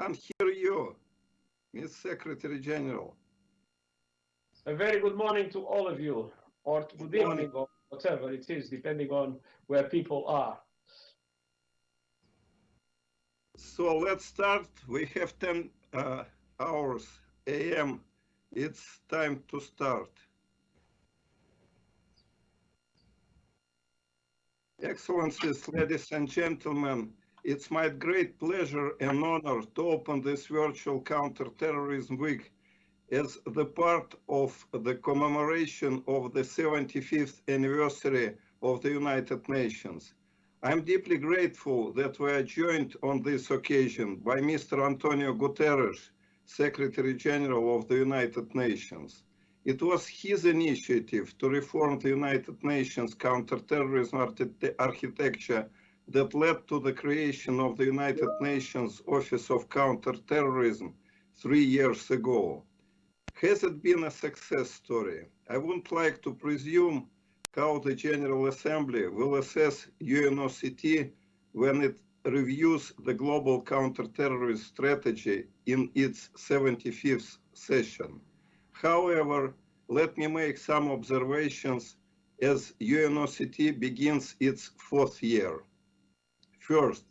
can't hear you, Ms. Secretary General. A very good morning to all of you, or good evening, or whatever it is, depending on where people are. So let's start. We have 10 hours a.m. It's time to start. Excellencies, ladies and gentlemen, it's my great pleasure and honor to open this virtual Counter-Terrorism Week as the part of the commemoration of the 75th anniversary of the United Nations. I'm deeply grateful that we are joined on this occasion by Mr. Antonio Gutierrez, Secretary General of the United Nations. It was his initiative to reform the United Nations counterterrorism architecture that led to the creation of the United Nations Office of Counterterrorism 3 years ago. Has it been a success story? I wouldn't like to presume how the General Assembly will assess UNOCT when it reviews the global counterterrorism strategy in its 75th session. However, let me make some observations as UNOCT begins its 4th year. First,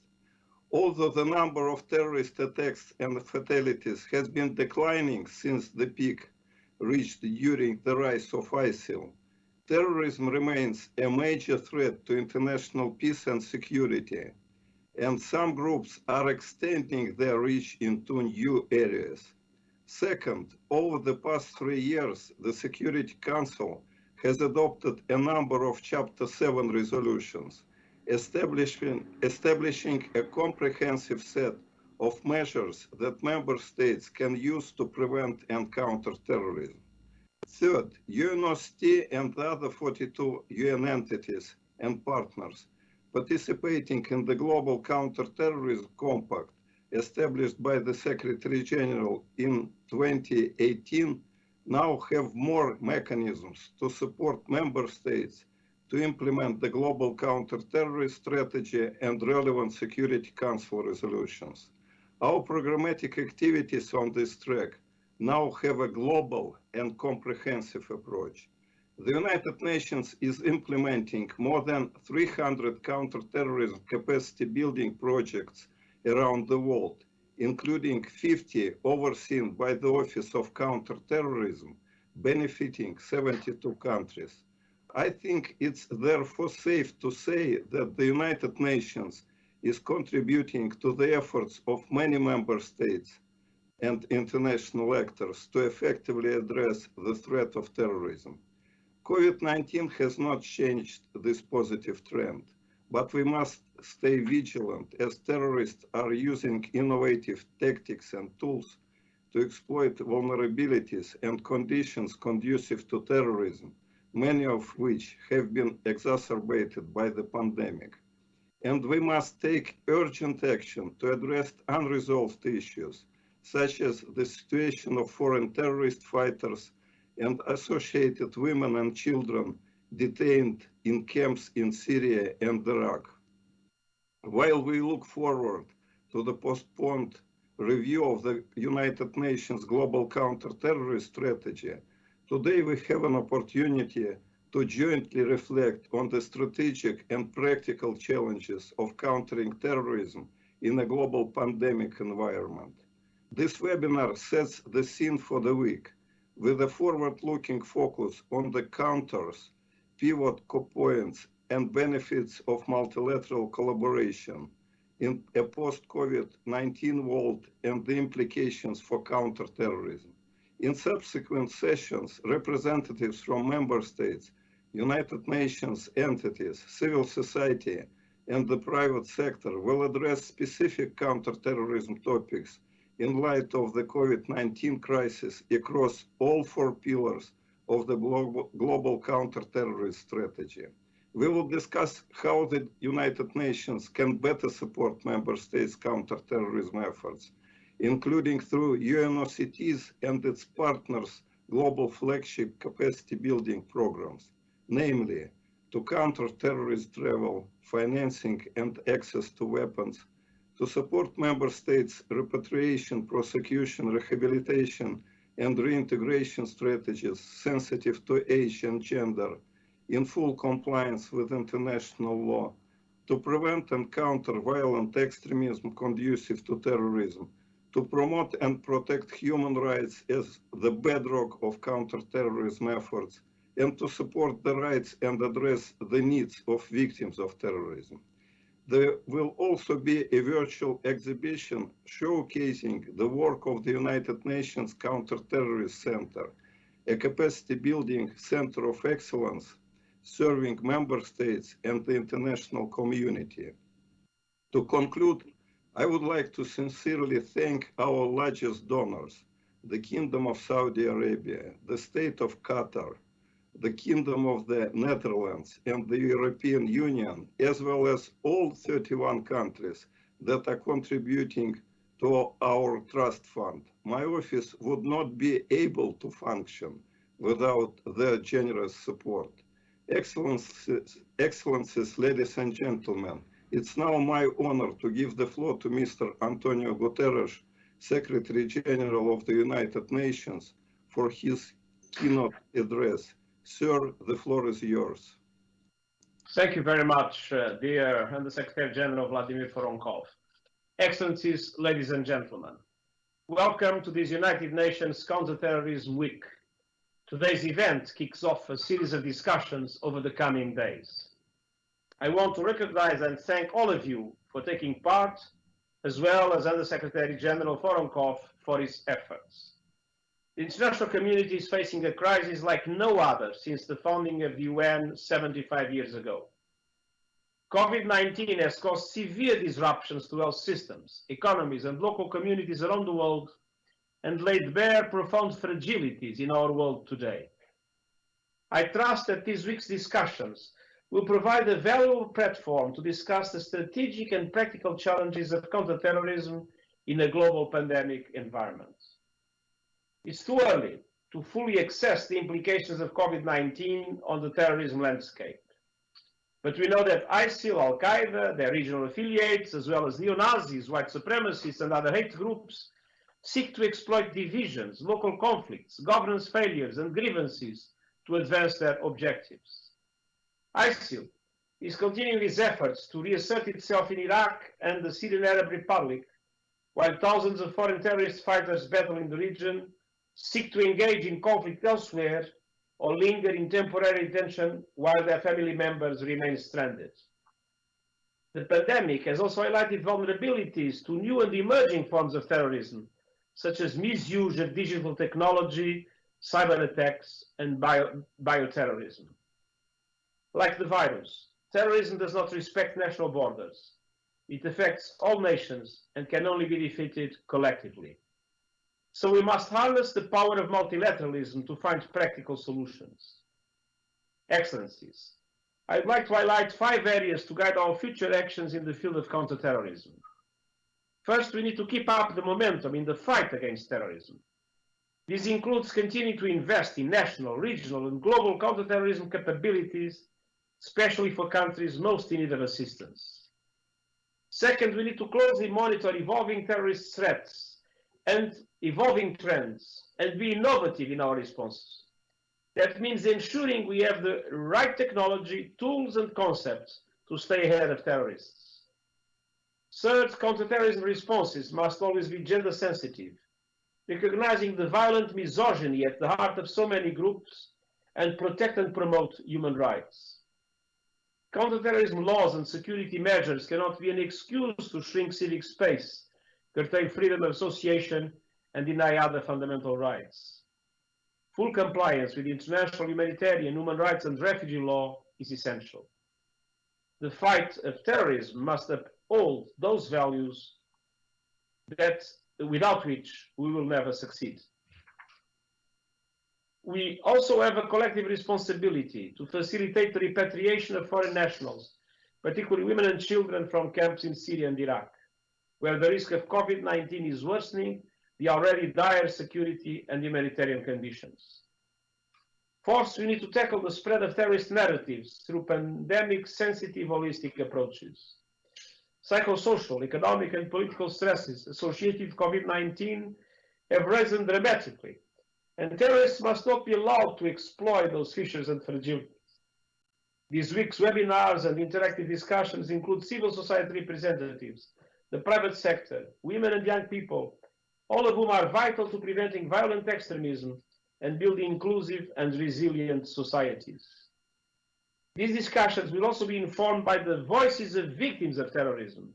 although the number of terrorist attacks and fatalities has been declining since the peak reached during the rise of ISIL, terrorism remains a major threat to international peace and security, and some groups are extending their reach into new areas. Second, over the past 3 years, the Security Council has adopted a number of Chapter 7 resolutions, establishing a comprehensive set of measures that member states can use to prevent and counter terrorism. Third, UNOCT and the other 42 UN entities and partners participating in the Global Counterterrorism Compact established by the Secretary General in 2018 now have more mechanisms to support member states to implement the global counter-terrorist strategy and relevant Security Council resolutions. Our programmatic activities on this track now have a global and comprehensive approach. The United Nations is implementing more than 300 counter-terrorism capacity building projects around the world, including 50 overseen by the Office of Counter-Terrorism, benefiting 72 countries. I think it's therefore safe to say that the United Nations is contributing to the efforts of many member states and international actors to effectively address the threat of terrorism. COVID-19 has not changed this positive trend, but we must stay vigilant as terrorists are using innovative tactics and tools to exploit vulnerabilities and conditions conducive to terrorism, many of which have been exacerbated by the pandemic. And we must take urgent action to address unresolved issues, such as the situation of foreign terrorist fighters and associated women and children detained in camps in Syria and Iraq. While we look forward to the postponed review of the United Nations Global Counter-Terrorist Strategy, today we have an opportunity to jointly reflect on the strategic and practical challenges of countering terrorism in a global pandemic environment. This webinar sets the scene for the week with a forward-looking focus on the counters, pivot points, and benefits of multilateral collaboration in a post-COVID-19 world and the implications for counterterrorism. In subsequent sessions, representatives from member states, United Nations entities, civil society, and the private sector will address specific counterterrorism topics in light of the COVID-19 crisis across all 4 pillars of the global counterterrorist strategy. We will discuss how the United Nations can better support member states' counterterrorism efforts, including through UNOCT's and its partners' global flagship capacity building programs, namely to counter terrorist travel, financing and access to weapons, to support member states' repatriation, prosecution, rehabilitation, and reintegration strategies sensitive to age and gender in full compliance with international law, to prevent and counter violent extremism conducive to terrorism, to promote and protect human rights as the bedrock of counterterrorism efforts, and to support the rights and address the needs of victims of terrorism. There will also be a virtual exhibition showcasing the work of the United Nations Counter-Terrorism Center, a capacity-building center of excellence serving member states and the international community. To conclude, I would like to sincerely thank our largest donors, the Kingdom of Saudi Arabia, the State of Qatar, the Kingdom of the Netherlands, and the European Union, as well as all 31 countries that are contributing to our trust fund. My office would not be able to function without their generous support. Excellencies, ladies and gentlemen, it's now my honor to give the floor to Mr. Antonio Gutierrez, Secretary General of the United Nations, for his keynote address. Sir, the floor is yours. Thank you very much, dear Under Secretary General Vladimir Voronkov. Excellencies, ladies and gentlemen, welcome to this United Nations Counterterrorism Week. Today's event kicks off a series of discussions over the coming days. I want to recognize and thank all of you for taking part, as well as Under Secretary General Voronkov for his efforts. The international community is facing a crisis like no other since the founding of the UN 75 years ago. COVID-19 has caused severe disruptions to health systems, economies, and local communities around the world, and laid bare profound fragilities in our world today. I trust that this week's discussions will provide a valuable platform to discuss the strategic and practical challenges of counterterrorism in a global pandemic environment. It's too early to fully assess the implications of COVID-19 on the terrorism landscape. But we know that ISIL, Al-Qaeda, their regional affiliates, as well as neo-Nazis, white supremacists, and other hate groups, seek to exploit divisions, local conflicts, governance failures, and grievances to advance their objectives. ISIL is continuing its efforts to reassert itself in Iraq and the Syrian Arab Republic, while thousands of foreign terrorist fighters battling the region seek to engage in conflict elsewhere or linger in temporary detention while their family members remain stranded. The pandemic has also highlighted vulnerabilities to new and emerging forms of terrorism, such as misuse of digital technology, cyber attacks, and bioterrorism. Like the virus, terrorism does not respect national borders. It affects all nations and can only be defeated collectively. So we must harness the power of multilateralism to find practical solutions. Excellencies, I'd like to highlight 5 areas to guide our future actions in the field of counterterrorism. First, we need to keep up the momentum in the fight against terrorism. This includes continuing to invest in national, regional, and global counterterrorism capabilities, especially for countries most in need of assistance. Second, we need to closely monitor evolving terrorist threats and evolving trends and be innovative in our responses. That means ensuring we have the right technology, tools, and concepts to stay ahead of terrorists. Third, counterterrorism responses must always be gender sensitive, recognizing the violent misogyny at the heart of so many groups, and protect and promote human rights. Counterterrorism laws and security measures cannot be an excuse to shrink civic space, curtail freedom of association, and deny other fundamental rights. Full compliance with international humanitarian, human rights, and refugee law is essential. The fight of terrorism must uphold those values without which we will never succeed. We also have a collective responsibility to facilitate the repatriation of foreign nationals, particularly women and children from camps in Syria and Iraq, where the risk of COVID-19 is worsening the already dire security and humanitarian conditions. Fourth, we need to tackle the spread of terrorist narratives through pandemic-sensitive holistic approaches. Psychosocial, economic, and political stresses associated with COVID-19 have risen dramatically, and terrorists must not be allowed to exploit those fissures and fragilities. This week's webinars and interactive discussions include civil society representatives, the private sector, women and young people, all of whom are vital to preventing violent extremism and building inclusive and resilient societies. These discussions will also be informed by the voices of victims of terrorism.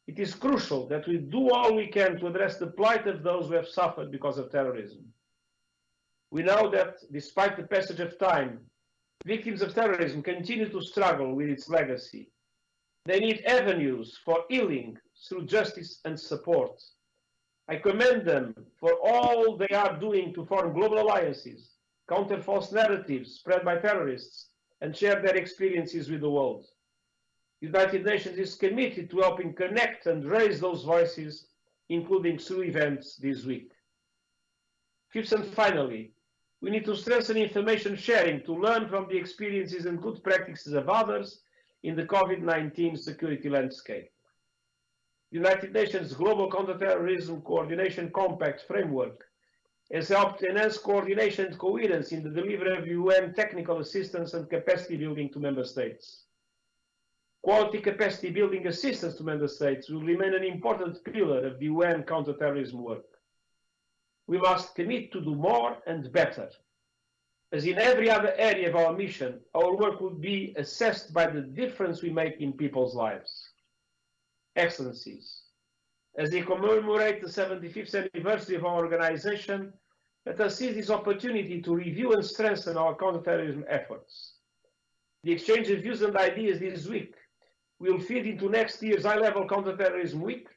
It is crucial that we do all we can to address the plight of those who have suffered because of terrorism. We know that, despite the passage of time, victims of terrorism continue to struggle with its legacy. They need avenues for healing through justice and support. I commend them for all they are doing to form global alliances, counter false narratives spread by terrorists, and share their experiences with the world. The United Nations is committed to helping connect and raise those voices, including through events this week. Fifth and finally, we need to strengthen information sharing to learn from the experiences and good practices of others in the COVID-19 security landscape. The United Nations Global Counterterrorism Coordination Compact framework has helped enhance coordination and coherence in the delivery of UN technical assistance and capacity building to member states. Quality capacity building assistance to member states will remain an important pillar of the UN counterterrorism work. We must commit to do more and better. As in every other area of our mission, our work will be assessed by the difference we make in people's lives. Excellencies, as we commemorate the 75th anniversary of our organization, let us seize this opportunity to review and strengthen our counterterrorism efforts. The exchange of views and ideas this week will feed into next year's high-level counterterrorism week,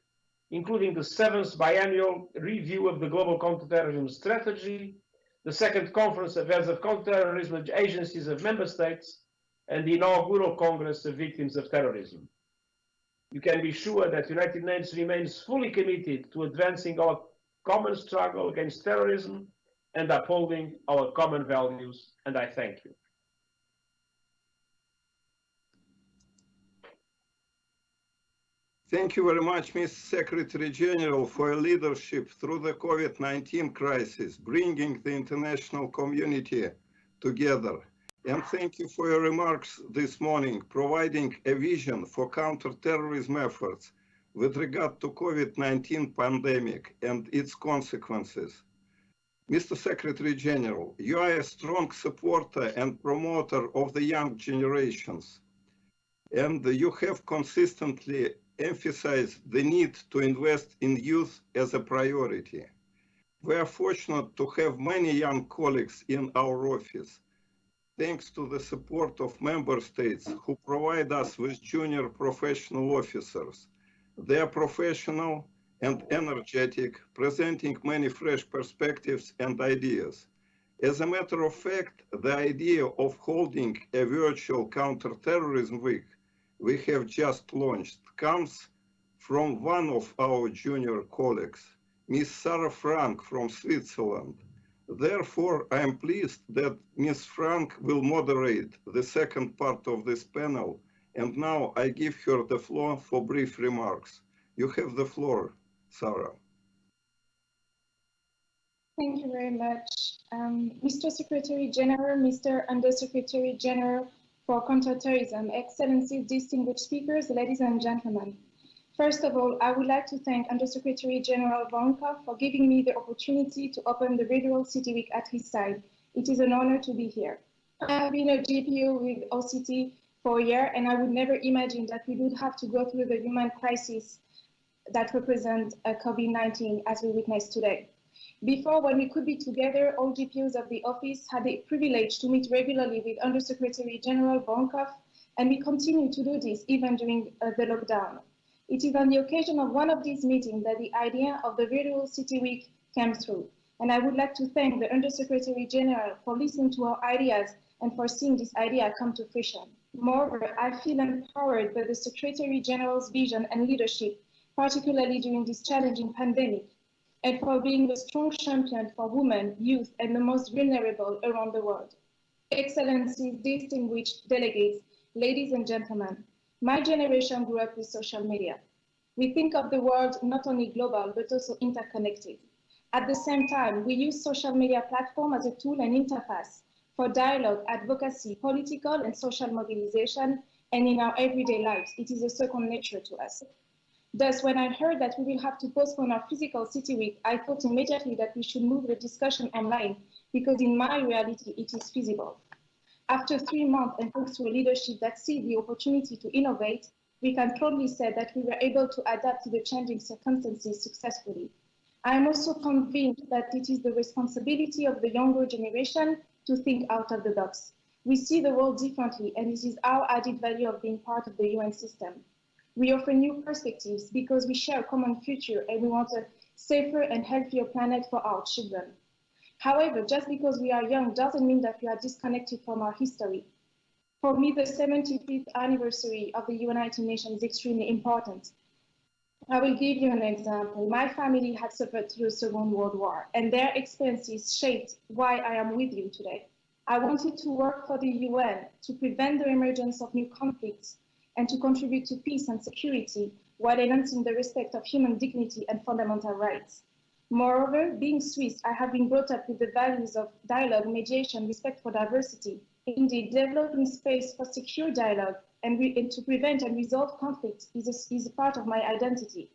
including the 7th biannual review of the Global Counterterrorism Strategy, the 2nd Conference of Heads of Counterterrorism Agencies of Member States, and the inaugural Congress of Victims of Terrorism. You can be sure that the United Nations remains fully committed to advancing our common struggle against terrorism and upholding our common values, and I thank you. Thank you very much, Mr. Secretary General, for your leadership through the COVID-19 crisis, bringing the international community together. And thank you for your remarks this morning, providing a vision for counterterrorism efforts with regard to COVID-19 pandemic and its consequences. Mr. Secretary General, you are a strong supporter and promoter of the young generations, and you have consistently emphasized the need to invest in youth as a priority. We are fortunate to have many young colleagues in our office, thanks to the support of member states who provide us with junior professional officers. They are professional and energetic, presenting many fresh perspectives and ideas. As a matter of fact, the idea of holding a virtual counterterrorism week we have just launched comes from one of our junior colleagues, Ms. Sarah Frank from Switzerland. Therefore, I am pleased that Ms. Frank will moderate the second part of this panel, and now I give her the floor for brief remarks. You have the floor, Sarah. Thank you very much. Mr. Secretary General, Mr. Undersecretary General for Counterterrorism, Excellencies, distinguished speakers, ladies and gentlemen. First of all, I would like to thank Undersecretary General Vonkov for giving me the opportunity to open the Redoubling City Week at his side. It is an honor to be here. I have been a GPO with OCT for a year, and I would never imagine that we would have to go through the human crisis that represents COVID-19 as we witness today. Before, when we could be together, all GPOs of the office had the privilege to meet regularly with Undersecretary General Vonkov, and we continue to do this even during the lockdown. It is on the occasion of one of these meetings that the idea of the Redoubling City Week came through. And I would like to thank the Undersecretary General for listening to our ideas and for seeing this idea come to fruition. Moreover, I feel empowered by the Secretary General's vision and leadership, particularly during this challenging pandemic, and for being a strong champion for women, youth, and the most vulnerable around the world. Excellencies, distinguished delegates, ladies and gentlemen, My generation grew up with social media. We think of the world not only global, but also interconnected. At the same time, we use social media platform as a tool and interface for dialogue, advocacy, political and social mobilization, and in our everyday lives. It is a second nature to us. Thus, when I heard that we will have to postpone our physical City Week, I thought immediately that we should move the discussion online, because in my reality, it is feasible. After 3 months and thanks to a leadership that sees the opportunity to innovate, we can proudly say that we were able to adapt to the changing circumstances successfully. I am also convinced that it is the responsibility of the younger generation to think out of the box. We see the world differently, and this is our added value of being part of the UN system. We offer new perspectives because we share a common future and we want a safer and healthier planet for our children. However, just because we are young doesn't mean that we are disconnected from our history. For me, the 75th anniversary of the United Nations is extremely important. I will give you an example. My family had suffered through the Second World War, and their experiences shaped why I am with you today. I wanted to work for the UN to prevent the emergence of new conflicts and to contribute to peace and security while enhancing the respect of human dignity and fundamental rights. Moreover, being Swiss, I have been brought up with the values of dialogue, mediation, respect for diversity. Indeed, developing space for secure dialogue and to prevent and resolve conflict is a part of my identity.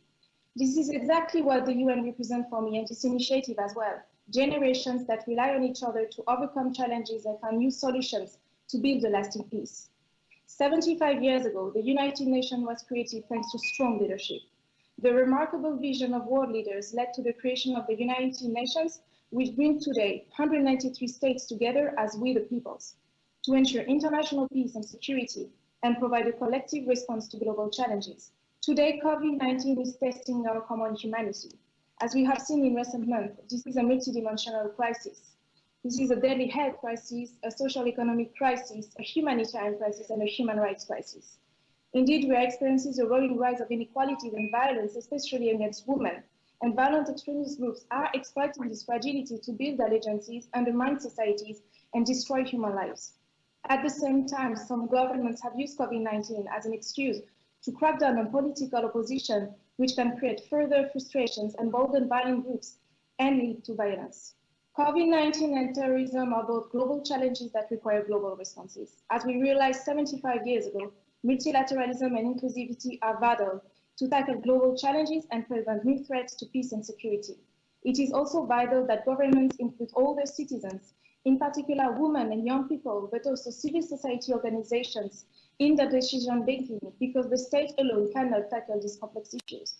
This is exactly what the UN represents for me and this initiative as well. Generations that rely on each other to overcome challenges and find new solutions to build a lasting peace. 75 years ago, the United Nations was created thanks to strong leadership. The remarkable vision of world leaders led to the creation of the United Nations, which brings today 193 states together as we the peoples, to ensure international peace and security and provide a collective response to global challenges. Today, COVID-19 is testing our common humanity. As we have seen in recent months, this is a multidimensional crisis. This is a deadly health crisis, a social economic crisis, a humanitarian crisis, and a human rights crisis. Indeed, we are experiencing a rolling rise of inequality and violence, especially against women, and violent extremist groups are exploiting this fragility to build allegiances, undermine societies, and destroy human lives. At the same time, some governments have used COVID-19 as an excuse to crack down on political opposition, which can create further frustrations, embolden violent groups, and lead to violence. COVID-19 and terrorism are both global challenges that require global responses. As we realized 75 years ago, multilateralism and inclusivity are vital to tackle global challenges and prevent new threats to peace and security. It is also vital that governments include all their citizens, in particular women and young people, but also civil society organizations in the decision making, because the state alone cannot tackle these complex issues.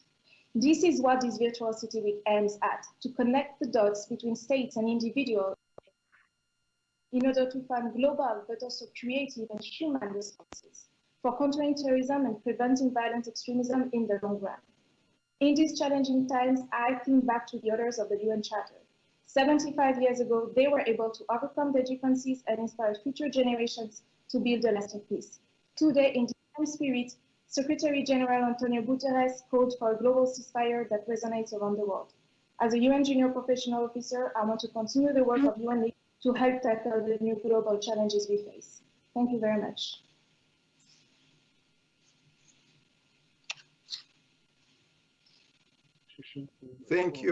This is what this virtual City Week aims at, to connect the dots between states and individuals in order to find global but also creative and human responses for countering terrorism and preventing violent extremism in the long run. In these challenging times, I think back to the authors of the UN Charter. 75 years ago, they were able to overcome their differences and inspire future generations to build a lasting peace. Today, in the same spirit, Secretary General Antonio Gutierrez called for a global ceasefire that resonates around the world. As a UN Junior Professional Officer, I want to continue the work of UN to help tackle the new global challenges we face. Thank you very much. Thank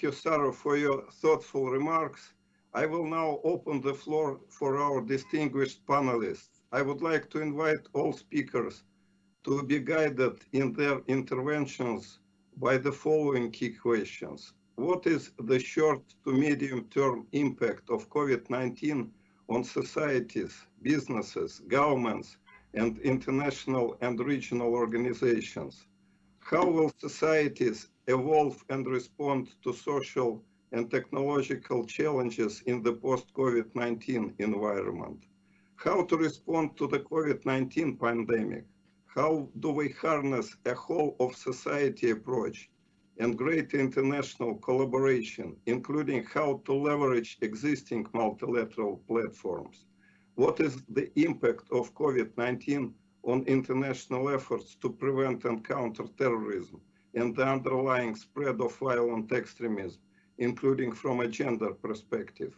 you, Sarah, for your thoughtful remarks. I will now open the floor for our distinguished panelists. I would like to invite all speakers to be guided in their interventions by the following key questions. What is the short to medium-term impact of COVID-19 on societies, businesses, governments, and international and regional organizations? How will societies evolve and respond to social and technological challenges in the post-COVID-19 environment? How to respond to the COVID-19 pandemic? How do we harness a whole of society approach and greater international collaboration, including how to leverage existing multilateral platforms? What is the impact of COVID-19 on international efforts to prevent and counter terrorism and the underlying spread of violent extremism, including from a gender perspective?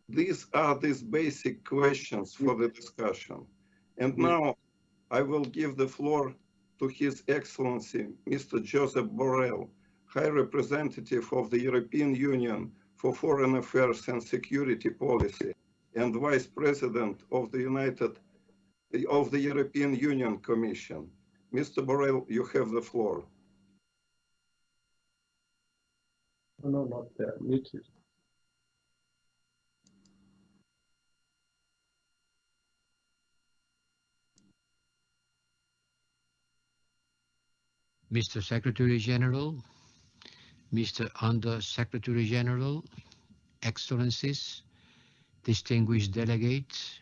These are these basic questions for the discussion. And now I will give the floor to His Excellency, Mr. Joseph Borrell, High Representative of the European Union for Foreign Affairs and Security Policy and Vice President of the European Union Commission. Mr. Borrell, you have the floor. No, not there. Muted. Mr. Secretary General, Mr. Under Secretary General, Excellencies, distinguished delegates,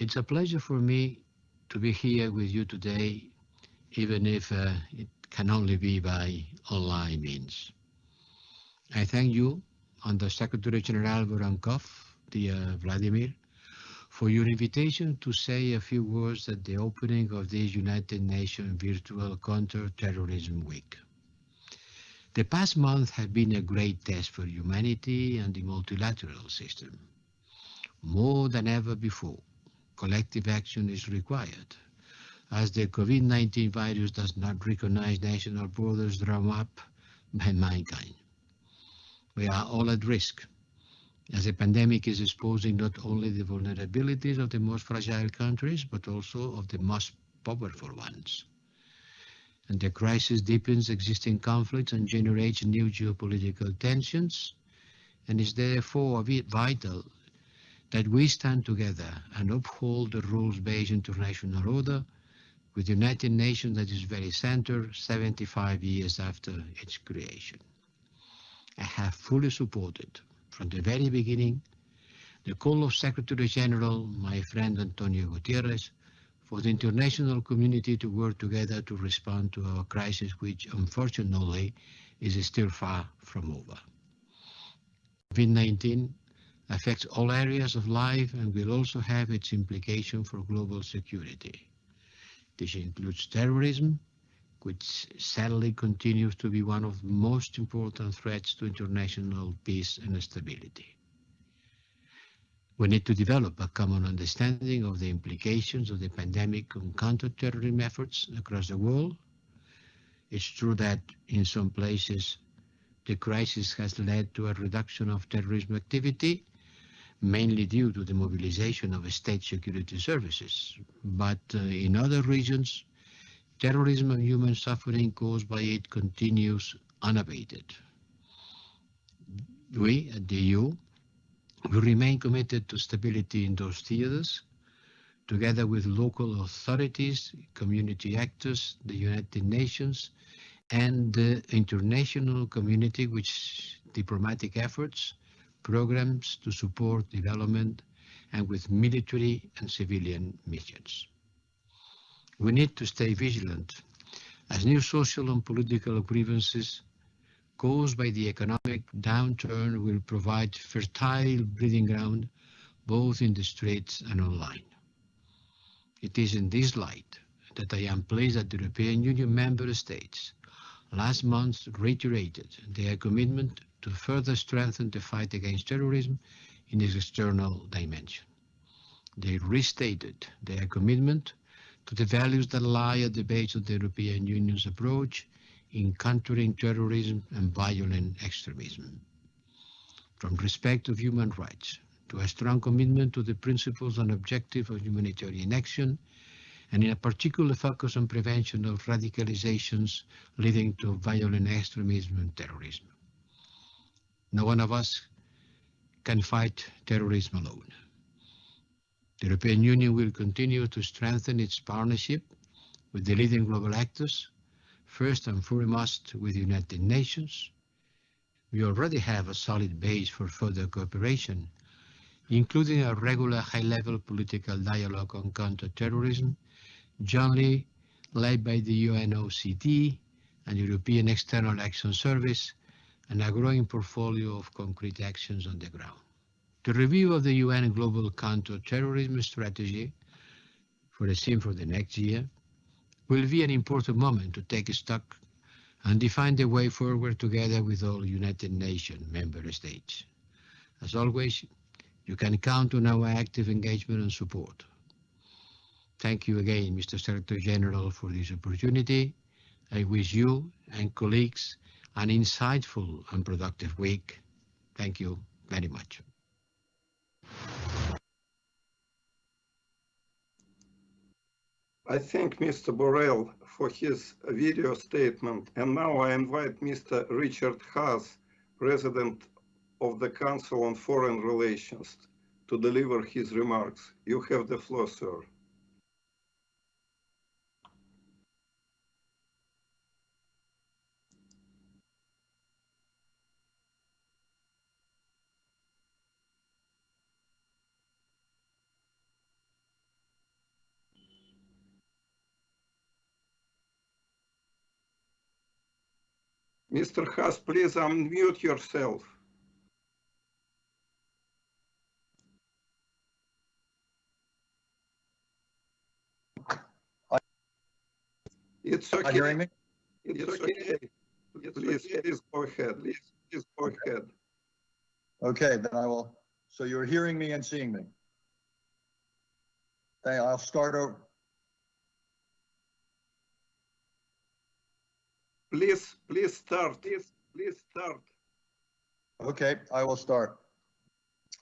it's a pleasure for me to be here with you today, even if it can only be by online means. I thank you, Under Secretary General Voronkov, dear Vladimir, for your invitation to say a few words at the opening of this United Nations Virtual Counter-Terrorism Week. The past month has been a great test for humanity and the multilateral system. More than ever before, collective action is required, as the COVID-19 virus does not recognize national borders drawn up by mankind. We are all at risk, as the pandemic is exposing not only the vulnerabilities of the most fragile countries, but also of the most powerful ones. And the crisis deepens existing conflicts and generates new geopolitical tensions, and is therefore vital that we stand together and uphold the rules-based international order with the United Nations at its very center 75 years after its creation. I have fully supported from the very beginning the call of Secretary General, my friend Antonio Gutierrez, for the international community to work together to respond to our crisis, which unfortunately is still far from over. COVID-19 affects all areas of life and will also have its implication for global security. This includes terrorism, which sadly continues to be one of the most important threats to international peace and stability. We need to develop a common understanding of the implications of the pandemic on counter-terrorism efforts across the world. It's true that in some places the crisis has led to a reduction of terrorism activity, mainly due to the mobilization of state security services. But in other regions, terrorism and human suffering caused by it continues unabated. We at the EU will remain committed to stability in those theaters, together with local authorities, community actors, the United Nations, and the international community, with diplomatic efforts, programs to support development, and with military and civilian missions. We need to stay vigilant, as new social and political grievances caused by the economic downturn will provide fertile breeding ground both in the streets and online. It is in this light that I am pleased that the European Union member states last month reiterated their commitment to further strengthen the fight against terrorism in its external dimension. They restated their commitment to the values that lie at the base of the European Union's approach in countering terrorism and violent extremism. From respect of human rights to a strong commitment to the principles and objectives of humanitarian action, and in a particular focus on prevention of radicalizations leading to violent extremism and terrorism. No one of us can fight terrorism alone. The European Union will continue to strengthen its partnership with the leading global actors, first and foremost with the United Nations. We already have a solid base for further cooperation, including a regular high-level political dialogue on counter-terrorism, jointly led by the UNOCT and European External Action Service, and a growing portfolio of concrete actions on the ground. The review of the UN Global Counter-Terrorism Strategy, foreseen for the next year, will be an important moment to take stock and define the way forward together with all United Nations member states. As always, you can count on our active engagement and support. Thank you again, Mr. Secretary General, for this opportunity. I wish you and colleagues an insightful and productive week. Thank you very much. I thank Mr. Morelle for his video statement, and now I invite Mr. Richard Haas, President of the Council on Foreign Relations, to deliver his remarks. You have the floor, sir. Mr. Haas, please unmute yourself. It's okay. Hearing me? It's okay. Please go ahead. Please go ahead. Okay, then I will. So you're hearing me and seeing me. Okay, I'll start over. Please start. Please start. Okay, I will start.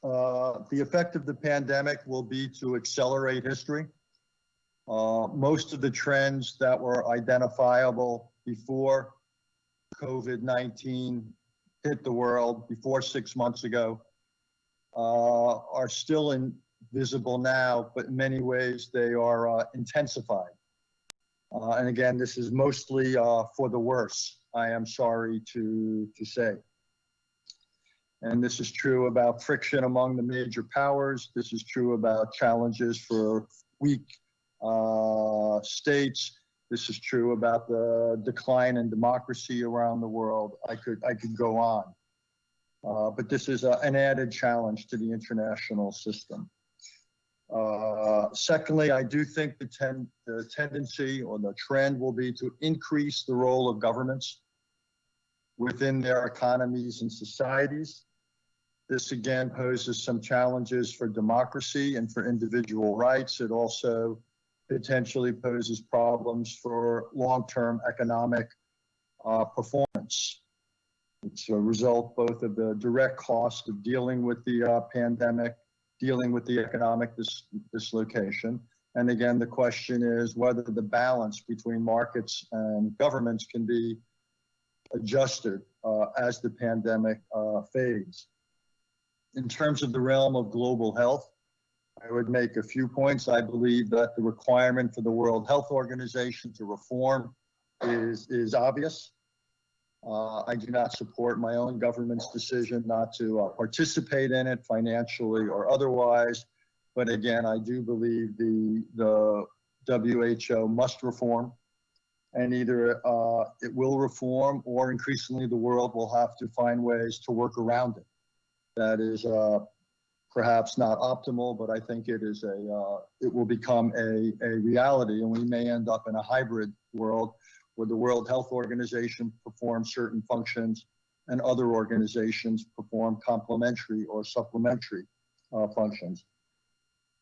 The effect of the pandemic will be to accelerate history. Most of the trends that were identifiable before COVID-19 hit the world, before 6 months ago, are still visible now, but in many ways they are intensified. And again, this is mostly for the worse, I am sorry to say. And this is true about friction among the major powers. This is true about challenges for weak states. This is true about the decline in democracy around the world. I could go on. But this is an added challenge to the international system. Secondly, I do think the tendency or the trend will be to increase the role of governments within their economies and societies. This again poses some challenges for democracy and for individual rights. It also potentially poses problems for long-term economic performance. It's a result both of the direct cost of dealing with the pandemic, dealing with the economic dislocation. And again, the question is whether the balance between markets and governments can be adjusted as the pandemic fades. In terms of the realm of global health, I would make a few points. I believe that the requirement for the World Health Organization to reform is obvious. I do not support my own government's decision not to participate in it financially or otherwise. But again, I do believe the WHO must reform, and either it will reform or increasingly the world will have to find ways to work around it. That is perhaps not optimal, but I think it will become a reality, and we may end up in a hybrid world where the World Health Organization performs certain functions and other organizations perform complementary or supplementary functions.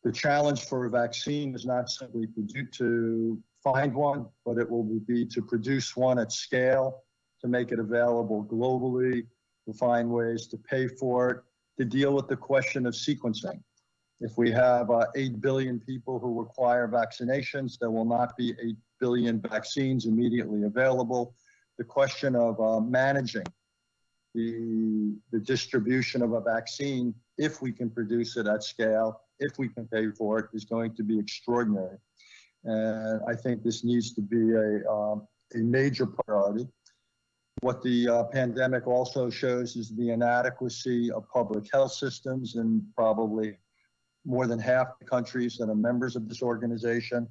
The challenge for a vaccine is not simply to find one, but it will be to produce one at scale, to make it available globally, to find ways to pay for it, to deal with the question of sequencing. If we have 8 billion people who require vaccinations, there will not be 8 billion vaccines immediately available. The question of managing the distribution of a vaccine, if we can produce it at scale, if we can pay for it, is going to be extraordinary. And I think this needs to be a major priority. What the pandemic also shows is the inadequacy of public health systems in probably more than half the countries that are members of this organization.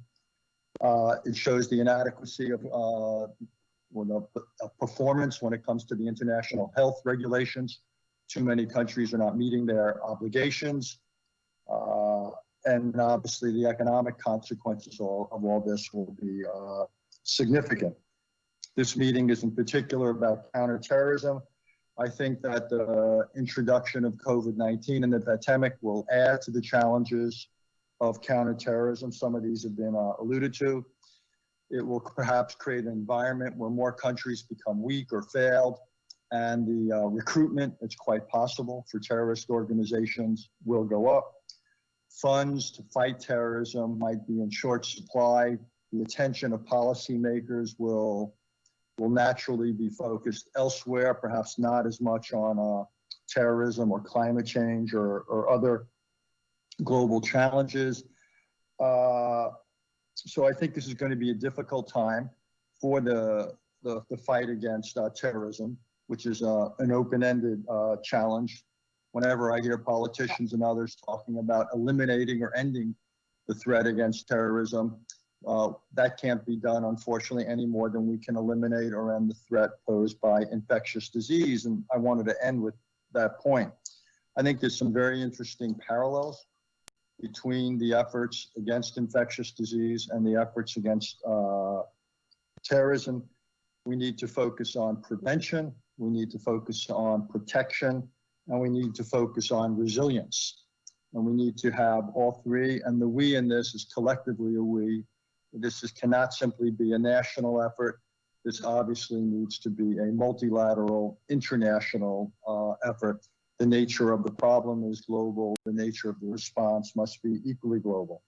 It shows the inadequacy of performance when it comes to the international health regulations. Too many countries are not meeting their obligations. And obviously the economic consequences of all this will be significant. This meeting is in particular about counterterrorism. I think that the introduction of COVID-19 and the pandemic will add to the challenges of counterterrorism. Some of these have been alluded to. It will perhaps create an environment where more countries become weak or failed, and the recruitment, it's quite possible, for terrorist organizations will go up. Funds to fight terrorism might be in short supply. The attention of policymakers will naturally be focused elsewhere, perhaps not as much on terrorism or climate change or other global challenges. So I think this is going to be a difficult time for the fight against terrorism, which is an open-ended challenge. Whenever I hear politicians and others talking about eliminating or ending the threat against terrorism, that can't be done, unfortunately, any more than we can eliminate or end the threat posed by infectious disease. And I wanted to end with that point. I think there's some very interesting parallels between the efforts against infectious disease and the efforts against terrorism. We need to focus on prevention, we need to focus on protection, and we need to focus on resilience. And we need to have all three, and the we in this is collectively a we. This cannot simply be a national effort. This obviously needs to be a multilateral, international effort. The nature of the problem is global. The nature of the response must be equally global.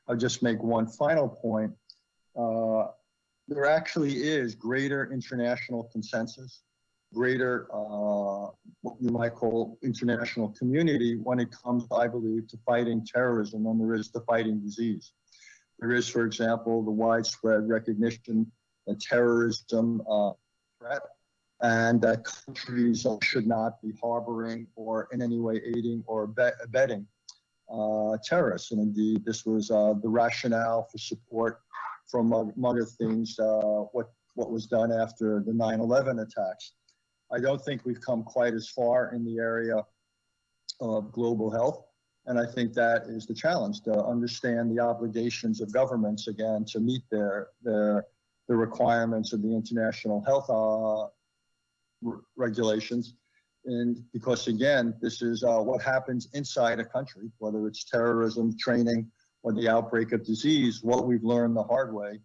I'll just make one final point. There actually is greater international consensus, greater what you might call international community when it comes, I believe, to fighting terrorism than there is to fighting disease. There is, for example, the widespread recognition that terrorism threat and that countries should not be harboring or in any way aiding or abetting terrorists. And indeed, this was the rationale for support from, among other things, what was done after the 9/11 attacks. I don't think we've come quite as far in the area of global health. And I think that is the challenge, to understand the obligations of governments, again, to meet the requirements of the international health regulations. And because, again, this is what happens inside a country, whether it's terrorism, training, or the outbreak of disease. What we've learned the hard way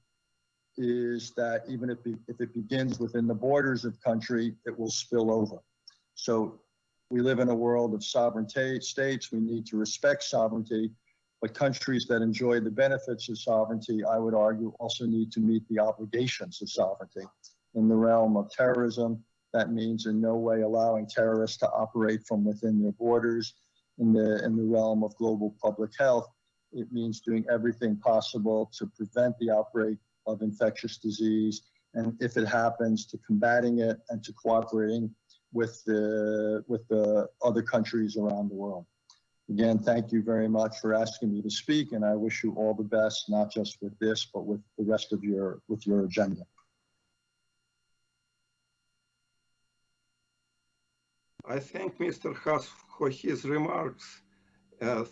is that even if it begins within the borders of country, it will spill over. So we live in a world of sovereign states. We need to respect sovereignty, but countries that enjoy the benefits of sovereignty, I would argue, also need to meet the obligations of sovereignty. In the realm of terrorism, that means in no way allowing terrorists to operate from within their borders. In the realm of global public health, it means doing everything possible to prevent the outbreak of infectious disease, and if it happens, to combating it and to cooperating with the other countries around the world. Again, thank you very much for asking me to speak, and I wish you all the best, not just with this, but with the rest of your agenda. I thank Mr. Haas for his remarks.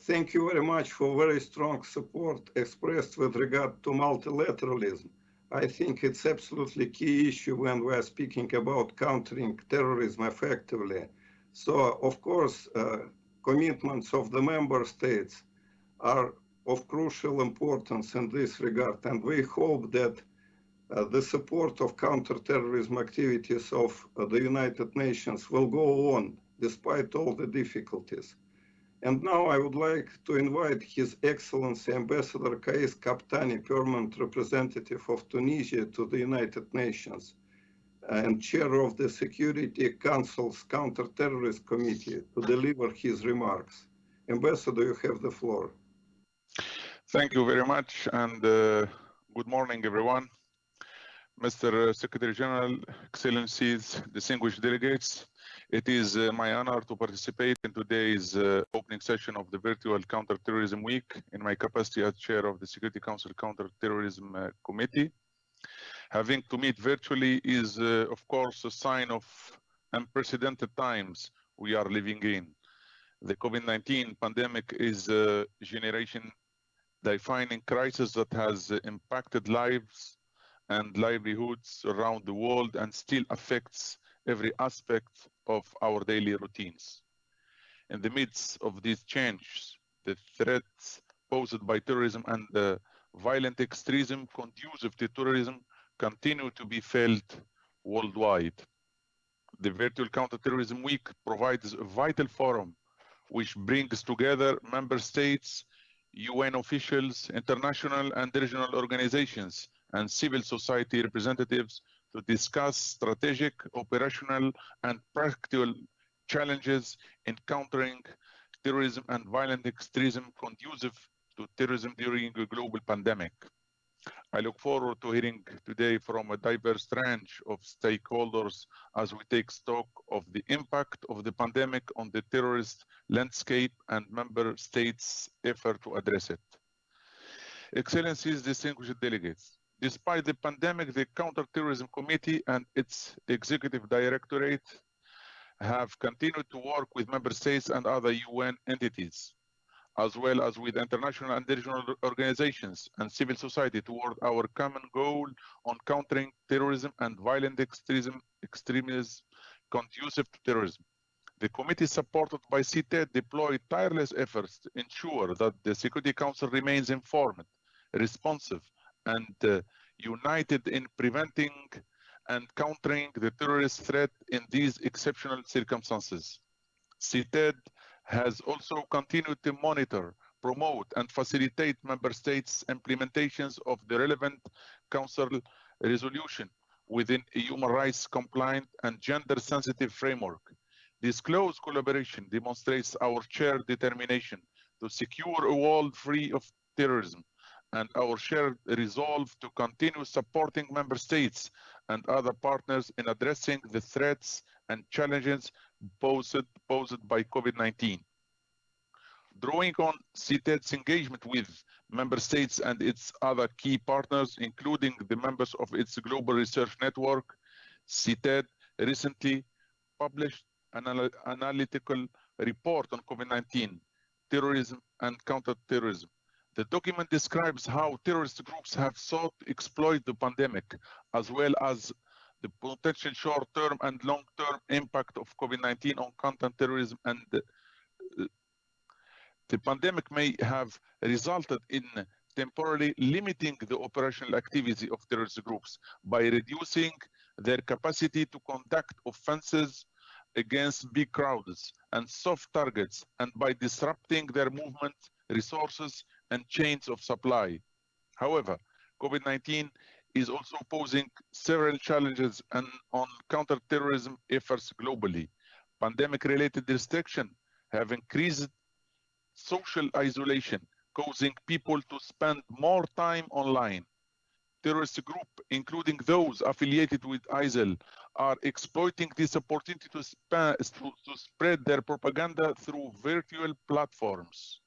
Thank you very much for very strong support expressed with regard to multilateralism. I think it's absolutely key issue when we are speaking about countering terrorism effectively. So, of course, commitments of the member states are of crucial importance in this regard, and we hope that the support of counterterrorism activities of the United Nations will go on despite all the difficulties. And now I would like to invite His Excellency Ambassador Kais Kaptani, Permanent Representative of Tunisia to the United Nations and Chair of the Security Council's Counter-Terrorist Committee, to deliver his remarks. Ambassador, you have the floor. Thank you very much, and good morning, everyone. Mr. Secretary General, Excellencies, distinguished delegates, it is my honor to participate in today's opening session of the virtual Counter-Terrorism Week in my capacity as Chair of the Security Council Counter-Terrorism Committee. Having to meet virtually is, of course, a sign of unprecedented times we are living in. The COVID-19 pandemic is a generation-defining crisis that has impacted lives and livelihoods around the world and still affects every aspect of our daily routines. In the midst of these changes, the threats posed by terrorism and violent extremism conducive to terrorism continue to be felt worldwide. The virtual Counter-Terrorism Week provides a vital forum which brings together member states, UN officials, international and regional organizations, and civil society representatives to discuss strategic, operational, and practical challenges in countering terrorism and violent extremism conducive to terrorism during a global pandemic. I look forward to hearing today from a diverse range of stakeholders as we take stock of the impact of the pandemic on the terrorist landscape and member states' effort to address it. Excellencies, distinguished delegates, despite the pandemic, the Counter-Terrorism Committee and its Executive Directorate have continued to work with member states and other UN entities, as well as with international and regional organizations and civil society toward our common goal on countering terrorism and violent extremism conducive to terrorism. The committee, supported by CITED, deployed tireless efforts to ensure that the Security Council remains informed, responsive, and united in preventing and countering the terrorist threat in these exceptional circumstances. CITED has also continued to monitor, promote, and facilitate member states' implementations of the relevant Council resolution within a human rights compliant and gender-sensitive framework. This close collaboration demonstrates our shared determination to secure a world free of terrorism and our shared resolve to continue supporting member states and other partners in addressing the threats and challenges posed by COVID-19. Drawing on CITED's engagement with member states and its other key partners, including the members of its global research network, CITED recently published an analytical report on COVID-19, terrorism and counterterrorism. The document describes how terrorist groups have sought to exploit the pandemic, as well as the potential short-term and long-term impact of COVID-19 on counterterrorism, and the pandemic may have resulted in temporarily limiting the operational activity of terrorist groups by reducing their capacity to conduct offenses against big crowds and soft targets, and by disrupting their movement, resources, and chains of supply. However, COVID-19 is also posing several challenges on counterterrorism efforts globally. Pandemic-related restrictions have increased social isolation, causing people to spend more time online. Terrorist groups, including those affiliated with ISIL, are exploiting this opportunity to spread their propaganda through virtual platforms.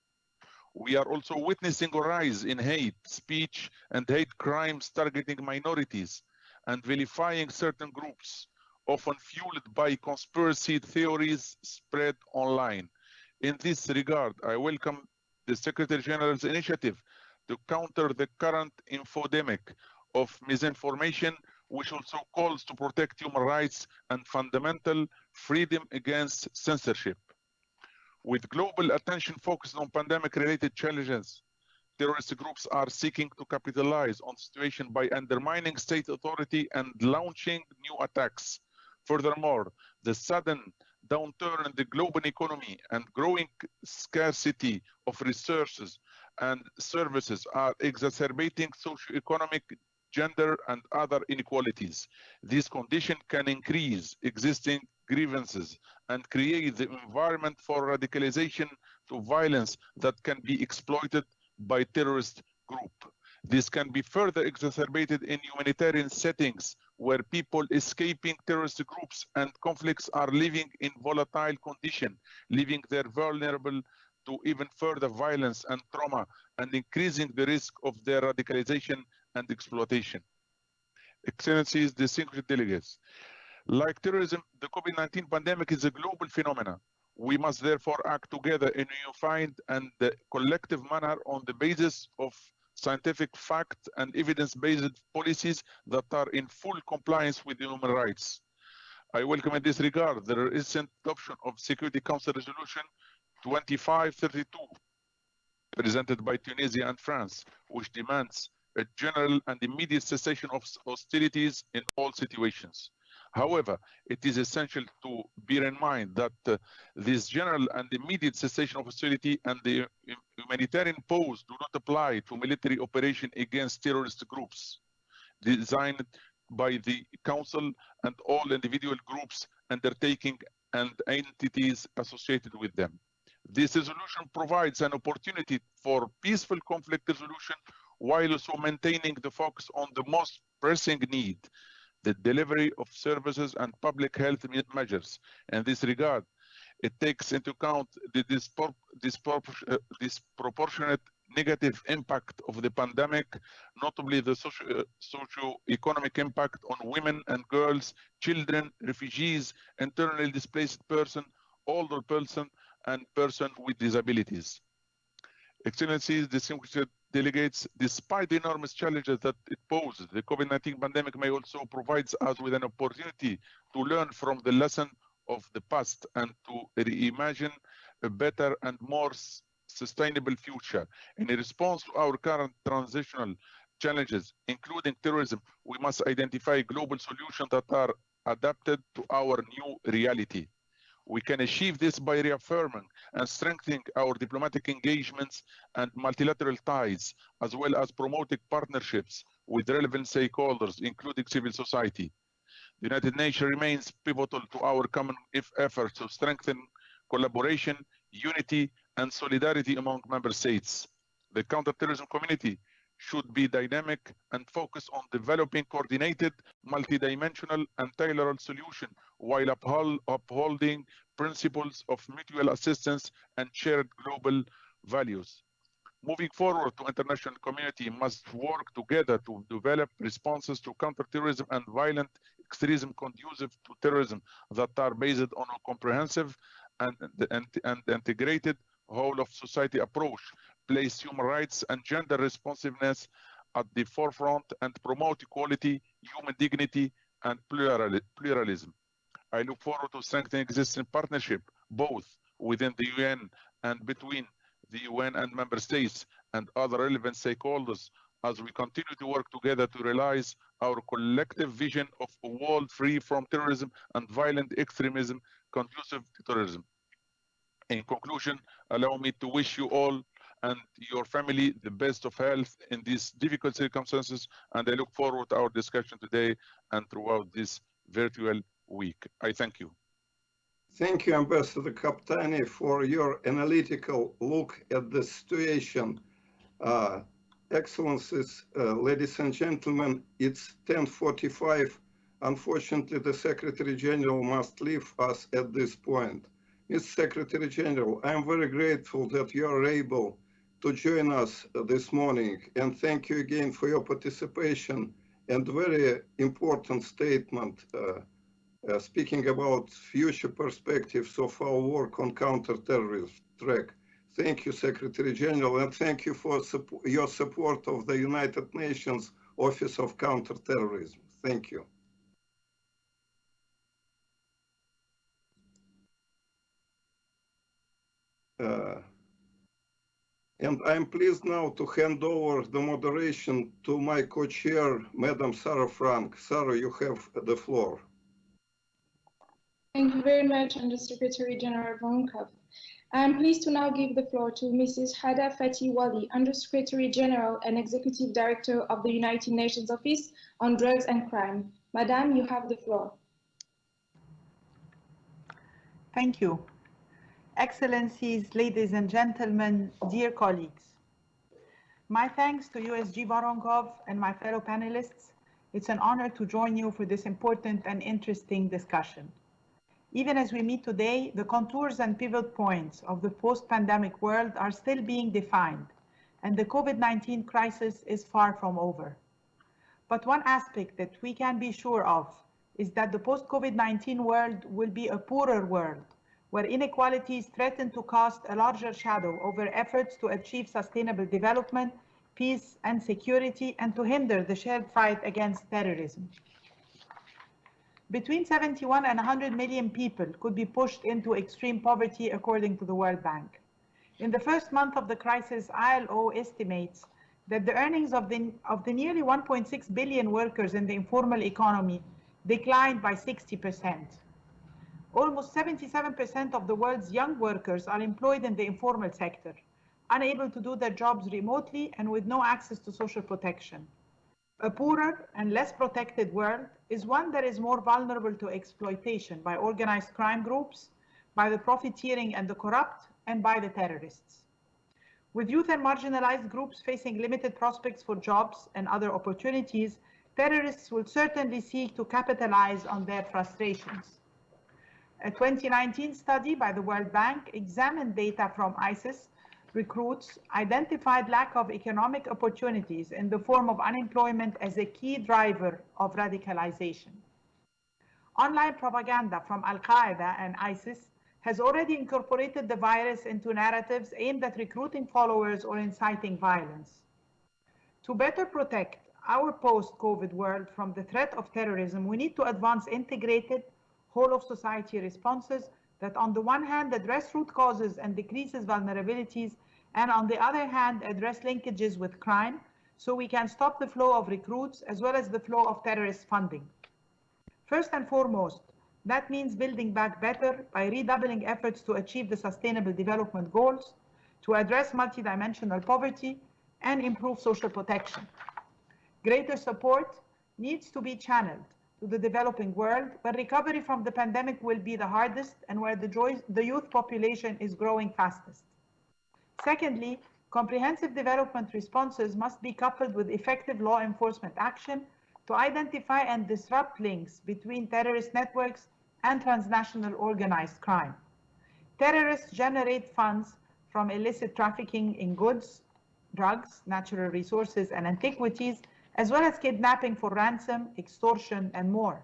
We are also witnessing a rise in hate speech and hate crimes targeting minorities and vilifying certain groups, often fueled by conspiracy theories spread online. In this regard, I welcome the Secretary General's initiative to counter the current infodemic of misinformation, which also calls to protect human rights and fundamental freedom against censorship. With global attention focused on pandemic-related challenges, terrorist groups are seeking to capitalize on the situation by undermining state authority and launching new attacks. Furthermore, the sudden downturn in the global economy and growing scarcity of resources and services are exacerbating socioeconomic, gender, and other inequalities. This condition can increase existing grievances and create the environment for radicalization to violence that can be exploited by terrorist groups. This can be further exacerbated in humanitarian settings where people escaping terrorist groups and conflicts are living in volatile conditions, leaving them vulnerable to even further violence and trauma, and increasing the risk of their radicalization and exploitation. Excellencies, distinguished delegates, like terrorism, the COVID-19 pandemic is a global phenomenon. We must therefore act together in a unified and collective manner on the basis of scientific fact and evidence-based policies that are in full compliance with human rights. I welcome in this regard the recent adoption of Security Council Resolution 2532, presented by Tunisia and France, which demands a general and immediate cessation of hostilities in all situations. However, it is essential to bear in mind that this general and immediate cessation of hostility and the humanitarian pause do not apply to military operation against terrorist groups designed by the Council and all individual groups undertaking and entities associated with them. This resolution provides an opportunity for peaceful conflict resolution while also maintaining the focus on the most pressing need, the delivery of services and public health measures. In this regard, it takes into account the disproportionate negative impact of the pandemic, notably the socio-economic impact on women and girls, children, refugees, internally displaced persons, older persons, and persons with disabilities. Excellencies, distinguished delegates, despite the enormous challenges that it poses, the COVID-19 pandemic may also provide us with an opportunity to learn from the lesson of the past and to reimagine a better and more sustainable future. In response to our current transitional challenges, including terrorism, we must identify global solutions that are adapted to our new reality. We can achieve this by reaffirming and strengthening our diplomatic engagements and multilateral ties, as well as promoting partnerships with relevant stakeholders, including civil society. The United Nations remains pivotal to our common efforts to strengthen collaboration, unity, and solidarity among member states. The counterterrorism community should be dynamic and focus on developing coordinated, multidimensional, and tailored solutions while upholding principles of mutual assistance and shared global values. Moving forward, the international community must work together to develop responses to counterterrorism and violent extremism conducive to terrorism that are based on a comprehensive and integrated whole of society approach, place human rights and gender responsiveness at the forefront, and promote equality, human dignity, and pluralism. I look forward to strengthening existing partnership, both within the UN and between the UN and member states and other relevant stakeholders, as we continue to work together to realize our collective vision of a world free from terrorism and violent extremism conducive to terrorism. In conclusion, allow me to wish you all and your family the best of health in these difficult circumstances, and I look forward to our discussion today and throughout this virtual week. I thank you. Thank you, Ambassador Kaptani, for your analytical look at the situation. Excellencies, ladies and gentlemen, it's 10:45. Unfortunately, the Secretary General must leave us at this point. Mr. Secretary General, I'm very grateful that you are able to join us this morning, and thank you again for your participation and very important statement speaking about future perspectives of our work on counterterrorism track. Thank you, Secretary General, and thank you for your support of the United Nations Office of Counterterrorism. Thank you. And I'm pleased now to hand over the moderation to my co-chair, Madam Sarah Frank. Sarah, you have the floor. Thank you very much, Undersecretary General Voronkov. I am pleased to now give the floor to Mrs. Hada Fatih Wali, Undersecretary General and Executive Director of the United Nations Office on Drugs and Crime. Madam, you have the floor. Thank you. Excellencies, ladies and gentlemen, dear colleagues. My thanks to USG Voronkov and my fellow panelists. It's an honor to join you for this important and interesting discussion. Even as we meet today, the contours and pivot points of the post-pandemic world are still being defined, and the COVID-19 crisis is far from over. But one aspect that we can be sure of is that the post-COVID-19 world will be a poorer world, where inequalities threaten to cast a larger shadow over efforts to achieve sustainable development, peace and security, and to hinder the shared fight against terrorism. Between 71 and 100 million people could be pushed into extreme poverty, according to the World Bank. In the first month of the crisis, ILO estimates that the earnings of the nearly 1.6 billion workers in the informal economy declined by 60%. Almost 77% of the world's young workers are employed in the informal sector, unable to do their jobs remotely and with no access to social protection. A poorer and less protected world is one that is more vulnerable to exploitation by organized crime groups, by the profiteering and the corrupt, and by the terrorists. With youth and marginalized groups facing limited prospects for jobs and other opportunities, terrorists will certainly seek to capitalize on their frustrations. A 2019 study by the World Bank examined data from ISIS recruits, identified lack of economic opportunities in the form of unemployment as a key driver of radicalization. Online propaganda from Al-Qaeda and ISIS has already incorporated the virus into narratives aimed at recruiting followers or inciting violence. To better protect our post-COVID world from the threat of terrorism, we need to advance integrated, whole-of-society responses that on the one hand address root causes and decreases vulnerabilities, and on the other hand address linkages with crime, so we can stop the flow of recruits as well as the flow of terrorist funding. First and foremost, that means building back better by redoubling efforts to achieve the Sustainable Development Goals, to address multidimensional poverty, and improve social protection. Greater support needs to be channeled to the developing world, where recovery from the pandemic will be the hardest and where the youth population is growing fastest. Secondly, comprehensive development responses must be coupled with effective law enforcement action to identify and disrupt links between terrorist networks and transnational organized crime. Terrorists generate funds from illicit trafficking in goods, drugs, natural resources, and antiquities, as well as kidnapping for ransom, extortion, and more.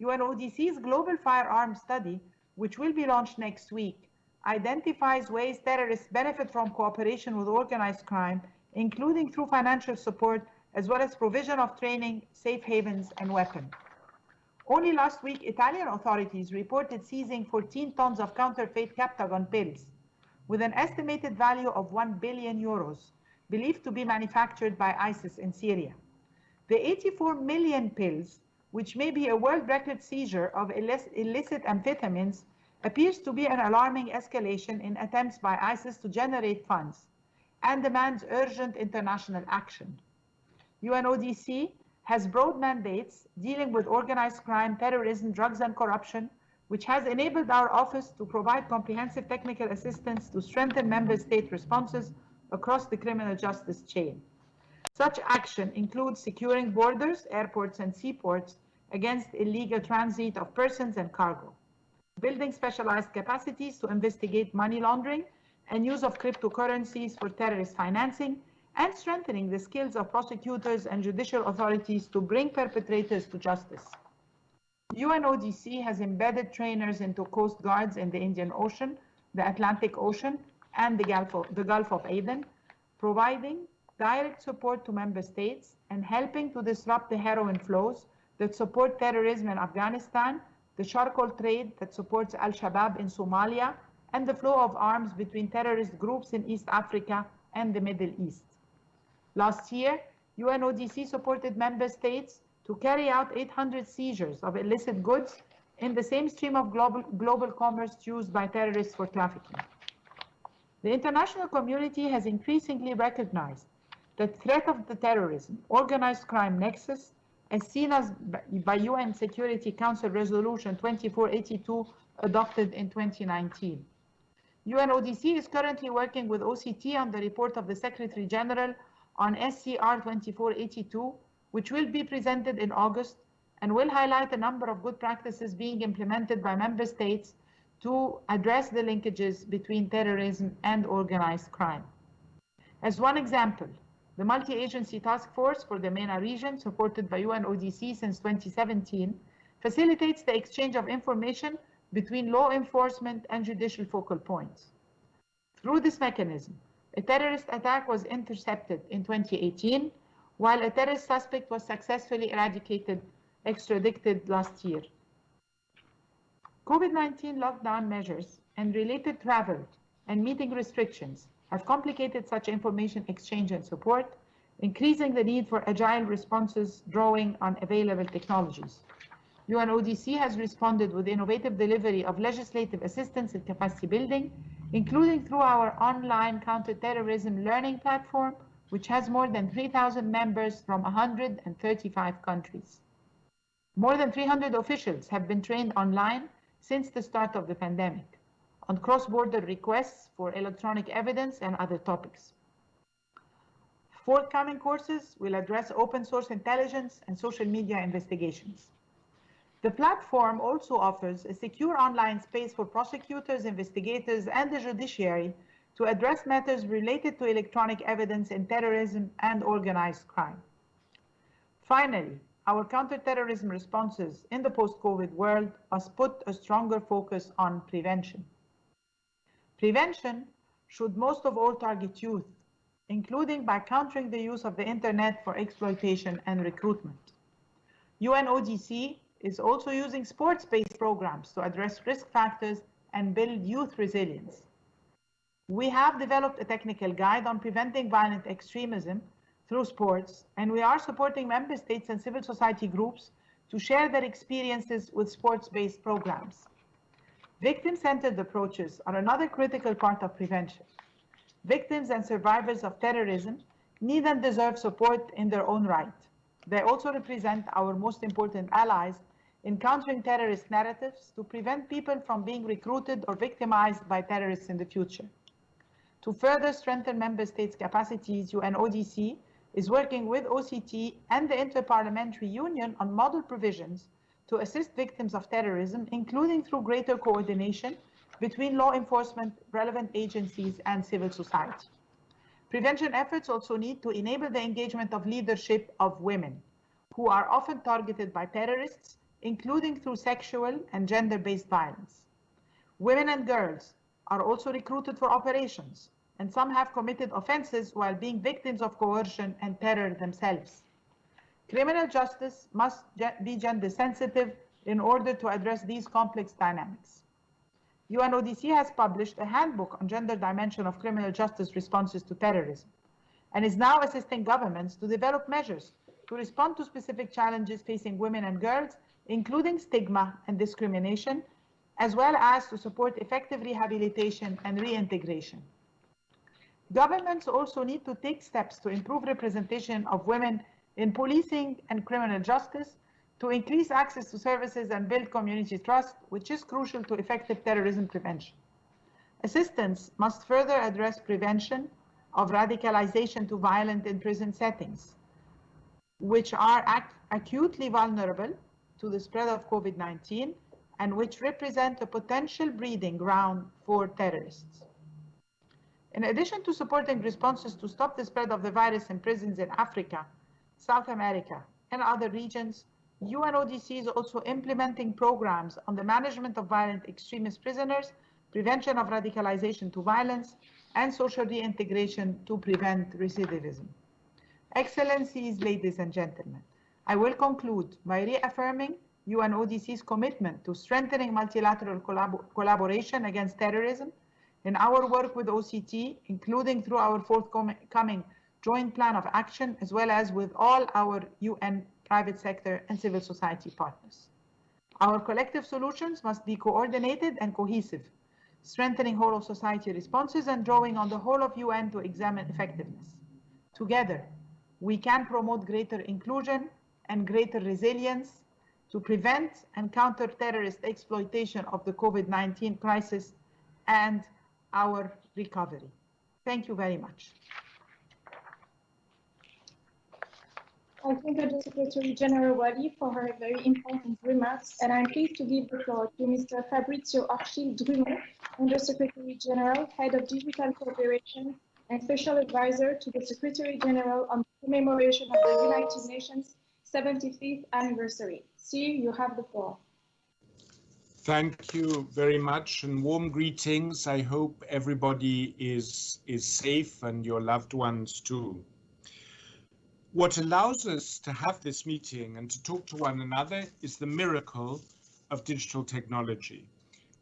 UNODC's Global Firearms Study, which will be launched next week, identifies ways terrorists benefit from cooperation with organized crime, including through financial support, as well as provision of training, safe havens, and weapons. Only last week, Italian authorities reported seizing 14 tons of counterfeit Captagon pills, with an estimated value of 1 billion euros, believed to be manufactured by ISIS in Syria. The 84 million pills, which may be a world record seizure of illicit amphetamines, appears to be an alarming escalation in attempts by ISIS to generate funds and demands urgent international action. UNODC has broad mandates dealing with organized crime, terrorism, drugs, and corruption, which has enabled our office to provide comprehensive technical assistance to strengthen member state responses across the criminal justice chain. Such action includes securing borders, airports, and seaports against illegal transit of persons and cargo, building specialized capacities to investigate money laundering and use of cryptocurrencies for terrorist financing, and strengthening the skills of prosecutors and judicial authorities to bring perpetrators to justice. UNODC has embedded trainers into coast guards in the Indian Ocean, the Atlantic Ocean, and the Gulf of Aden, providing direct support to member states and helping to disrupt the heroin flows that support terrorism in Afghanistan, the charcoal trade that supports Al-Shabaab in Somalia, and the flow of arms between terrorist groups in East Africa and the Middle East. Last year, UNODC supported member states to carry out 800 seizures of illicit goods in the same stream of global commerce used by terrorists for trafficking. The international community has increasingly recognized the threat of the terrorism, organized crime nexus, as seen as by UN Security Council Resolution 2482 adopted in 2019. UNODC is currently working with OCT on the report of the Secretary General on SCR 2482, which will be presented in August and will highlight a number of good practices being implemented by member states to address the linkages between terrorism and organized crime. As one example, the Multi-Agency Task Force for the MENA region, supported by UNODC since 2017, facilitates the exchange of information between law enforcement and judicial focal points. Through this mechanism, a terrorist attack was intercepted in 2018, while a terrorist suspect was successfully extradited last year. COVID-19 lockdown measures and related travel and meeting restrictions have complicated such information exchange and support, increasing the need for agile responses drawing on available technologies. UNODC has responded with innovative delivery of legislative assistance and capacity building, including through our online counter-terrorism learning platform, which has more than 3,000 members from 135 countries. More than 300 officials have been trained online since the start of the pandemic on cross-border requests for electronic evidence and other topics. Forthcoming courses will address open source intelligence and social media investigations. The platform also offers a secure online space for prosecutors, investigators, and the judiciary to address matters related to electronic evidence in terrorism and organized crime. Finally, our counterterrorism responses in the post-COVID world must put a stronger focus on prevention. Prevention should most of all target youth, including by countering the use of the internet for exploitation and recruitment. UNODC is also using sports-based programs to address risk factors and build youth resilience. We have developed a technical guide on preventing violent extremism through sports, and we are supporting member states and civil society groups to share their experiences with sports-based programs. Victim-centered approaches are another critical part of prevention. Victims and survivors of terrorism need and deserve support in their own right. They also represent our most important allies in countering terrorist narratives to prevent people from being recruited or victimized by terrorists in the future. To further strengthen member states' capacities, UNODC is working with OCT and the Interparliamentary Union on model provisions to assist victims of terrorism, including through greater coordination between law enforcement, relevant agencies, and civil society. Prevention efforts also need to enable the engagement of leadership of women, who are often targeted by terrorists, including through sexual and gender-based violence. Women and girls are also recruited for operations, and some have committed offenses while being victims of coercion and terror themselves. Criminal justice must be gender sensitive in order to address these complex dynamics. UNODC has published a handbook on gender dimension of criminal justice responses to terrorism, and is now assisting governments to develop measures to respond to specific challenges facing women and girls, including stigma and discrimination, as well as to support effective rehabilitation and reintegration. Governments also need to take steps to improve representation of women in policing and criminal justice, to increase access to services and build community trust, which is crucial to effective terrorism prevention. Assistance must further address prevention of radicalization to violent in prison settings, which are acutely vulnerable to the spread of COVID-19 and which represent a potential breeding ground for terrorists. In addition to supporting responses to stop the spread of the virus in prisons in Africa, South America, and other regions, UNODC is also implementing programs on the management of violent extremist prisoners, prevention of radicalization to violence, and social reintegration to prevent recidivism. Excellencies, ladies and gentlemen, I will conclude by reaffirming UNODC's commitment to strengthening multilateral collaboration against terrorism in our work with OCT, including through our forthcoming joint plan of action, as well as with all our UN private sector and civil society partners. Our collective solutions must be coordinated and cohesive, strengthening whole of society responses and drawing on the whole of UN to examine effectiveness. Together, we can promote greater inclusion and greater resilience to prevent and counter terrorist exploitation of the COVID-19 crisis and our recovery. Thank you very much. I thank the Secretary General Wali for her very important remarks, and I'm pleased to give the floor to Mr. Fabrizio Archil-Drummond, Under Secretary General, Head of Digital Cooperation and Special Advisor to the Secretary General on the commemoration of the United Nations 75th anniversary. Sir, you have the floor. Thank you very much and warm greetings. I hope everybody is safe and your loved ones too. What allows us to have this meeting and to talk to one another is the miracle of digital technology.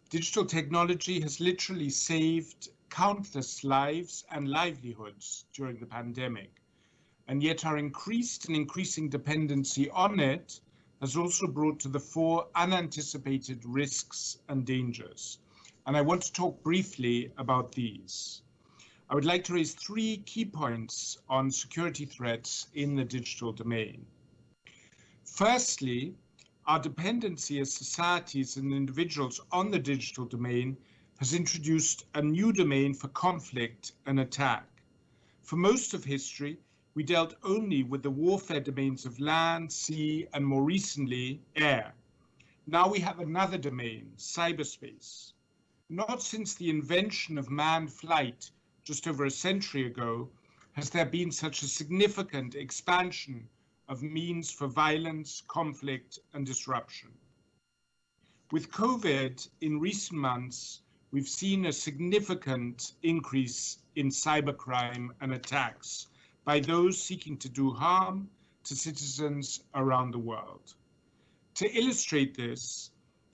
Digital technology has literally saved countless lives and livelihoods during the pandemic. And yet our increased and increasing dependency on it has also brought to the fore unanticipated risks and dangers. And I want to talk briefly about these. I would like to raise three key points on security threats in the digital domain. Firstly, our dependency as societies and individuals on the digital domain has introduced a new domain for conflict and attack. For most of history, we dealt only with the warfare domains of land, sea, and more recently, air. Now we have another domain, cyberspace. Not since the invention of manned flight just over a century ago has there been such a significant expansion of means for violence, conflict, and disruption. With COVID in recent months, we've seen a significant increase in cybercrime and attacks by those seeking to do harm to citizens around the world. To illustrate this,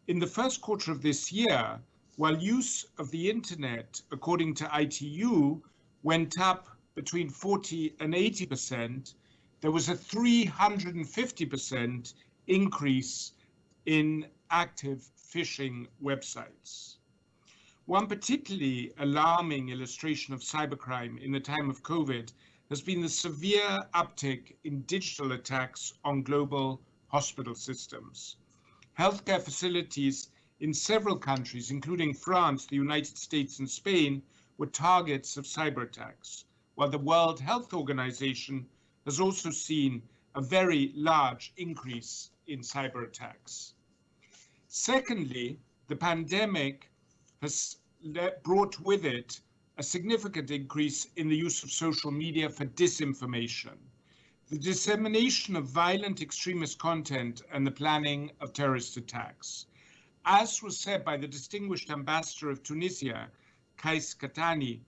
in the first quarter of this year, while use of the internet, according to ITU, went up between 40 and 80%, there was a 350% increase in active phishing websites. One particularly alarming illustration of cybercrime in the time of COVID has been the severe uptick in digital attacks on global hospital systems. Healthcare facilities in several countries, including France, the United States, and Spain, were targets of cyber attacks, while the World Health Organization has also seen a very large increase in cyber attacks. Secondly, the pandemic has brought with it a significant increase in the use of social media for disinformation, the dissemination of violent extremist content, and the planning of terrorist attacks. As was said by the distinguished ambassador of Tunisia, Kais Katani,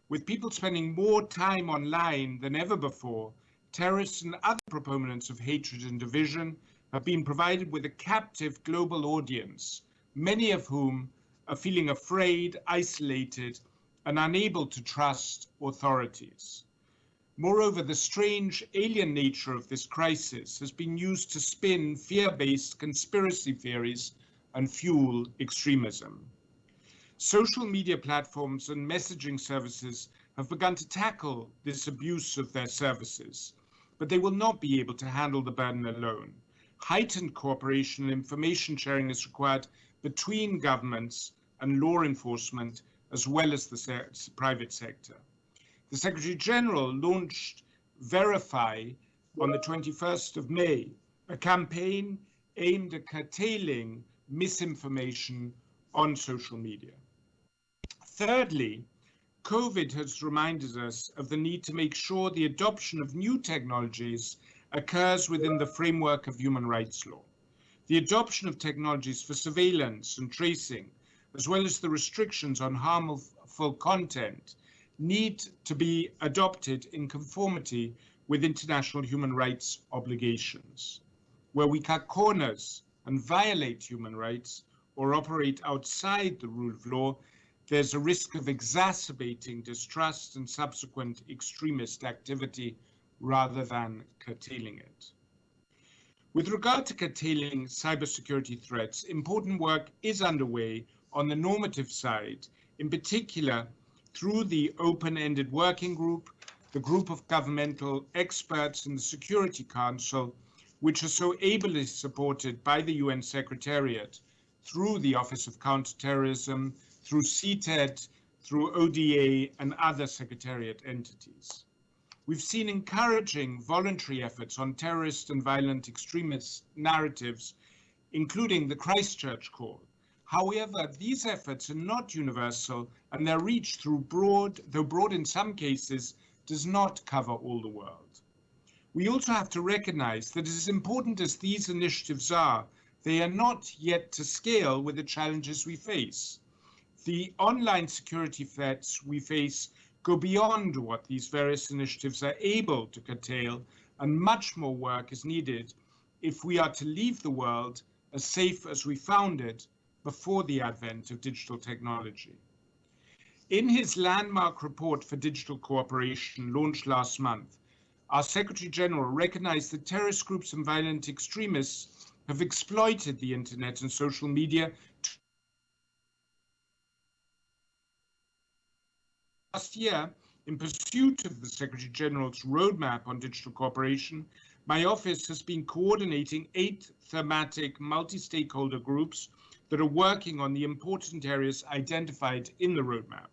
with people spending more time online than ever before, terrorists and other proponents of hatred and division have been provided with a captive global audience, many of whom are feeling afraid, isolated, and unable to trust authorities. Moreover, the strange alien nature of this crisis has been used to spin fear-based conspiracy theories and fuel extremism. Social media platforms and messaging services have begun to tackle this abuse of their services, but they will not be able to handle the burden alone. Heightened cooperation and information sharing is required between governments and law enforcement, as well as the private sector. The Secretary General launched Verify on the 21st of May, a campaign aimed at curtailing misinformation on social media. Thirdly, COVID has reminded us of the need to make sure the adoption of new technologies occurs within the framework of human rights law. The adoption of technologies for surveillance and tracing, as well as the restrictions on harmful content, need to be adopted in conformity with international human rights obligations. Where we cut corners and violate human rights or operate outside the rule of law, there's a risk of exacerbating distrust and subsequent extremist activity rather than curtailing it. With regard to curtailing cybersecurity threats, important work is underway on the normative side, in particular through the open-ended working group, the group of governmental experts in the Security Council, which are so ably supported by the UN Secretariat through the Office of Counter-Terrorism, through CTED, through ODA, and other Secretariat entities. We've seen encouraging voluntary efforts on terrorist and violent extremist narratives, including the Christchurch call. However, these efforts are not universal, and their reach, though broad in some cases, does not cover all the world. We also have to recognize that as important as these initiatives are, they are not yet to scale with the challenges we face. The online security threats we face go beyond what these various initiatives are able to curtail, and much more work is needed if we are to leave the world as safe as we found it before the advent of digital technology. In his landmark report for digital cooperation launched last month, our Secretary General recognized that terrorist groups and violent extremists have exploited the internet and social media. Last year, in pursuit of the Secretary General's roadmap on digital cooperation, my office has been coordinating 8 thematic multi-stakeholder groups that are working on the important areas identified in the roadmap.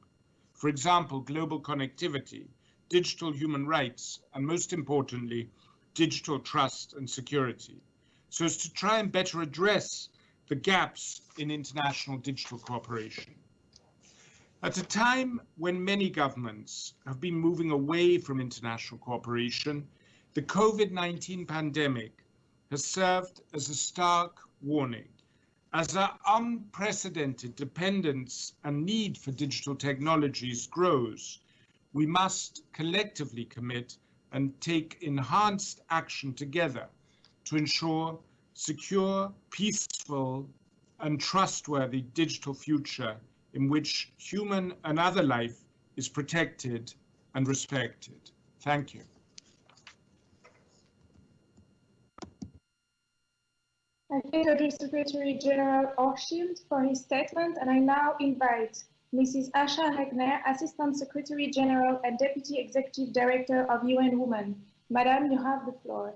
For example, global connectivity, digital human rights, and most importantly, digital trust and security, so as to try and better address the gaps in international digital cooperation. At a time when many governments have been moving away from international cooperation, the COVID-19 pandemic has served as a stark warning. As our unprecedented dependence and need for digital technologies grows, we must collectively commit and take enhanced action together to ensure secure, peaceful, and trustworthy digital future in which human and other life is protected and respected. Thank you. I thank the Secretary General Hochschild for his statement, and I now invite Mrs. Asha Regner, Assistant Secretary General and Deputy Executive Director of UN Women. Madam, you have the floor.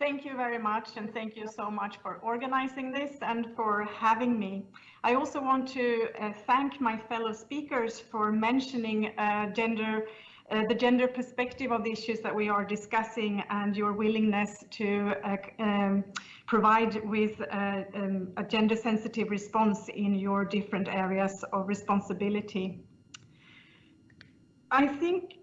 Thank you very much, and thank you so much for organizing this and for having me. I also want to thank my fellow speakers for mentioning the gender perspective of the issues that we are discussing and your willingness to provide with a gender-sensitive response in your different areas of responsibility. I think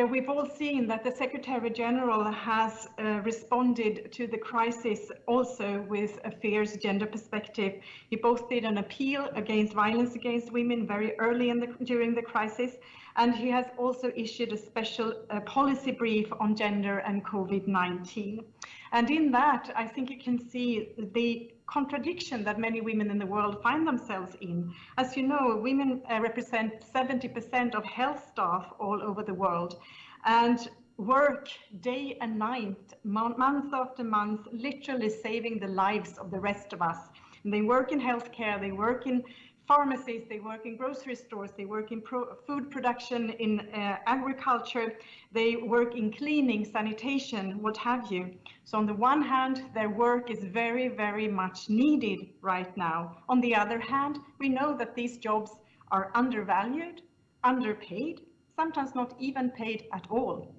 we've all seen that the Secretary General has responded to the crisis also with a fierce gender perspective. He both did an appeal against violence against women very early during the crisis, and he has also issued a special policy brief on gender and COVID-19. And in that, I think you can see the contradiction that many women in the world find themselves in. As you know, women represent 70% of health staff all over the world and work day and night, month after month, literally saving the lives of the rest of us. And they work in healthcare, they work in pharmacies, they work in grocery stores, they work in food production, in agriculture, they work in cleaning, sanitation, what have you. So on the one hand, their work is very, very much needed right now. On the other hand, we know that these jobs are undervalued, underpaid, sometimes not even paid at all.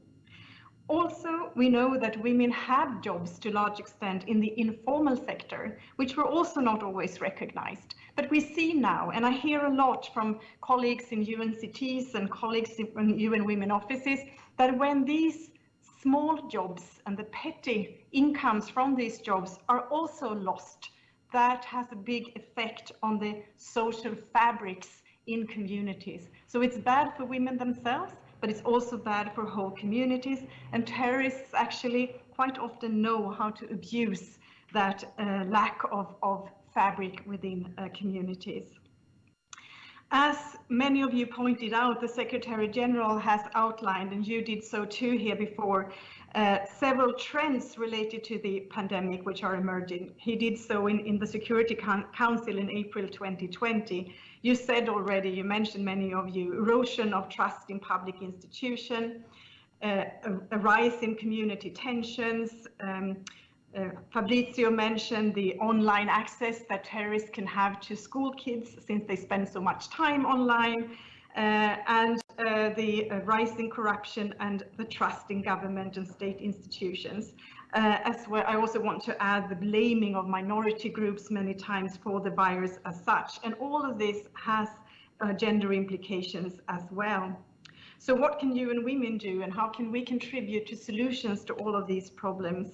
Also, we know that women have jobs to a large extent in the informal sector, which were also not always recognized. But we see now, and I hear a lot from colleagues in UNCTs and colleagues in UN Women offices, that when these small jobs and the petty incomes from these jobs are also lost, that has a big effect on the social fabrics in communities. So it's bad for women themselves, but it's also bad for whole communities, and terrorists actually quite often know how to abuse that lack of fabric within communities. As many of you pointed out, the Secretary General has outlined, and you did so too here before, several trends related to the pandemic which are emerging. He did so in the Security Council in April 2020. You said already, you mentioned many of you, erosion of trust in public institutions, a rise in community tensions. Fabrizio mentioned the online access that terrorists can have to school kids since they spend so much time online, and the rising corruption and the trust in government and state institutions. As well, I also want to add the blaming of minority groups many times for the virus as such. And all of this has gender implications as well. So what can UN Women do, and how can we contribute to solutions to all of these problems?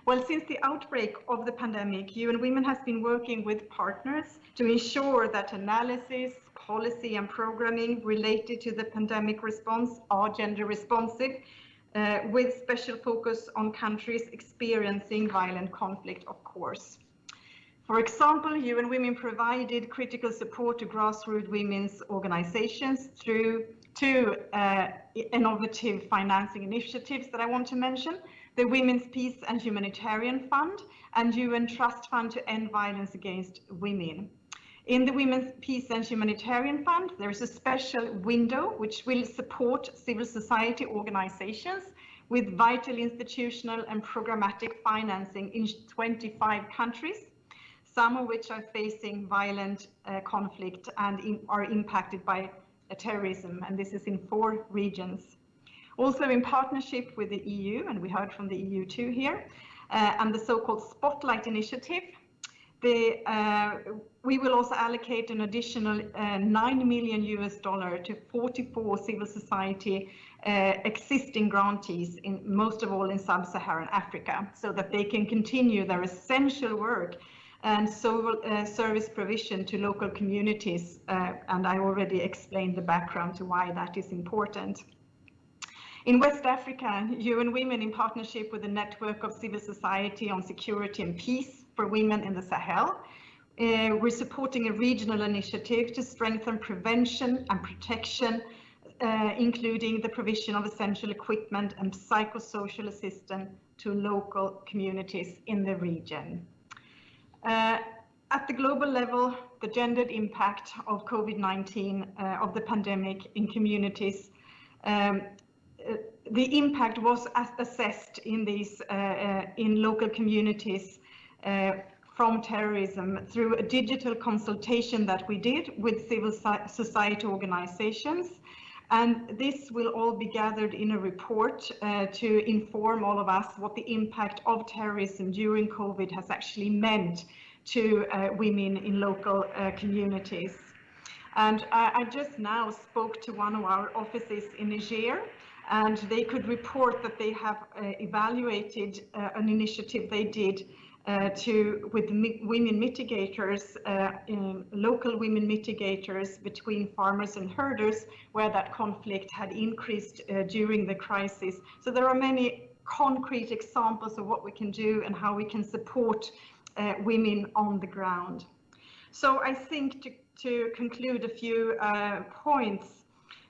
Well, since the outbreak of the pandemic, UN Women has been working with partners to ensure that analysis, policy and programming related to the pandemic response are gender responsive, with special focus on countries experiencing violent conflict, of course. For example, UN Women provided critical support to grassroots women's organizations through two innovative financing initiatives that I want to mention: the Women's Peace and Humanitarian Fund and UN Trust Fund to End Violence Against Women. In the Women's Peace and Humanitarian Fund, there is a special window which will support civil society organizations with vital institutional and programmatic financing in 25 countries, some of which are facing violent conflict and are impacted by terrorism, and this is in 4 regions. Also in partnership with the EU, and we heard from the EU too here, and the so-called Spotlight Initiative, we will also allocate an additional $9 million to 44 civil society existing grantees, in most of all in sub-Saharan Africa, so that they can continue their essential work and service provision to local communities. And I already explained the background to why that is important. In West Africa, UN Women, in partnership with the Network of Civil Society on Security and Peace for Women in the Sahel, we're supporting a regional initiative to strengthen prevention and protection, including the provision of essential equipment and psychosocial assistance to local communities in the region. At the global level, the gendered impact of COVID-19, of the pandemic in communities, the impact was assessed in these in local communities from terrorism through a digital consultation that we did with civil society organizations. And this will all be gathered in a report to inform all of us what the impact of terrorism during COVID has actually meant to women in local communities. And I just now spoke to one of our offices in Niger, and they could report that they have evaluated an initiative they did with women mitigators, local women mitigators between farmers and herders, where that conflict had increased during the crisis. So there are many concrete examples of what we can do and how we can support women on the ground. So I think to conclude a few points,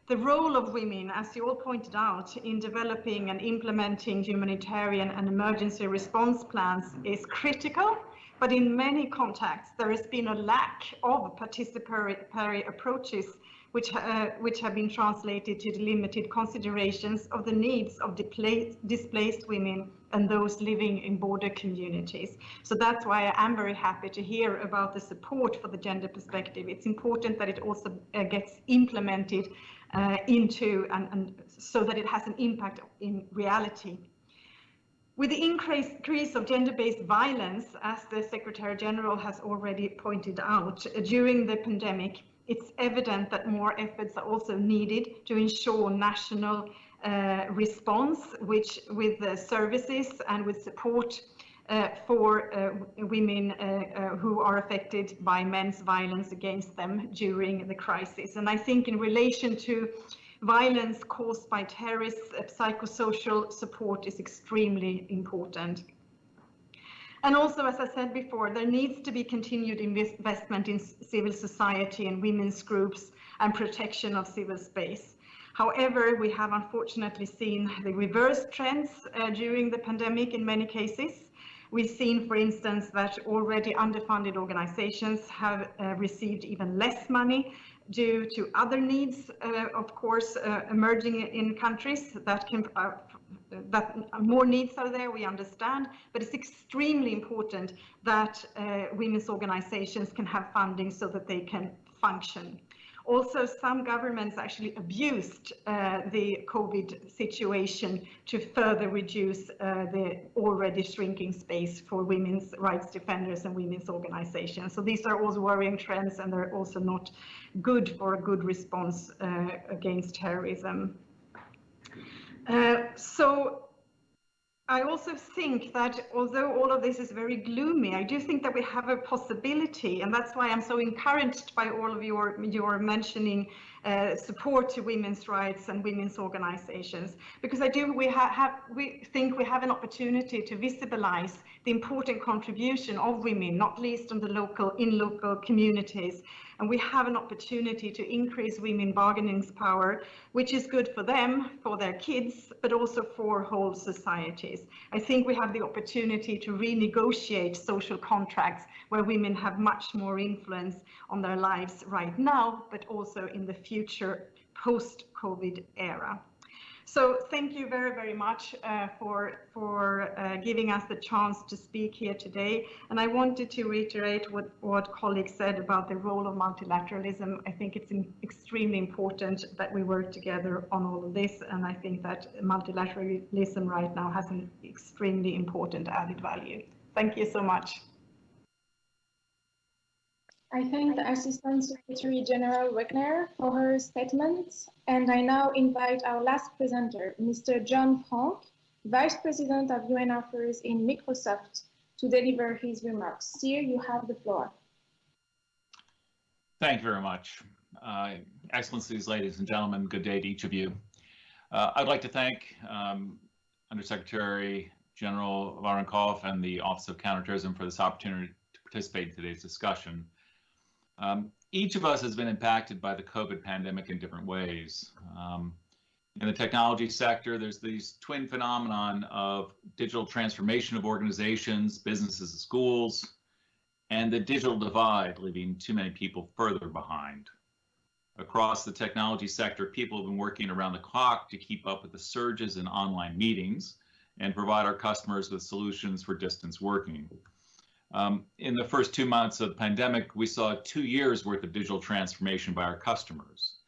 the role of women, as you all pointed out, in developing and implementing humanitarian and emergency response plans is critical, but in many contexts there has been a lack of participatory approaches which have been translated to the limited considerations of the needs of displaced women and those living in border communities. So that's why I am very happy to hear about the support for the gender perspective. It's important that it also gets implemented into and so that it has an impact in reality. With the increase of gender-based violence, as the Secretary General has already pointed out, during the pandemic, it's evident that more efforts are also needed to ensure national response, which with services and with support for women who are affected by men's violence against them during the crisis. And I think in relation to violence caused by terrorists, psychosocial support is extremely important. And also, as I said before, there needs to be continued investment in civil society and women's groups and protection of civil space. However, we have unfortunately seen the reverse trends during the pandemic in many cases. We've seen, for instance, that already underfunded organizations have received even less money due to other needs, of course, emerging in countries that more needs are there, we understand, but it's extremely important that women's organizations can have funding so that they can function. Also, some governments actually abused the COVID situation to further reduce the already shrinking space for women's rights defenders and women's organizations. So these are also worrying trends, and they're also not good for a good response against terrorism. So I also think that although all of this is very gloomy, I do think that we have a possibility, and that's why I'm so encouraged by all of your mentioning support to women's rights and women's organizations, because we think we have an opportunity to visibilize the important contribution of women, not least in local communities. And we have an opportunity to increase women bargaining power, which is good for them, for their kids, but also for whole societies. I think we have the opportunity to renegotiate social contracts where women have much more influence on their lives right now, but also in the future post-COVID era. So thank you very, very much for giving us the chance to speak here today. And I wanted to reiterate what colleagues said about the role of multilateralism. I think it's extremely important that we work together on all of this. And I think that multilateralism right now has an extremely important added value. Thank you so much. I thank the Assistant Secretary General Wagner for her statement, and I now invite our last presenter, Mr. John Frank, Vice President of UN Affairs in Microsoft, to deliver his remarks. Sir, you have the floor. Thank you very much. Excellencies, ladies and gentlemen, good day to each of you. I'd like to thank Undersecretary General Voronkov and the Office of Counterterrorism for this opportunity to participate in today's discussion. Each of us has been impacted by the COVID pandemic in different ways. In the technology sector, there's these twin phenomenon of digital transformation of organizations, businesses, and schools, and the digital divide, leaving too many people further behind. Across the technology sector, people have been working around the clock to keep up with the surges in online meetings and provide our customers with solutions for distance working. In the first 2 months of the pandemic, we saw 2 years worth of digital transformation by our customers.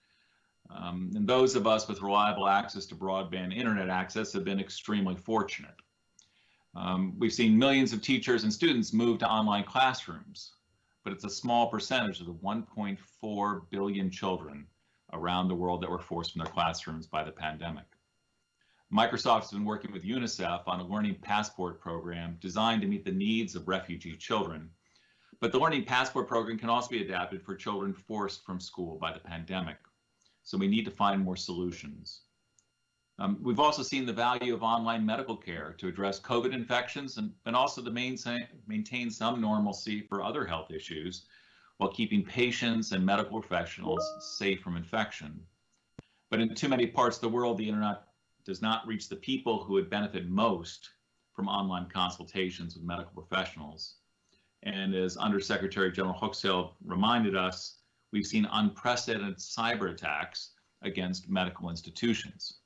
And those of us with reliable access to broadband internet access have been extremely fortunate. We've seen millions of teachers and students move to online classrooms, but it's a small percentage of the 1.4 billion children around the world that were forced from their classrooms by the pandemic. Microsoft has been working with UNICEF on a Learning Passport program designed to meet the needs of refugee children. But the Learning Passport program can also be adapted for children forced from school by the pandemic. So we need to find more solutions. We've also seen the value of online medical care to address COVID infections and also to maintain some normalcy for other health issues while keeping patients and medical professionals safe from infection. But in too many parts of the world, the internet does not reach the people who would benefit most from online consultations with medical professionals. And as Undersecretary General Huxell reminded us, we've seen unprecedented cyber attacks against medical institutions.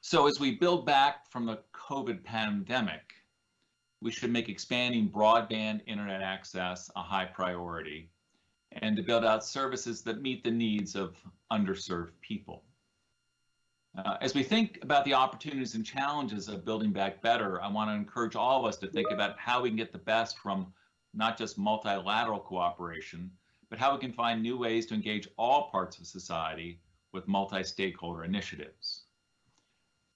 So as we build back from the COVID pandemic, we should make expanding broadband internet access a high priority and to build out services that meet the needs of underserved people. As we think about the opportunities and challenges of building back better, I want to encourage all of us to think about how we can get the best from not just multilateral cooperation, but how we can find new ways to engage all parts of society with multi-stakeholder initiatives.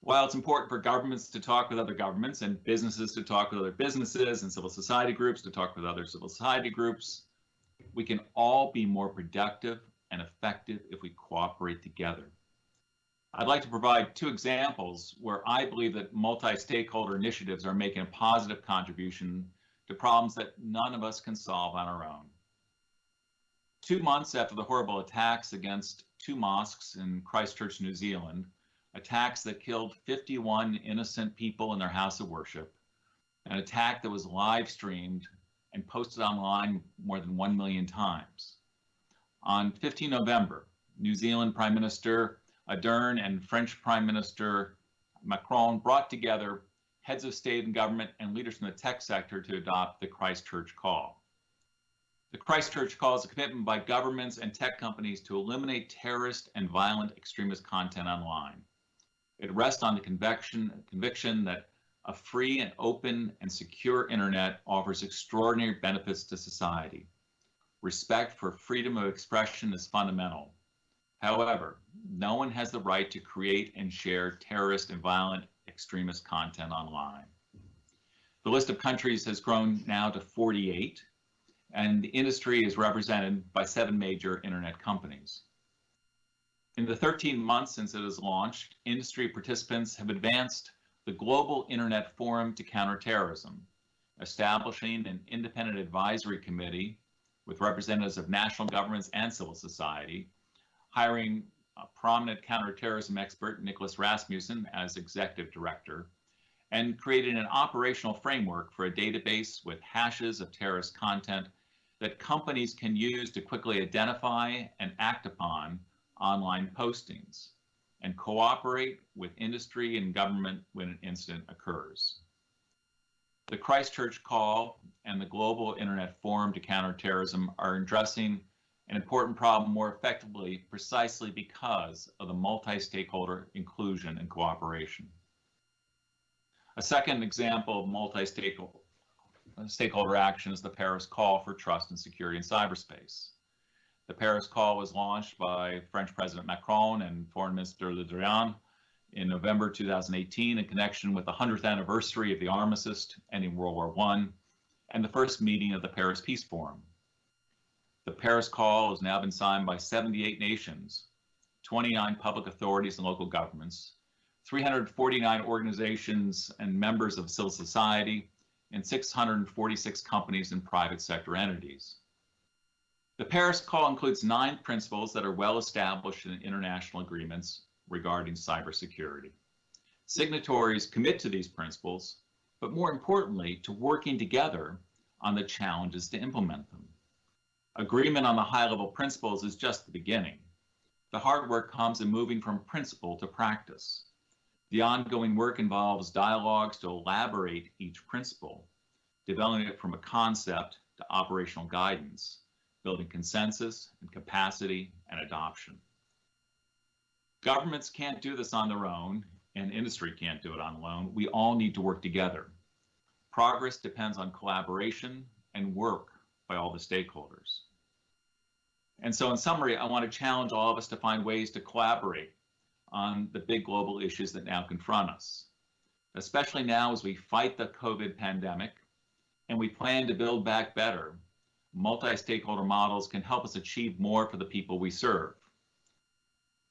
While it's important for governments to talk with other governments and businesses to talk with other businesses and civil society groups to talk with other civil society groups, we can all be more productive and effective if we cooperate together. I'd like to provide 2 examples where I believe that multi-stakeholder initiatives are making a positive contribution to problems that none of us can solve on our own. 2 months after the horrible attacks against 2 mosques in Christchurch, New Zealand, attacks that killed 51 innocent people in their house of worship, an attack that was live streamed and posted online more than 1 million times. On 15 November, New Zealand Prime Minister Ardern and French Prime Minister Macron brought together heads of state and government and leaders from the tech sector to adopt the Christchurch Call. The Christchurch Call is a commitment by governments and tech companies to eliminate terrorist and violent extremist content online. It rests on the conviction that a free and open and secure internet offers extraordinary benefits to society. Respect for freedom of expression is fundamental. However, no one has the right to create and share terrorist and violent extremist content online. The list of countries has grown now to 48, and the industry is represented by 7 major internet companies. In the 13 months since it was launched, industry participants have advanced the Global Internet Forum to Counterterrorism, establishing an independent advisory committee with representatives of national governments and civil society, hiring a prominent counterterrorism expert, Nicholas Rasmussen, as executive director, and creating an operational framework for a database with hashes of terrorist content that companies can use to quickly identify and act upon online postings and cooperate with industry and government when an incident occurs. The Christchurch Call and the Global Internet Forum to Counterterrorism are addressing an important problem more effectively precisely because of the multi-stakeholder inclusion and cooperation. A second example of multi-stakeholder action is the Paris Call for Trust and Security in Cyberspace. The Paris Call was launched by French President Macron and Foreign Minister Le Drian in November 2018 in connection with the 100th anniversary of the armistice ending World War I and the first meeting of the Paris Peace Forum. The Paris Call has now been signed by 78 nations, 29 public authorities and local governments, 349 organizations and members of civil society, and 646 companies and private sector entities. The Paris Call includes 9 principles that are well established in international agreements regarding cybersecurity. Signatories commit to these principles, but more importantly, to working together on the challenges to implement them. Agreement on the high-level principles is just the beginning. The hard work comes in moving from principle to practice. The ongoing work involves dialogues to elaborate each principle, developing it from a concept to operational guidance, building consensus and capacity and adoption. Governments can't do this on their own, and industry can't do it on alone. We all need to work together. Progress depends on collaboration and work by all the stakeholders. And so in summary, I want to challenge all of us to find ways to collaborate on the big global issues that now confront us, especially now as we fight the COVID pandemic and we plan to build back better. Multi-stakeholder models can help us achieve more for the people we serve.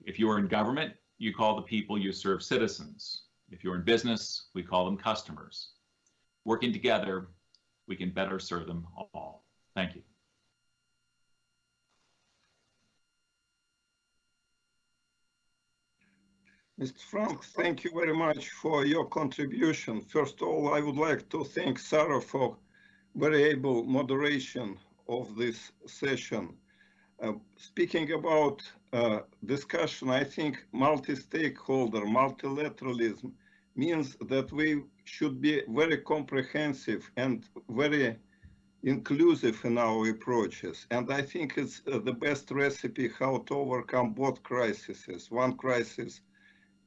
If you are in government, you call the people you serve citizens. If you're in business, we call them customers. Working together, we can better serve them all. Thank you. Mr. Frank, thank you very much for your contribution. First of all, I would like to thank Sarah for very able moderation of this session. Speaking about discussion, I think multi-stakeholder, multilateralism means that we should be very comprehensive and very inclusive in our approaches. And I think it's the best recipe how to overcome both crises. One crisis,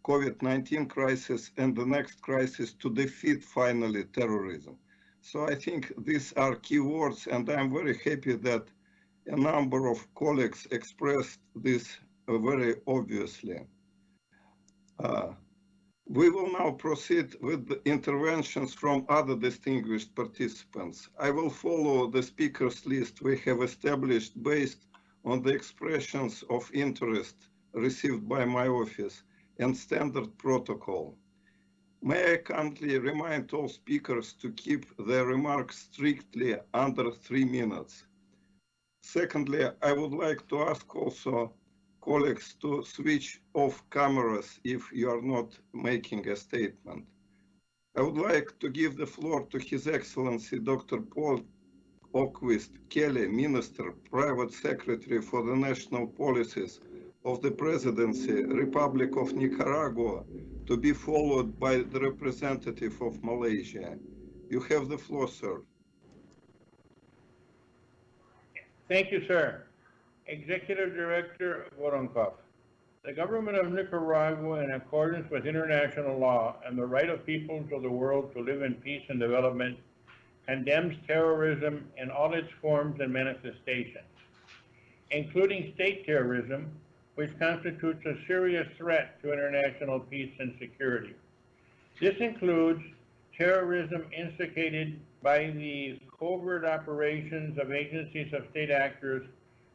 COVID-19 crisis, and the next crisis to defeat finally terrorism. So I think these are key words, and I'm very happy that a number of colleagues expressed this very obviously. We will now proceed with the interventions from other distinguished participants. I will follow the speakers list we have established based on the expressions of interest received by my office and standard protocol. May I kindly remind all speakers to keep their remarks strictly under 3 minutes. Secondly, I would like to ask also colleagues to switch off cameras if you are not making a statement. I would like to give the floor to His Excellency Dr. Paul Oquist Kelly, Minister, Private Secretary for the National Policies of the Presidency, Republic of Nicaragua, to be followed by the representative of Malaysia. You have the floor, sir. Thank you, sir. Executive Director Voronkov. The government of Nicaragua, in accordance with international law and the right of peoples of the world to live in peace and development, condemns terrorism in all its forms and manifestations, including state terrorism, which constitutes a serious threat to international peace and security. This includes terrorism instigated by the covert operations of agencies of state actors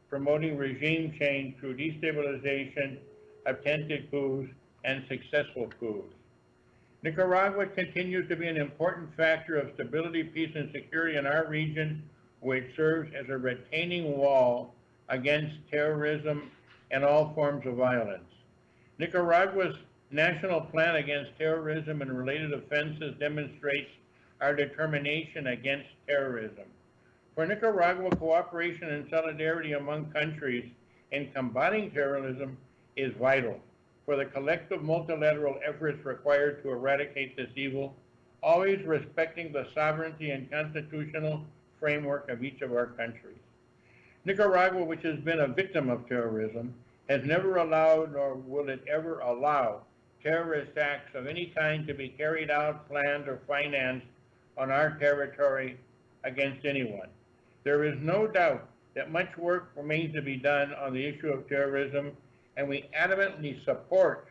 promoting regime change through destabilization, attempted coups, and successful coups. Nicaragua continues to be an important factor of stability, peace, and security in our region, which serves as a retaining wall against terrorism and all forms of violence. Nicaragua's national plan against terrorism and related offenses demonstrates our determination against terrorism. For Nicaragua, cooperation and solidarity among countries in combating terrorism is vital for the collective multilateral efforts required to eradicate this evil, always respecting the sovereignty and constitutional framework of each of our countries. Nicaragua, which has been a victim of terrorism, has never allowed nor will it ever allow terrorist acts of any kind to be carried out, planned, or financed on our territory against anyone. There is no doubt that much work remains to be done on the issue of terrorism, and we adamantly support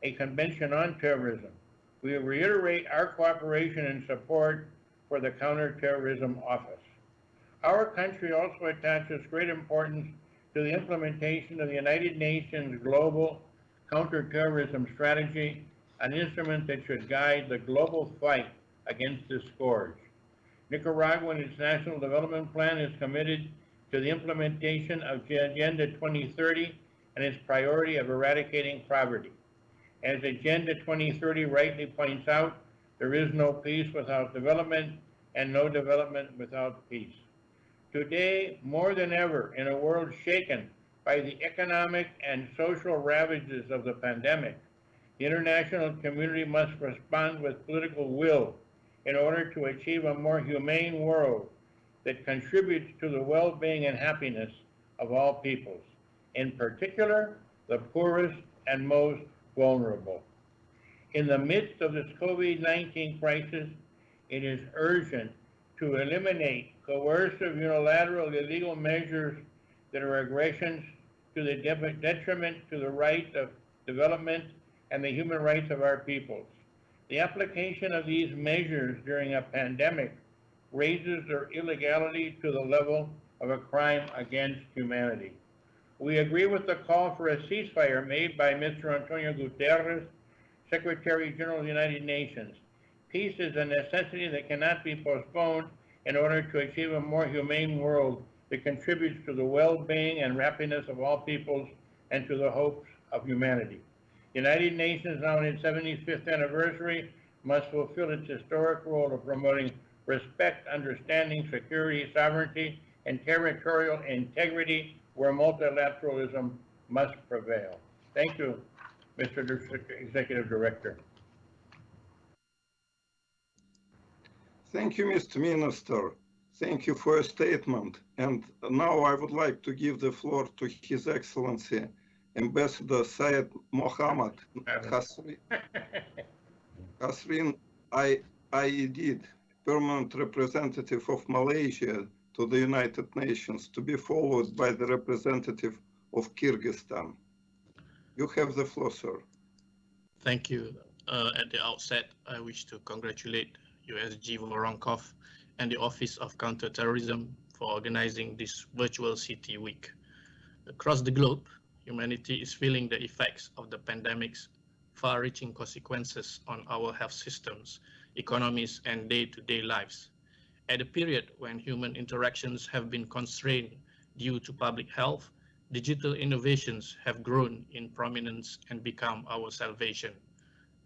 a convention on terrorism. We reiterate our cooperation and support for the Counterterrorism Office. Our country also attaches great importance to the implementation of the United Nations Global Counterterrorism Strategy, an instrument that should guide the global fight against this scourge. Nicaragua and its National Development Plan is committed to the implementation of Agenda 2030 and its priority of eradicating poverty. As Agenda 2030 rightly points out, there is no peace without development and no development without peace. Today, more than ever, in a world shaken by the economic and social ravages of the pandemic, the international community must respond with political will in order to achieve a more humane world that contributes to the well-being and happiness of all peoples, in particular, the poorest and most vulnerable. In the midst of this COVID-19 crisis, it is urgent to eliminate coercive, unilateral, illegal measures that are aggressions to the detriment to the right of development and the human rights of our peoples. The application of these measures during a pandemic raises their illegality to the level of a crime against humanity. We agree with the call for a ceasefire made by Mr. Antonio Gutierrez, Secretary General of the United Nations. Peace is a necessity that cannot be postponed in order to achieve a more humane world that contributes to the well-being and happiness of all peoples and to the hopes of humanity. The United Nations, now in its 75th anniversary, must fulfill its historic role of promoting respect, understanding, security, sovereignty, and territorial integrity where multilateralism must prevail. Thank you, Mr. Executive Director. Thank you, Mr. Minister. Thank you for your statement. And now I would like to give the floor to His Excellency, Ambassador Syed Mohammed Hasrin Aidid, Permanent Representative of Malaysia to the United Nations, to be followed by the representative of Kyrgyzstan. You have the floor, sir. Thank you. At the outset, I wish to congratulate USG Voronkov and the Office of Counterterrorism for organizing this virtual City Week. Across the globe, humanity is feeling the effects of the pandemic's far-reaching consequences on our health systems, economies, and day-to-day lives. At a period when human interactions have been constrained due to public health, digital innovations have grown in prominence and become our salvation,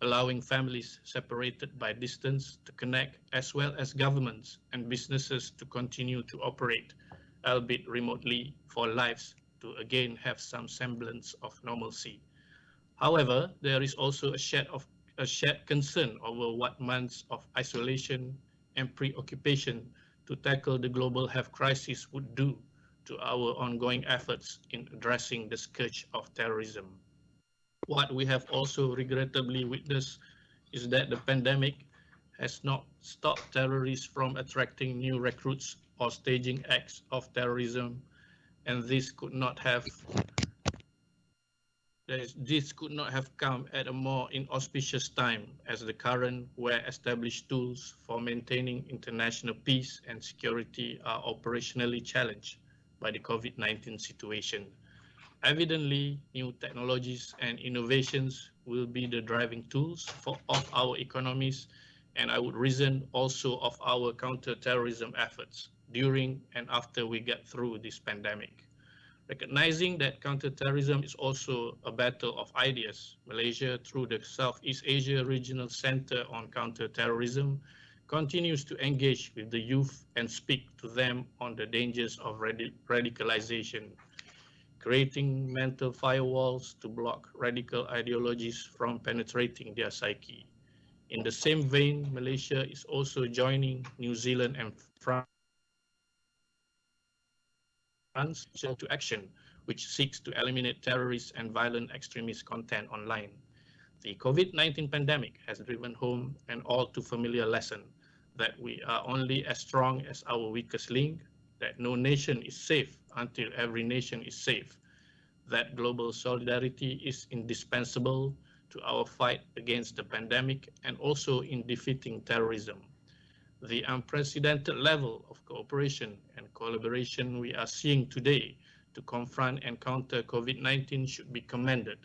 allowing families separated by distance to connect, as well as governments and businesses to continue to operate, albeit remotely, for lives to again have some semblance of normalcy. However, there is also a shared concern over what months of isolation and preoccupation to tackle the global health crisis would do to our ongoing efforts in addressing the scourge of terrorism. What we have also regrettably witnessed is that the pandemic has not stopped terrorists from attracting new recruits or staging acts of terrorism, and this could not have This could not have come at a more inauspicious time as the current well-established tools for maintaining international peace and security are operationally challenged by the COVID-19 situation. Evidently, new technologies and innovations will be the driving tools of our economies, and I would reason also of our counter-terrorism efforts during and after we get through this pandemic. Recognizing that counterterrorism is also a battle of ideas, Malaysia, through the Southeast Asia Regional Center on Counterterrorism, continues to engage with the youth and speak to them on the dangers of radicalization, creating mental firewalls to block radical ideologies from penetrating their psyche. In the same vein, Malaysia is also joining New Zealand and France to action, which seeks to eliminate terrorist and violent extremist content online. The COVID-19 pandemic has driven home an all too familiar lesson that we are only as strong as our weakest link, that no nation is safe until every nation is safe, that global solidarity is indispensable to our fight against the pandemic and also in defeating terrorism. The unprecedented level of cooperation and collaboration we are seeing today to confront and counter COVID-19 should be commended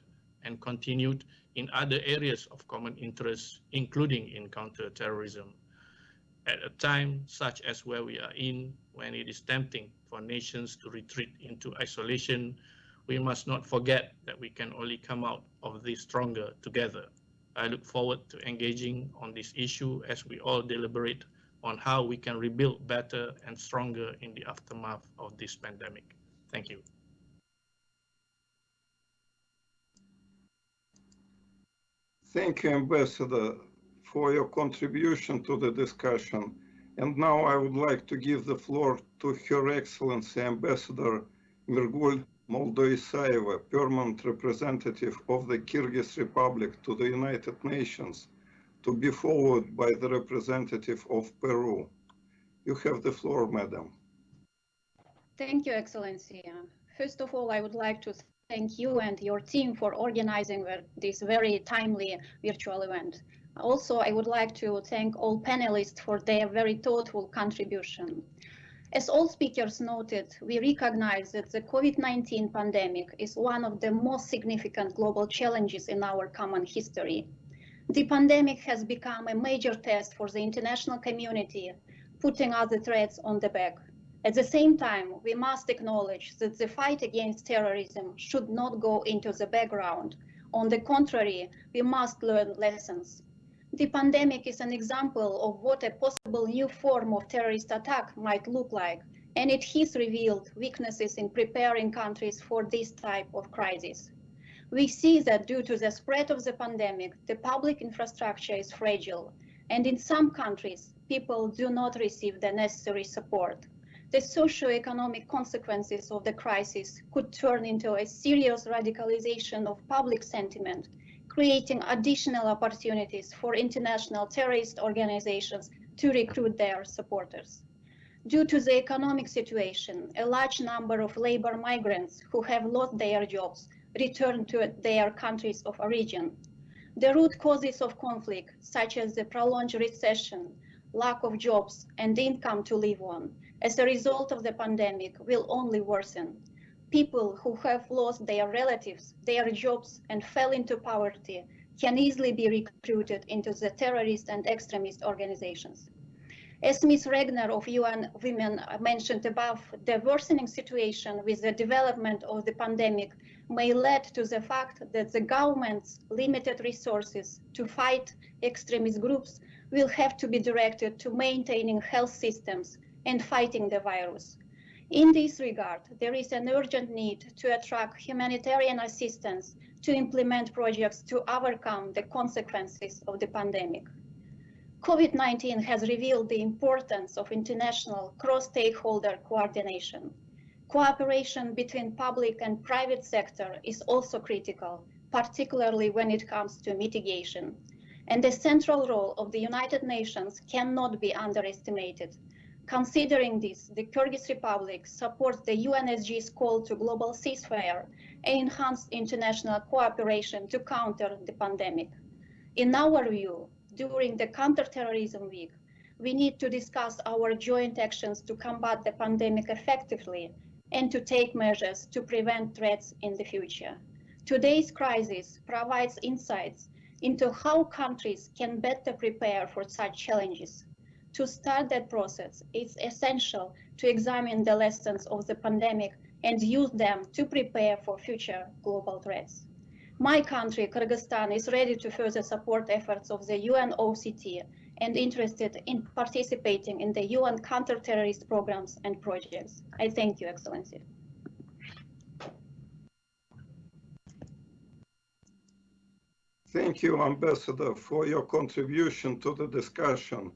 and continued in other areas of common interest, including in counterterrorism. At a time such as where we are in, when it is tempting for nations to retreat into isolation, we must not forget that we can only come out of this stronger together. I look forward to engaging on this issue as we all deliberate on how we can rebuild better and stronger in the aftermath of this pandemic. Thank you. Thank you, Ambassador, for your contribution to the discussion. And now I would like to give the floor to Her Excellency Ambassador Mirgul Moldoisayeva, Permanent Representative of the Kyrgyz Republic to the United Nations, to be followed by the representative of Peru. You have the floor, Madam. Thank you, Excellency. First of all, I would like to thank you and your team for organizing this very timely virtual event. Also, I would like to thank all panelists for their very thoughtful contribution. As all speakers noted, we recognize that the COVID-19 pandemic is one of the most significant global challenges in our common history. The pandemic has become a major test for the international community, putting other threats on the back. At the same time, we must acknowledge that the fight against terrorism should not go into the background. On the contrary, we must learn lessons. The pandemic is an example of what a possible new form of terrorist attack might look like, and it has revealed weaknesses in preparing countries for this type of crisis. We see that due to the spread of the pandemic, the public infrastructure is fragile, and in some countries, people do not receive the necessary support. The socio-economic consequences of the crisis could turn into a serious radicalization of public sentiment, creating additional opportunities for international terrorist organizations to recruit their supporters. Due to the economic situation, a large number of labor migrants who have lost their jobs return to their countries of origin. The root causes of conflict, such as the prolonged recession, lack of jobs, and income to live on, as a result of the pandemic, will only worsen. People who have lost their relatives, their jobs, and fell into poverty can easily be recruited into the terrorist and extremist organizations. As Ms. Regner of UN Women mentioned above, the worsening situation with the development of the pandemic may lead to the fact that the government's limited resources to fight extremist groups will have to be directed to maintaining health systems and fighting the virus. In this regard, there is an urgent need to attract humanitarian assistance to implement projects to overcome the consequences of the pandemic. COVID-19 has revealed the importance of international cross-stakeholder coordination. Cooperation between public and private sector is also critical, particularly when it comes to mitigation. And the central role of the United Nations cannot be underestimated. Considering this, the Kyrgyz Republic supports the UNSG's call to global ceasefire and enhanced international cooperation to counter the pandemic. In our view, during the Counterterrorism Week, we need to discuss our joint actions to combat the pandemic effectively and to take measures to prevent threats in the future. Today's crisis provides insights into how countries can better prepare for such challenges. To start that process, it's essential to examine the lessons of the pandemic and use them to prepare for future global threats. My country, Kyrgyzstan, is ready to further support efforts of the UNOCT and interested in participating in the UN counter-terrorist programs and projects. I thank you, Excellency. Thank you, Ambassador, for your contribution to the discussion.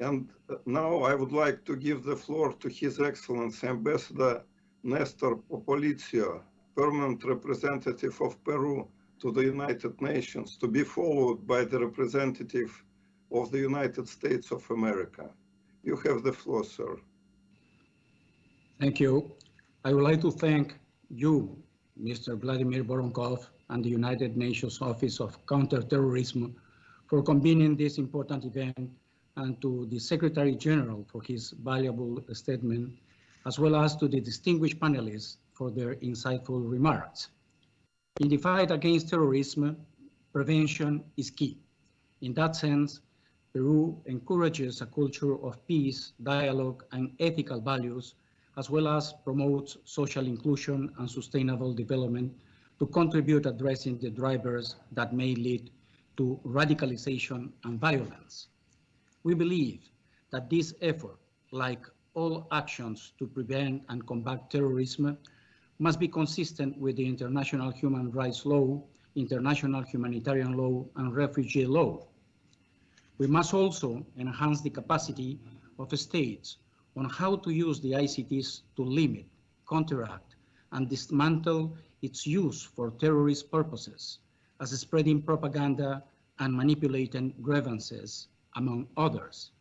And now I would like to give the floor to His Excellency Ambassador Nestor Popolizio, Permanent Representative of Peru to the United Nations, to be followed by the representative of the United States of America. You have the floor, sir. Thank you. I would like to thank you, Mr. Vladimir Voronkov, and the United Nations Office of Counterterrorism for convening this important event, and to the Secretary General for his valuable statement, as well as to the distinguished panelists for their insightful remarks. In the fight against terrorism, prevention is key. In that sense, Peru encourages a culture of peace, dialogue, and ethical values, as well as promotes social inclusion and sustainable development to contribute addressing the drivers that may lead to radicalization and violence. We believe that this effort, like all actions to prevent and combat terrorism, must be consistent with the international human rights law, international humanitarian law, and refugee law. We must also enhance the capacity of states on how to use the ICTs to limit, counteract, and dismantle its use for terrorist purposes, as spreading propaganda and manipulating grievances, among others.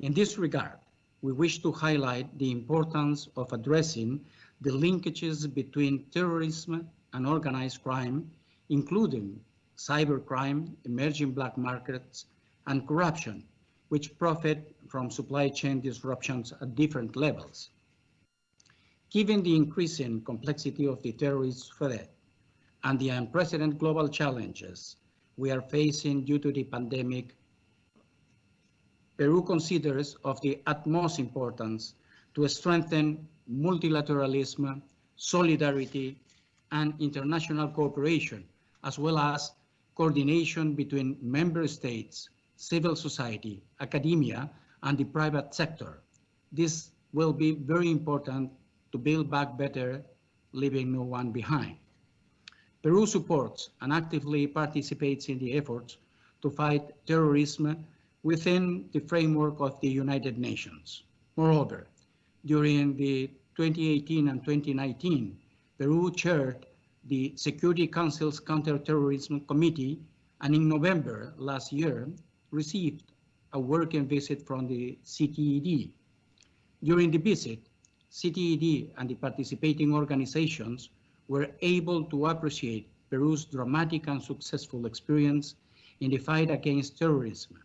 In this regard, we wish to highlight the importance of addressing the linkages between terrorism and organized crime, including cybercrime, emerging black markets, and corruption, which profit from supply chain disruptions at different levels. Given the increasing complexity of the terrorist threat and the unprecedented global challenges we are facing due to the pandemic, Peru considers of the utmost importance to strengthen multilateralism, solidarity, and international cooperation, as well as coordination between member states, civil society, academia, and the private sector. This will be very important to build back better, leaving no one behind. Peru supports and actively participates in the efforts to fight terrorism within the framework of the United Nations. Moreover, during the 2018 and 2019, Peru chaired the Security Council's Counter-Terrorism Committee, and in November last year, received a working visit from the CTED. During the visit, CTED and the participating organizations were able to appreciate Peru's dramatic and successful experience in the fight against terrorism,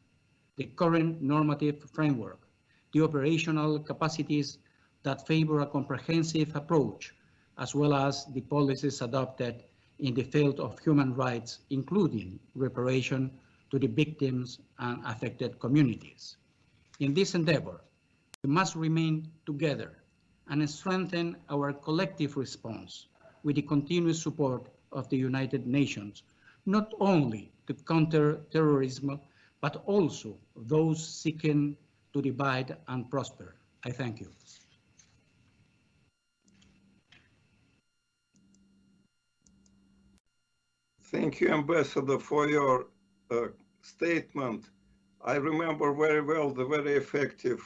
the current normative framework, the operational capacities that favor a comprehensive approach, as well as the policies adopted in the field of human rights, including reparation to the victims and affected communities. In this endeavor, we must remain together and strengthen our collective response with the continuous support of the United Nations, not only to counter terrorism, but also those seeking to divide and prosper. I thank you. Thank you, Ambassador, for your statement. I remember very well the very effective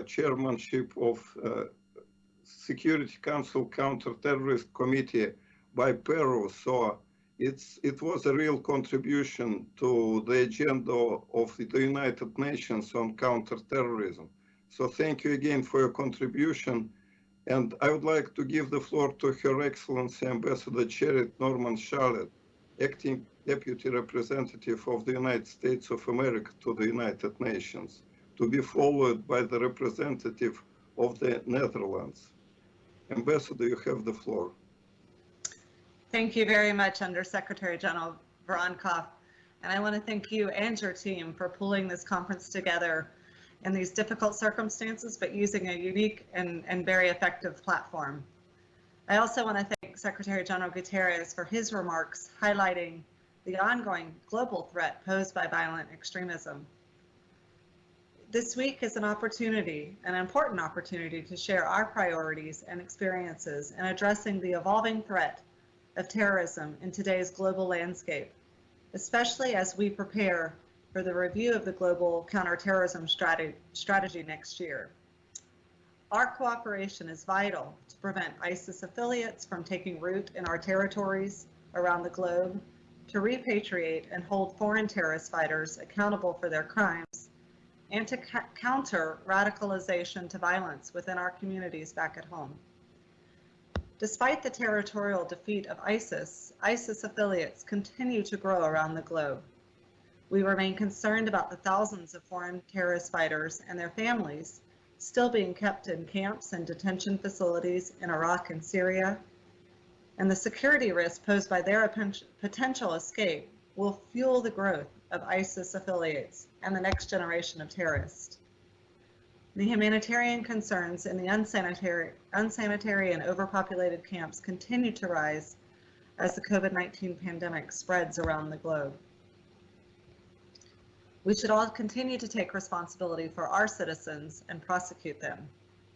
chairmanship of Security Council Counter-Terrorism Committee by Peru. So it was a real contribution to the agenda of the United Nations on counterterrorism. So thank you again for your contribution. And I would like to give the floor to Her Excellency Ambassador Cheryl Norman Charlotte, Acting Deputy Representative of the United States of America to the United Nations, to be followed by the representative of the Netherlands. Ambassador, you have the floor. Thank you very much, Undersecretary General Voronkov. And I want to thank you and your team for pulling this conference together in these difficult circumstances, but using a unique and very effective platform. I also want to thank Secretary General Gutierrez for his remarks highlighting the ongoing global threat posed by violent extremism. This week is an opportunity, an important opportunity, to share our priorities and experiences in addressing the evolving threat of terrorism in today's global landscape, especially as we prepare for the review of the global counterterrorism strategy next year. Our cooperation is vital to prevent ISIS affiliates from taking root in our territories around the globe, to repatriate and hold foreign terrorist fighters accountable for their crimes, and to counter radicalization to violence within our communities back at home. Despite the territorial defeat of ISIS, ISIS affiliates continue to grow around the globe. We remain concerned about the thousands of foreign terrorist fighters and their families still being kept in camps and detention facilities in Iraq and Syria, and the security risk posed by their potential escape will fuel the growth of ISIS affiliates and the next generation of terrorists. The humanitarian concerns in the unsanitary and overpopulated camps continue to rise as the COVID-19 pandemic spreads around the globe. We should all continue to take responsibility for our citizens and prosecute them,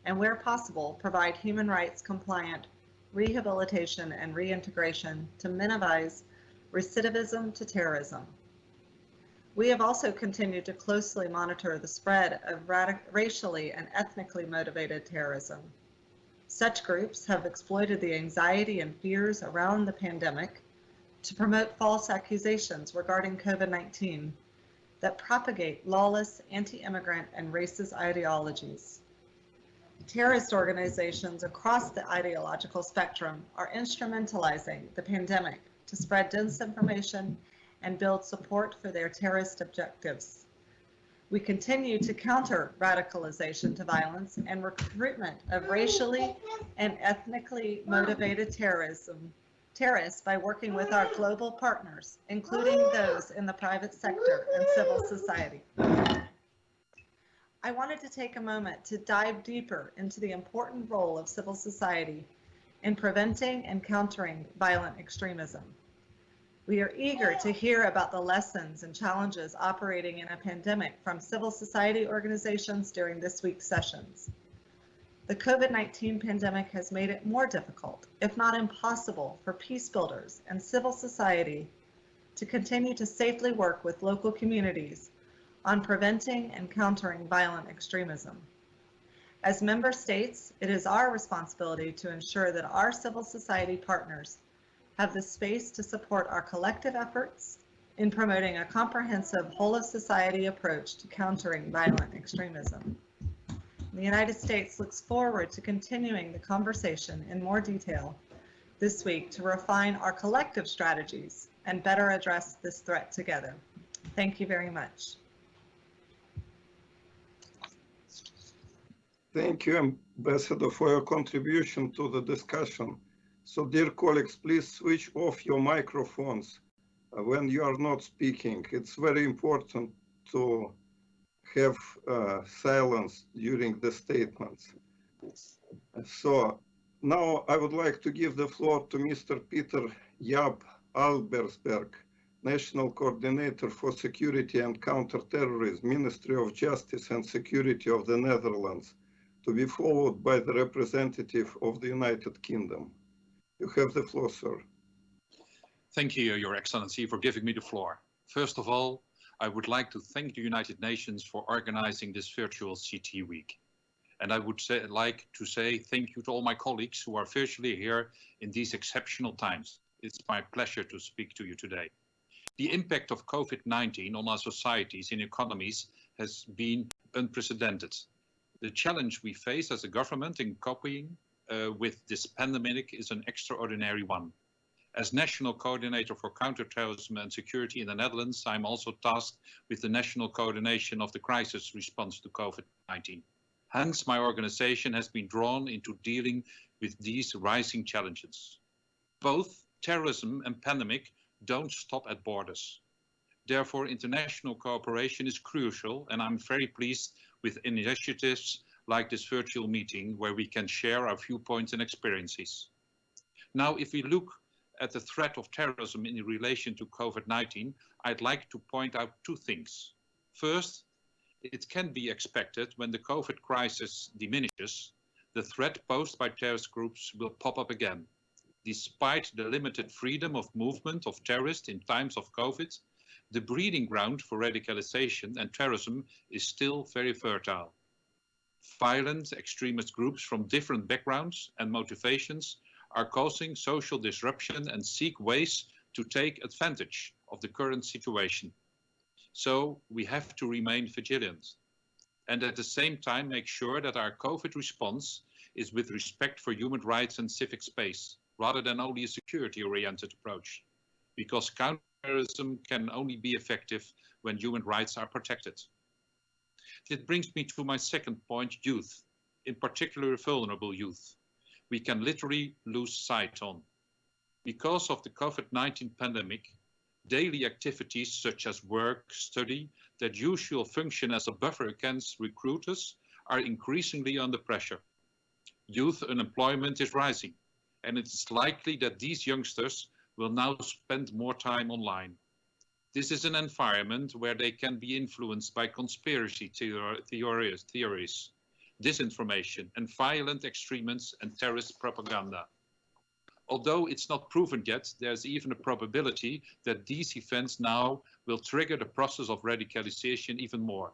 and where possible, provide human rights compliant rehabilitation and reintegration to minimize recidivism to terrorism. We have also continued to closely monitor the spread of racially and ethnically motivated terrorism. Such groups have exploited the anxiety and fears around the pandemic to promote false accusations regarding COVID-19 that propagate lawless, anti-immigrant, and racist ideologies. Terrorist organizations across the ideological spectrum are instrumentalizing the pandemic to spread disinformation and build support for their terrorist objectives. We continue to counter radicalization to violence and recruitment of racially and ethnically motivated terrorists by working with our global partners, including those in the private sector and civil society. I wanted to take a moment to dive deeper into the important role of civil society in preventing and countering violent extremism. We are eager to hear about the lessons and challenges operating in a pandemic from civil society organizations during this week's sessions. The COVID-19 pandemic has made it more difficult, if not impossible, for peace builders and civil society to continue to safely work with local communities on preventing and countering violent extremism. As member states, it is our responsibility to ensure that our civil society partners have the space to support our collective efforts in promoting a comprehensive whole-of-society approach to countering violent extremism. The United States looks forward to continuing the conversation in more detail this week to refine our collective strategies and better address this threat together. Thank you very much. Thank you, Ambassador, for your contribution to the discussion. So, dear colleagues, please switch off your microphones when you are not speaking. It's very important to have silence during the statements. So now I would like to give the floor to Mr. Peter Jaap Albersberg, National Coordinator for Security and Counterterrorism, Ministry of Justice and Security of the Netherlands, to be followed by the representative of the United Kingdom. You have the floor, sir. Thank you, Your Excellency, for giving me the floor. First of all, I would like to thank the United Nations for organizing this virtual CT week. And I would like to say thank you to all my colleagues who are virtually here in these exceptional times. It's my pleasure to speak to you today. The impact of COVID-19 on our societies and economies has been unprecedented. The challenge we face as a government in coping with this pandemic is an extraordinary one. As National Coordinator for Counterterrorism and Security in the Netherlands, I'm also tasked with the national coordination of the crisis response to COVID-19. Hence, my organization has been drawn into dealing with these rising challenges. Both terrorism and pandemic don't stop at borders. Therefore, international cooperation is crucial, and I'm very pleased with initiatives like this virtual meeting where we can share our viewpoints and experiences. Now, if we look at the threat of terrorism in relation to COVID-19, I'd like to point out two things. First, it can be expected when the COVID crisis diminishes, the threat posed by terrorist groups will pop up again. Despite the limited freedom of movement of terrorists in times of COVID, the breeding ground for radicalization and terrorism is still very fertile. Violent extremist groups from different backgrounds and motivations are causing social disruption and seek ways to take advantage of the current situation. So we have to remain vigilant and at the same time make sure that our COVID response is with respect for human rights and civic space, rather than only a security-oriented approach, because counterterrorism can only be effective when human rights are protected. It brings me to my second point, youth, in particular vulnerable youth. We can literally lose sight on. Because of the COVID-19 pandemic, daily activities such as work, study, that usually function as a buffer against recruiters are increasingly under pressure. Youth unemployment is rising, and it is likely that these youngsters will now spend more time online. This is an environment where they can be influenced by conspiracy theories, disinformation, and violent extremists and terrorist propaganda. Although it's not proven yet, there's even a probability that these events now will trigger the process of radicalization even more.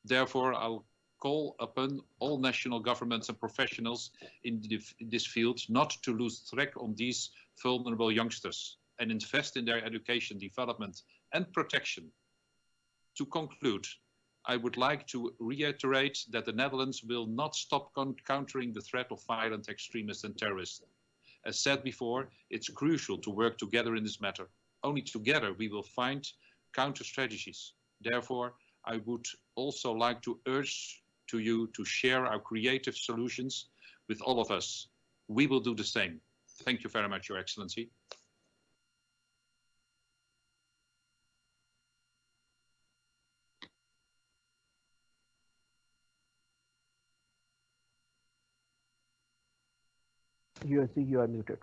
Therefore, I'll call upon all national governments and professionals in this field not to lose track on these vulnerable youngsters and invest in their education, development, and protection. To conclude, I would like to reiterate that the Netherlands will not stop countering the threat of violent extremists and terrorists. As said before, it's crucial to work together in this matter. Only together we will find counter strategies. Therefore, I would also like to urge to you to share our creative solutions with all of us. We will do the same. Thank you very much, Your Excellency. USC, you are muted.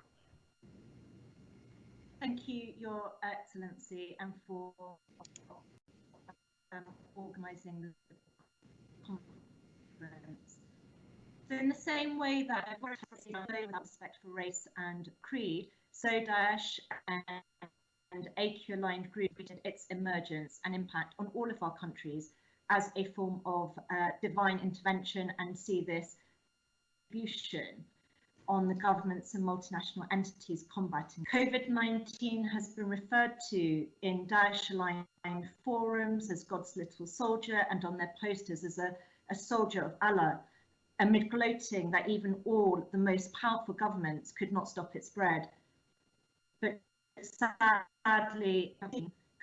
Thank you, Your Excellency, and for organising the conference. So in the same way that without respect for race and creed, so Daesh and AQ-aligned group created its emergence and impact on all of our countries as a form of divine intervention, and see this contribution on the governments and multinational entities combating. COVID-19 has been referred to in Daesh-aligned forums as God's little soldier, and on their posters as a soldier of Allah, amid gloating that even all the most powerful governments could not stop its spread. But sadly,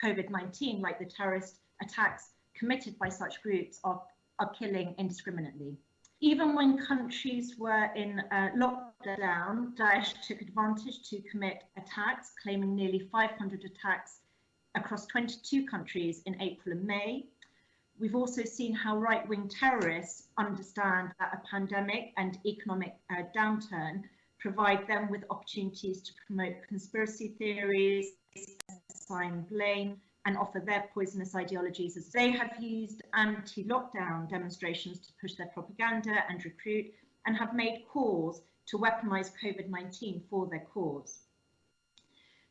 COVID-19, like the terrorist attacks committed by such groups, are killing indiscriminately. Even when countries were in lockdown, Daesh took advantage to commit attacks, claiming nearly 500 attacks across 22 countries in April and May. We've also seen how right-wing terrorists understand that a pandemic and economic downturn provide them with opportunities to promote conspiracy theories, assign blame, and offer their poisonous ideologies, as they have used anti-lockdown demonstrations to push their propaganda and recruit, and have made calls to weaponize COVID-19 for their cause.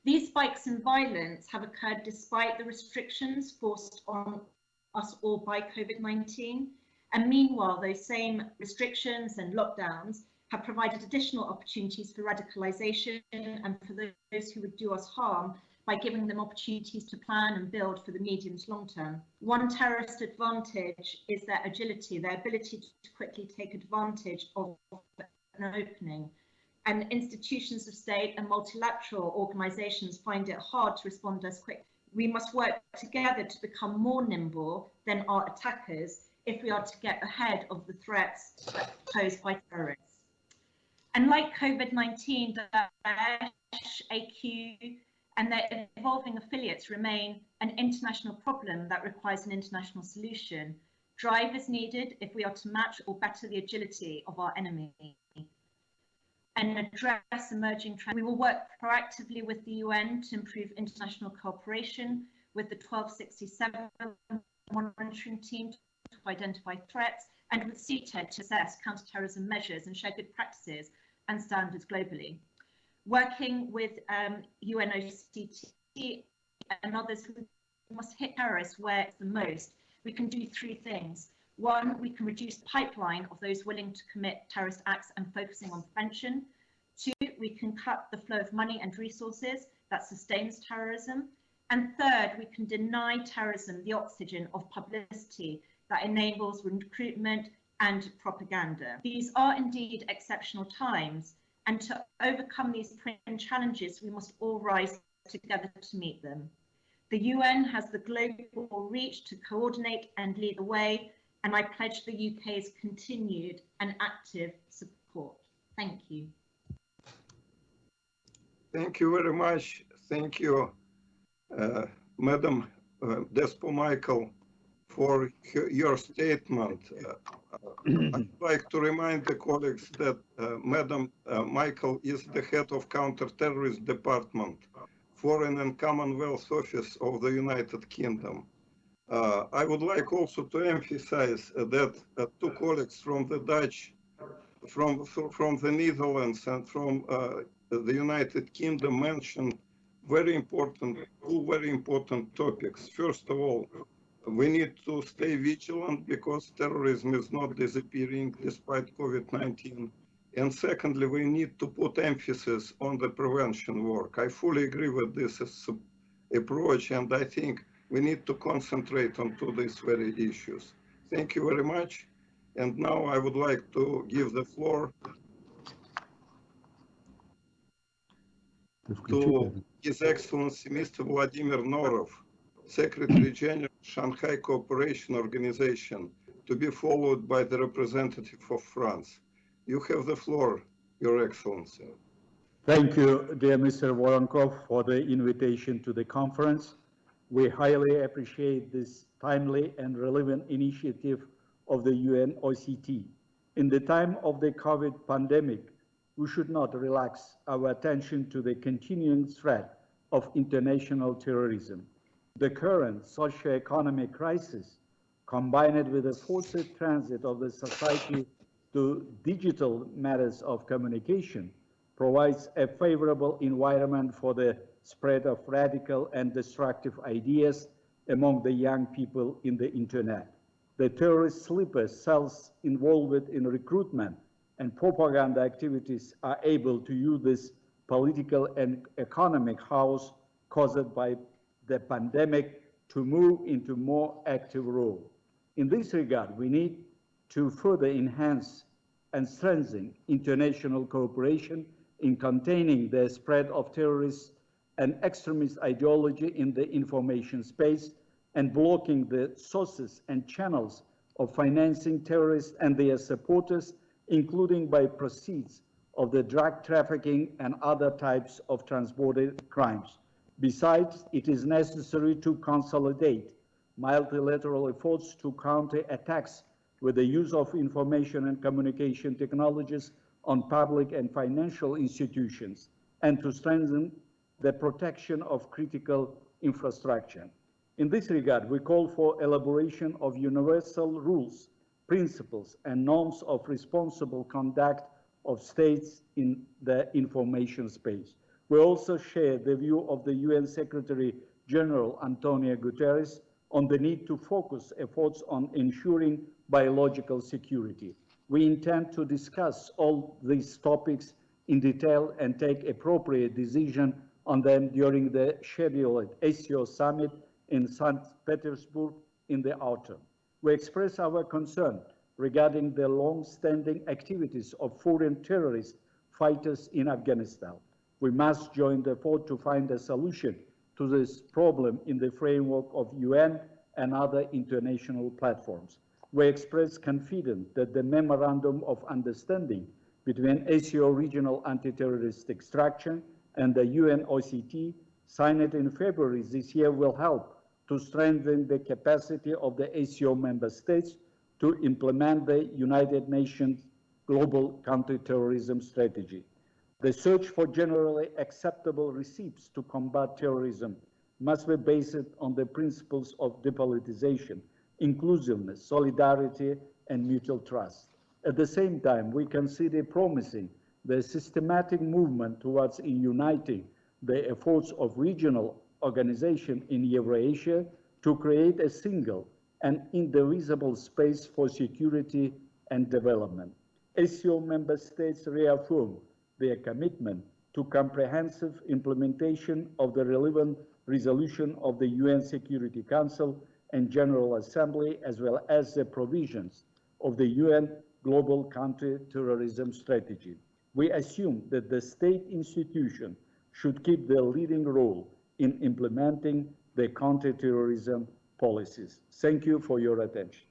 These spikes in violence have occurred despite the restrictions forced on us all by COVID-19. And meanwhile, those same restrictions and lockdowns have provided additional opportunities for radicalization and for those who would do us harm by giving them opportunities to plan and build for the medium to long term. One terrorist advantage is their agility, their ability to quickly take advantage of an opening. And institutions of state and multilateral organizations find it hard to respond as quickly. We must work together to become more nimble than our attackers if we are to get ahead of the threats posed by terrorists. And like COVID-19, Daesh, AQ, and their evolving affiliates remain an international problem that requires an international solution. Drive is needed if we are to match or better the agility of our enemy and address emerging trends. We will work proactively with the UN to improve international cooperation with the 1267 monitoring team to identify threats, and with CETA to assess counterterrorism measures and share good practices and standards globally. Working with UNOCT and others, we must hit terrorists where it's the most. We can do three things. One, we can reduce the pipeline of those willing to commit terrorist acts and focusing on prevention. Two, we can cut the flow of money and resources that sustains terrorism. And third, we can deny terrorism the oxygen of publicity that enables recruitment and propaganda. These are indeed exceptional times, and to overcome these challenges, we must all rise together to meet them. The UN has the global reach to coordinate and lead the way, and I pledge the UK's continued and active support. Thank you. Thank you very much. Thank you, Madam Despo Michael, for your statement. I'd like to remind the colleagues that Madam Michael is the head of Counter-Terrorism Department, Foreign and Commonwealth Office of the United Kingdom. I would like also to emphasize that two colleagues from the Dutch, from the Netherlands and from the United Kingdom mentioned two very important topics. First of all, we need to stay vigilant because terrorism is not disappearing despite COVID-19. And secondly, we need to put emphasis on the prevention work. I fully agree with this approach, and I think we need to concentrate on these very issues. Thank you very much. And now I would like to give the floor to His Excellency Mr. Vladimir Norov, Secretary General, Shanghai Cooperation Organization, to be followed by the representative of France. You have the floor, Your Excellency. Thank you, dear Mr. Voronkov, for the invitation to the conference. We highly appreciate this timely and relevant initiative of the UNOCT. In the time of the COVID pandemic, we should not relax our attention to the continuing threat of international terrorism. The current socio-economic crisis, combined with the forced transit of the society to digital matters of communication, provides a favorable environment for the spread of radical and destructive ideas among the young people in the internet. The terrorist sleeper cells involved in recruitment and propaganda activities are able to use this political and economic chaos caused by the pandemic to move into more active role. In this regard, we need to further enhance and strengthen international cooperation in containing the spread of terrorist and extremist ideology in the information space and blocking the sources and channels of financing terrorists and their supporters, including by proceeds of the drug trafficking and other types of transborder crimes. Besides, it is necessary to consolidate multilateral efforts to counter attacks with the use of information and communication technologies on public and financial institutions, and to strengthen the protection of critical infrastructure. In this regard, we call for elaboration of universal rules, principles, and norms of responsible conduct of states in the information space. We also share the view of the UN Secretary General Antonio Gutierrez on the need to focus efforts on ensuring biological security. We intend to discuss all these topics in detail and take appropriate decisions on them during the scheduled ACO summit in St. Petersburg in the autumn. We express our concern regarding the long-standing activities of foreign terrorist fighters in Afghanistan. We must join the effort to find a solution to this problem in the framework of UN and other international platforms. We express confidence that the Memorandum of Understanding between ACO Regional Anti-Terrorist Extraction and the UNOCT, signed in February this year, will help to strengthen the capacity of the ACO member states to implement the United Nations Global Counter-Terrorism Strategy. The search for generally acceptable receipts to combat terrorism must be based on the principles of depolitization, inclusiveness, solidarity, and mutual trust. At the same time, we consider promising the systematic movement towards uniting the efforts of regional organizations in Eurasia to create a single and indivisible space for security and development. ACO member states reaffirm their commitment to comprehensive implementation of the relevant resolution of the UN Security Council and General Assembly, as well as the provisions of the UN Global Counter-Terrorism Strategy. We assume that the state institution should keep the leading role in implementing the counter-terrorism policies. Thank you for your attention.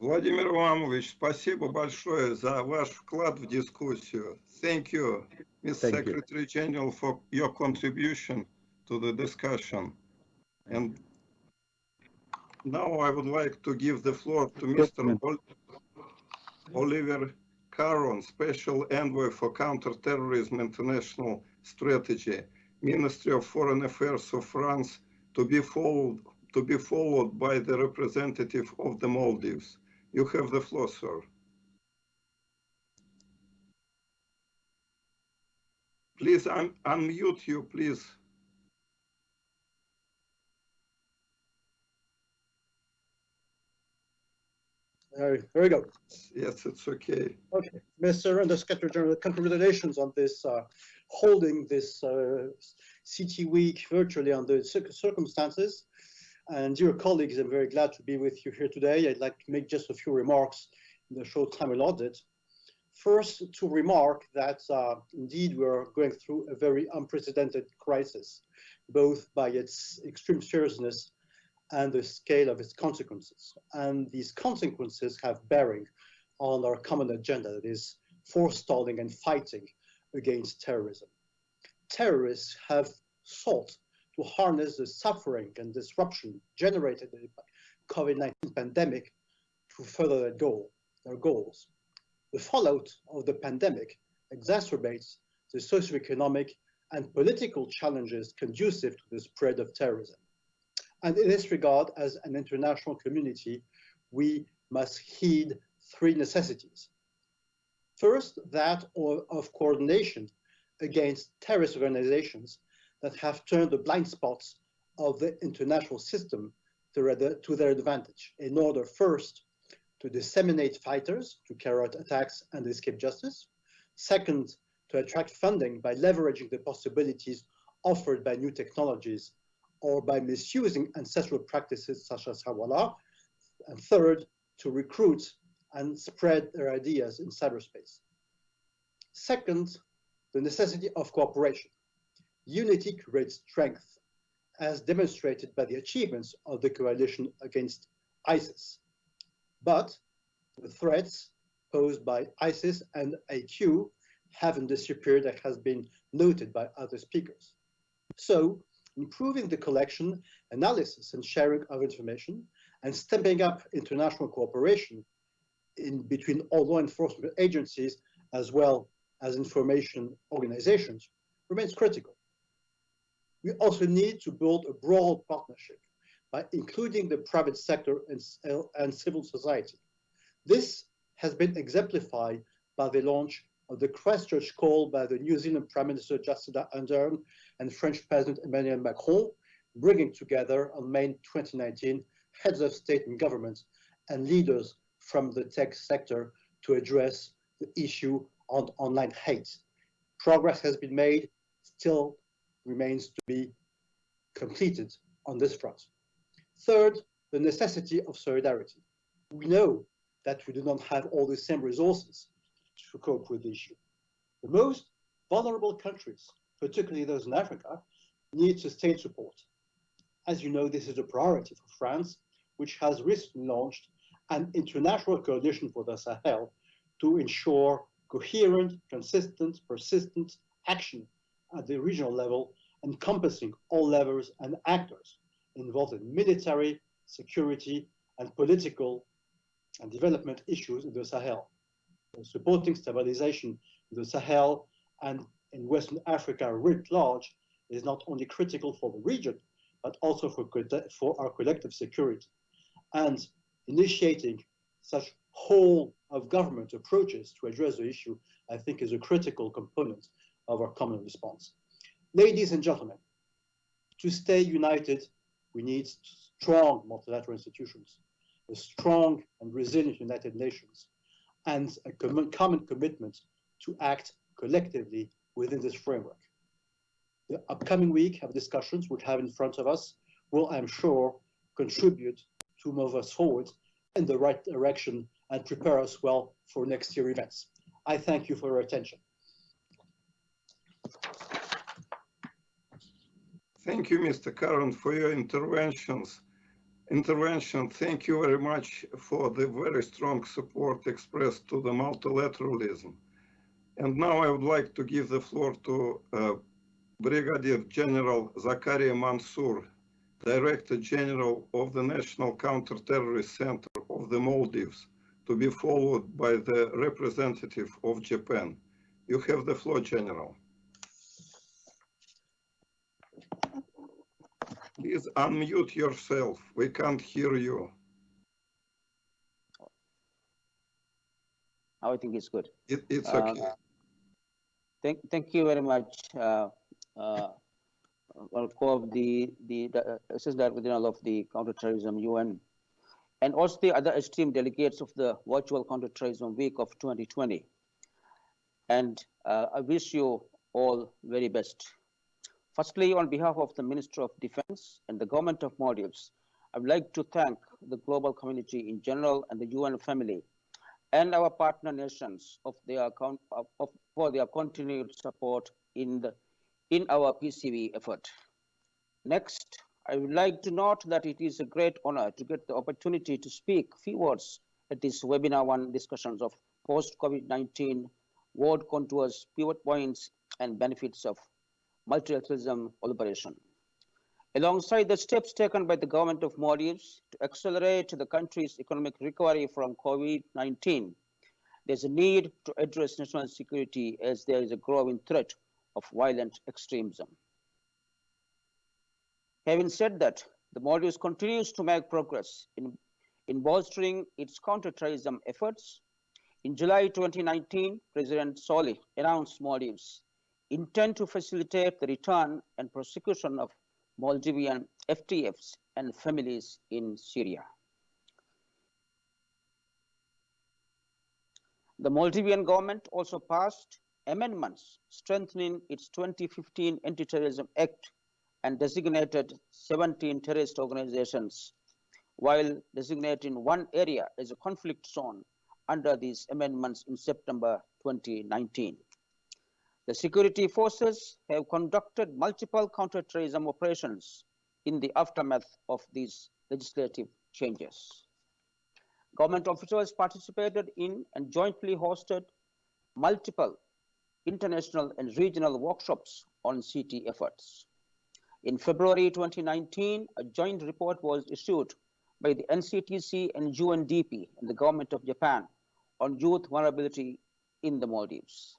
Владимир Иванович, спасибо большое за ваш вклад в дискуссию. Thank you, Mr. Secretary General, for your contribution to the discussion. And now I would like to give the floor to Mr. Oliver Caron, Special Envoy for Counter-Terrorism International Strategy, Ministry of Foreign Affairs of France, to be followed by the representative of the Maldives. You have the floor, sir. Please unmute you, please. There we go. Yes, it's okay. Okay, Mr. Undersecretary General, congratulations on this holding this CT week virtually under circumstances. And dear colleagues, I'm very glad to be with you here today. I'd like to make just a few remarks in the short time allotted. First, to remark that indeed we're going through a very unprecedented crisis, both by its extreme seriousness and the scale of its consequences. And these consequences have bearing on our common agenda, that is forestalling and fighting against terrorism. Terrorists have sought to harness the suffering and disruption generated by the COVID-19 pandemic to further their goals. The fallout of the pandemic exacerbates the socioeconomic and political challenges conducive to the spread of terrorism. And in this regard, as an international community, we must heed three necessities. First, that of coordination against terrorist organizations that have turned the blind spots of the international system to their advantage, in order first to disseminate fighters to carry out attacks and escape justice. Second, to attract funding by leveraging the possibilities offered by new technologies or by misusing ancestral practices such as Hawala. And third, to recruit and spread their ideas in cyberspace. Second, the necessity of cooperation. Unity creates strength, as demonstrated by the achievements of the coalition against ISIS. But the threats posed by ISIS and AQ haven't disappeared, as has been noted by other speakers. So, improving the collection, analysis, and sharing of information, and stepping up international cooperation between all law enforcement agencies as well as information organizations remains critical. We also need to build a broad partnership by including the private sector and civil society. This has been exemplified by the launch of the Christchurch call by the New Zealand Prime Minister Jacinda Ardern and French President Emmanuel Macron, bringing together on May 2019 heads of state and government and leaders from the tech sector to address the issue of online hate. Progress has been made, still remains to be completed on this front. Third, the necessity of solidarity. We know that we do not have all the same resources to cope with the issue. The most vulnerable countries, particularly those in Africa, need sustained support. As you know, this is a priority for France, which has recently launched an international coalition for the Sahel to ensure coherent, consistent, persistent action at the regional level, encompassing all levels and actors involved in military, security, and political and development issues in the Sahel. Supporting stabilization in the Sahel and in Western Africa writ large is not only critical for the region, but also for our collective security. And initiating such whole of government approaches to address the issue, I think, is a critical component of our common response. Ladies and gentlemen, to stay united, we need strong multilateral institutions, a strong and resilient United Nations, and a common commitment to act collectively within this framework. The upcoming week of discussions we have in front of us will, I'm sure, contribute to move us forward in the right direction and prepare us well for next year's events. I thank you for your attention. Thank you, Mr. Curran, for your intervention. Thank you very much for the very strong support expressed to the multilateralism. And now I would like to give the floor to Brigadier General Zakaria Mansour, Director General of the National Counter-Terrorist Center of the Maldives, to be followed by the representative of Japan. You have the floor, General. Please unmute yourself. We can't hear you. I think it's good. It's okay. Thank you very much. The Assistant Director General of the Counterterrorism UN, and also the other esteemed delegates of the virtual Counterterrorism Week of 2020. And I wish you all very best. Firstly, on behalf of the Minister of Defense and the Government of Maldives, I would like to thank the global community in general and the UN family and our partner nations for their continued support in our PCV effort. Next, I would like to note that it is a great honor to get the opportunity to speak a few words at this webinar one discussions of post-COVID-19 world contours, pivot points, and benefits of multilateralism collaboration. Alongside the steps taken by the government of Maldives to accelerate the country's economic recovery from COVID-19, there's a need to address national security as there is a growing threat of violent extremism. Having said that, the Maldives continues to make progress in bolstering its counterterrorism efforts. In July 2019, President Solih announced Maldives intend to facilitate the return and prosecution of Maldivian FTFs and families in Syria. The Maldivian government also passed amendments strengthening its 2015 Anti-Terrorism Act and designated 17 terrorist organizations, while designating one area as a conflict zone under these amendments in September 2019. The security forces have conducted multiple counterterrorism operations in the aftermath of these legislative changes. Government officials participated in and jointly hosted multiple international and regional workshops on CT efforts. In February 2019, a joint report was issued by the NCTC and UNDP and the Government of Japan on youth vulnerability in the Maldives.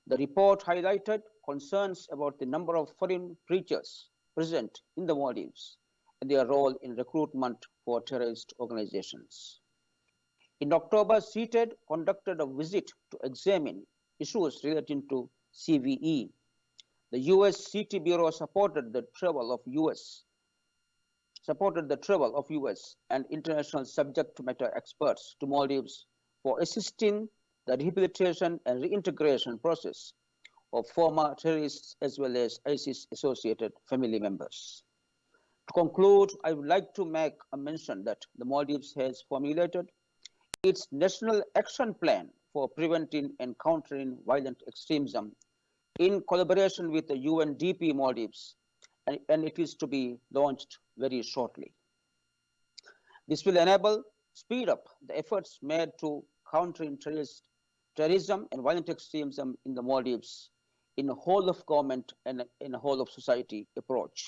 The report highlighted concerns about the number of foreign preachers present in the Maldives and their role in recruitment for terrorist organizations. In October, CTED conducted a visit to examine issues relating to CVE. The US CT Bureau supported the travel of US and international subject matter experts to Maldives for assisting the rehabilitation and reintegration process of former terrorists as well as ISIS-associated family members. To conclude, I would like to make a mention that the Maldives has formulated its National Action Plan for preventing and countering violent extremism in collaboration with the UNDP Maldives, and it is to be launched very shortly. This will speed up the efforts made to countering terrorism and violent extremism in the Maldives in a whole of government and in a whole of society approach.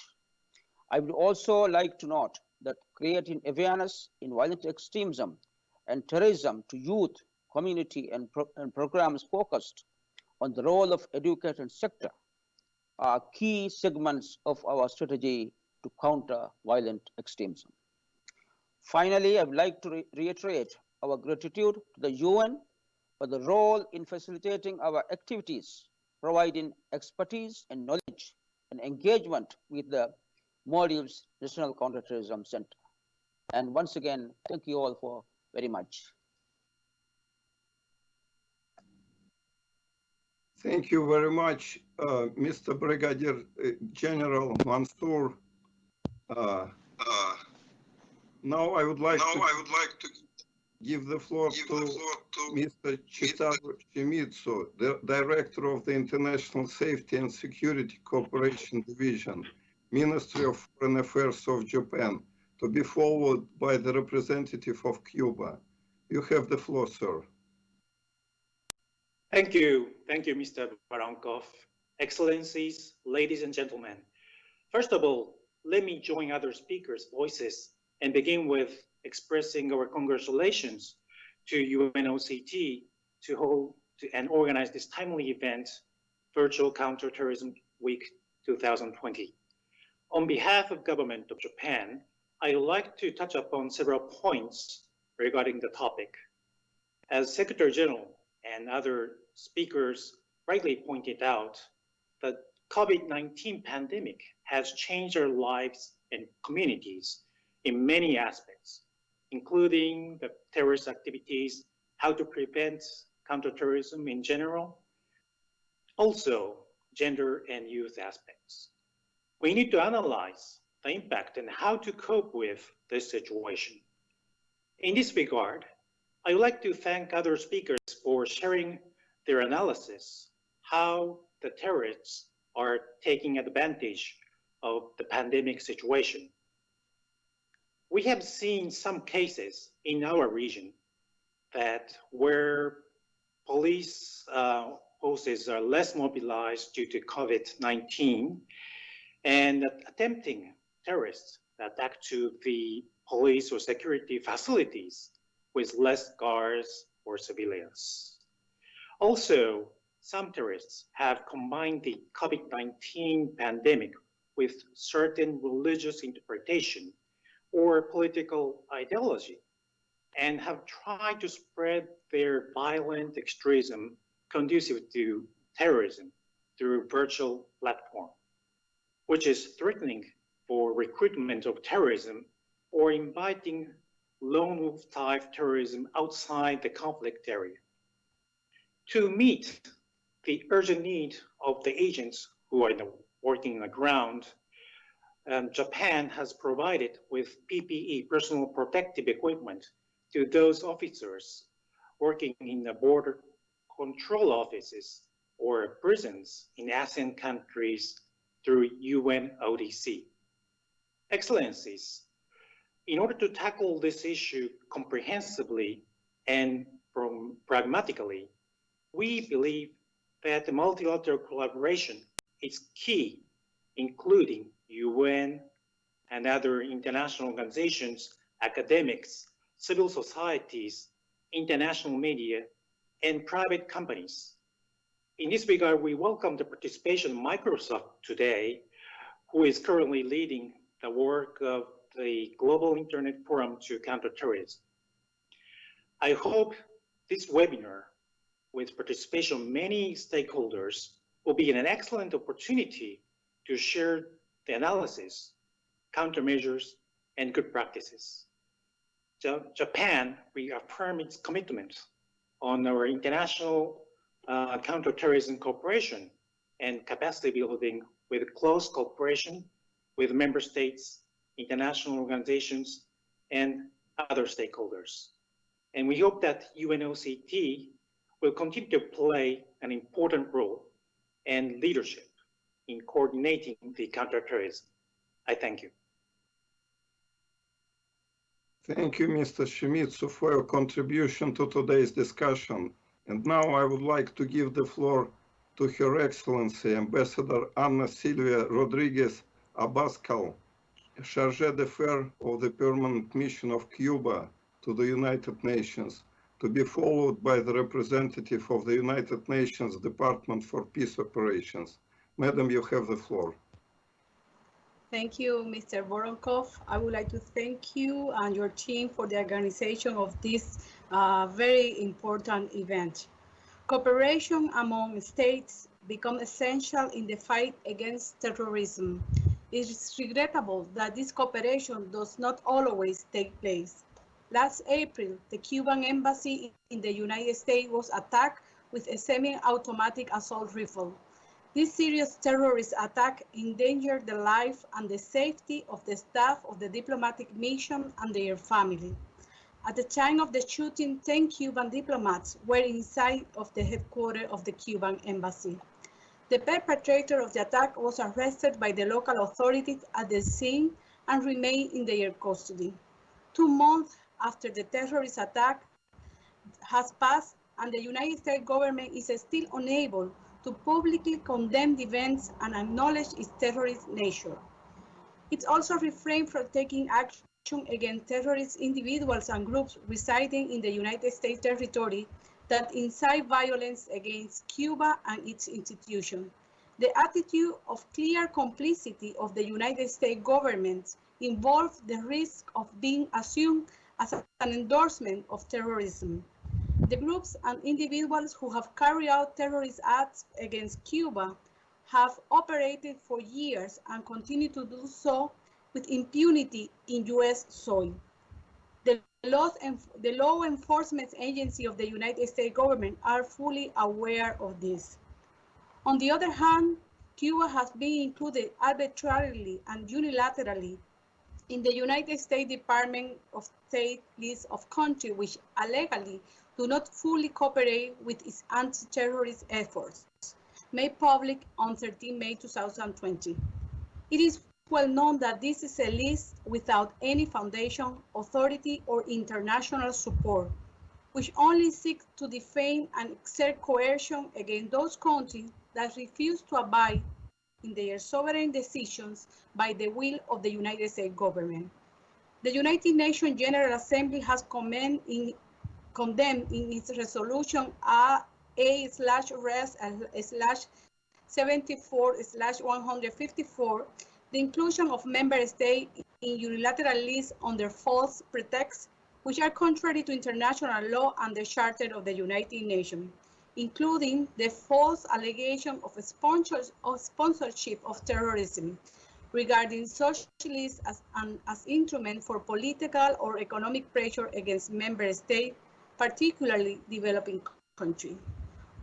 I would also like to note that creating awareness in violent extremism and terrorism to youth, community, and programs focused on the role of education sector are key segments of our strategy to counter violent extremism. Finally, I would like to reiterate our gratitude to the UN for the role in facilitating our activities, providing expertise and knowledge and engagement with the Maldives National Counterterrorism Center. And once again, thank you all for very much. Thank you very much, Mr. Brigadier General Mansour. Now I would like to give the floor to Mr. Chitaru Shimizu, the Director of the International Safety and Security Cooperation Division, Ministry of Foreign Affairs of Japan, to be followed by the representative of Cuba. You have the floor, sir. Thank you, Mr. Voronkov. Excellencies, ladies and gentlemen. First of all, let me join other speakers' voices and begin with expressing our congratulations to UNOCT to hold and organize this timely event, Virtual Counterterrorism Week 2020. On behalf of Government of Japan, I'd like to touch upon several points regarding the topic. As Secretary General and other speakers rightly pointed out, the COVID-19 pandemic has changed our lives and communities in many aspects, including the terrorist activities, how to prevent counterterrorism in general, also gender and youth aspects. We need to analyze the impact and how to cope with this situation. In this regard, I would like to thank other speakers for sharing their analysis, how the terrorists are taking advantage of the pandemic situation. We have seen some cases in our region that where police forces are less mobilized due to COVID-19 and attempting terrorists attack to the police or security facilities with less guards or civilians. Also, some terrorists have combined the COVID-19 pandemic with certain religious interpretation or political ideology and have tried to spread their violent extremism conducive to terrorism through virtual platform, which is threatening for recruitment of terrorism or inviting lone wolf type terrorism outside the conflict area. To meet the urgent need of the agents who are working on the ground, Japan has provided with PPE, personal protective equipment, to those officers working in the border control offices or prisons in ASEAN countries through UNODC. Excellencies, in order to tackle this issue comprehensively and pragmatically, we believe that the multilateral collaboration is key, including UN and other international organizations, academics, civil societies, international media, and private companies. In this regard, we welcome the participation of Microsoft today, who is currently leading the work of the Global Internet Forum to Counter-Terrorism. I hope this webinar, with participation of many stakeholders, will be an excellent opportunity to share the analysis, countermeasures, and good practices. Japan reaffirmed its commitment on our international counterterrorism cooperation and capacity building with close cooperation with member states, international organizations, and other stakeholders. And we hope that UNOCT will continue to play an important role and leadership in coordinating the counterterrorism. I thank you. Thank you, Mr. Shimizu, for your contribution to today's discussion. And now I would like to give the floor to Her Excellency, Ambassador Ana Silvia Rodriguez Abascal, Chargé d'Affaires of the Permanent Mission of Cuba to the United Nations, to be followed by the representative of the United Nations Department for Peace Operations. Madam, you have the floor. Thank you, Mr. Voronkov. I would like to thank you and your team for the organization of this very important event. Cooperation among states becomes essential in the fight against terrorism. It is regrettable that this cooperation does not always take place. Last April, the Cuban embassy in the United States was attacked with a semi-automatic assault rifle. This serious terrorist attack endangered the life and the safety of the staff of the diplomatic mission and their family. At the time of the shooting, 10 Cuban diplomats were inside of the headquarters of the Cuban embassy. The perpetrator of the attack was arrested by the local authorities at the scene and remained in their custody. 2 months after the terrorist attack has passed, and the United States government is still unable to publicly condemn the events and acknowledge its terrorist nature. It also refrained from taking action against terrorist individuals and groups residing in the United States territory that incite violence against Cuba and its institutions. The attitude of clear complicity of the United States government involves the risk of being assumed as an endorsement of terrorism. The groups and individuals who have carried out terrorist acts against Cuba have operated for years and continue to do so with impunity in U.S. soil. The law enforcement agencies of the United States government are fully aware of this. On the other hand, Cuba has been included arbitrarily and unilaterally in the United States Department of State list of countries which allegedly do not fully cooperate with its anti-terrorist efforts, made public on 13 May 2020. It is well known that this is a list without any foundation, authority, or international support, which only seeks to defame and exert coercion against those countries that refuse to abide in their sovereign decisions by the will of the United States government. The United Nations General Assembly has condemned in its resolution A/Res/74/154 the inclusion of member states in unilateral lists under false pretexts, which are contrary to international law and the Charter of the United Nations, including the false allegation of sponsorship of terrorism, regarding such lists as instrument for political or economic pressure against member states, particularly developing countries.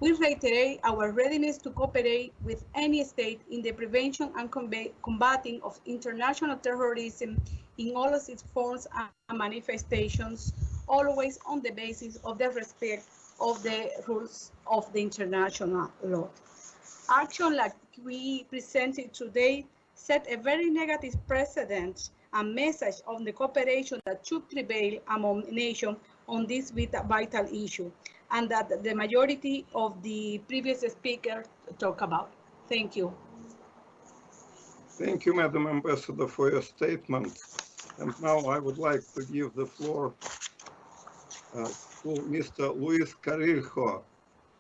We reiterate our readiness to cooperate with any state in the prevention and combating of international terrorism in all of its forms and manifestations, always on the basis of the respect of the rules of the international law. Action like we presented today set a very negative precedent and message on the cooperation that should prevail among nations on this vital issue, and that the majority of the previous speaker talk about. Thank you. Thank you, Madam Ambassador, for your statement. And now I would like to give the floor to Mr. Luis Carrillo,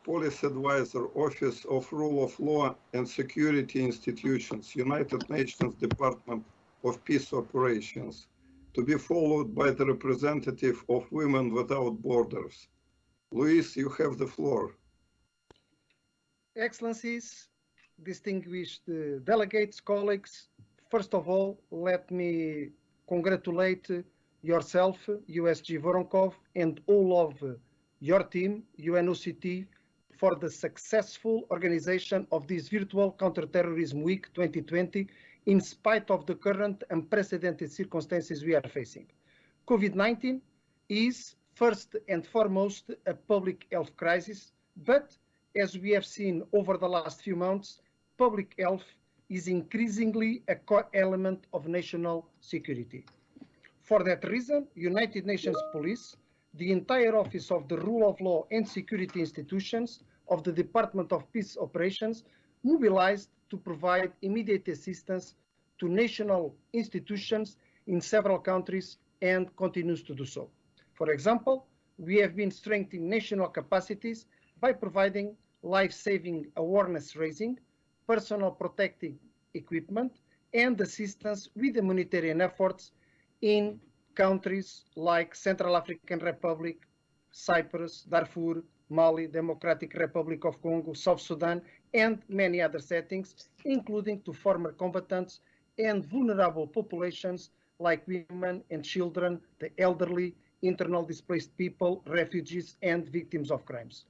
Policy Advisor, Office of Rule of Law and Security Institutions, United Nations Department of Peace Operations, to be followed by the representative of Women Without Borders. Luis, you have the floor. Excellencies, distinguished delegates, colleagues, first of all, let me congratulate yourself, USG Voronkov, and all of your team, UNOCT, for the successful organization of this virtual Counterterrorism Week 2020 in spite of the current unprecedented circumstances we are facing. COVID-19 is first and foremost a public health crisis, but as we have seen over the last few months, public health is increasingly a core element of national security. For that reason, United Nations Police, the entire Office of the Rule of Law and Security Institutions of the Department of Peace Operations mobilized to provide immediate assistance to national institutions in several countries and continues to do so. For example, we have been strengthening national capacities by providing life-saving awareness raising, personal protective equipment, and assistance with humanitarian efforts in countries like Central African Republic, Cyprus, Darfur, Mali, Democratic Republic of Congo, South Sudan, and many other settings, including to former combatants and vulnerable populations like women and children, the elderly, internal displaced people, refugees, and victims of crimes.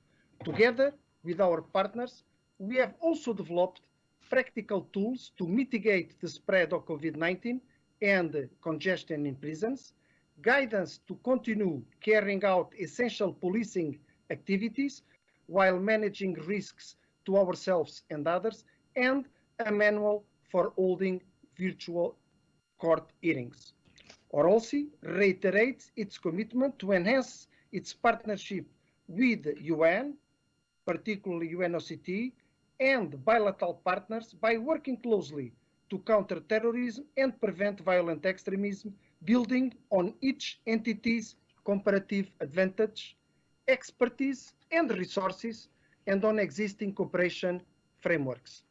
Together with our partners, we have also developed practical tools to mitigate the spread of COVID-19 and congestion in prisons, guidance to continue carrying out essential policing activities while managing risks to ourselves and others, and a manual for holding virtual court hearings. OROLSI reiterates its commitment to enhance its partnership with the UN, particularly UNOCT, and bilateral partners by working closely to counter terrorism and prevent violent extremism, building on each entity's comparative advantage, expertise, and resources, and on existing cooperation frameworks.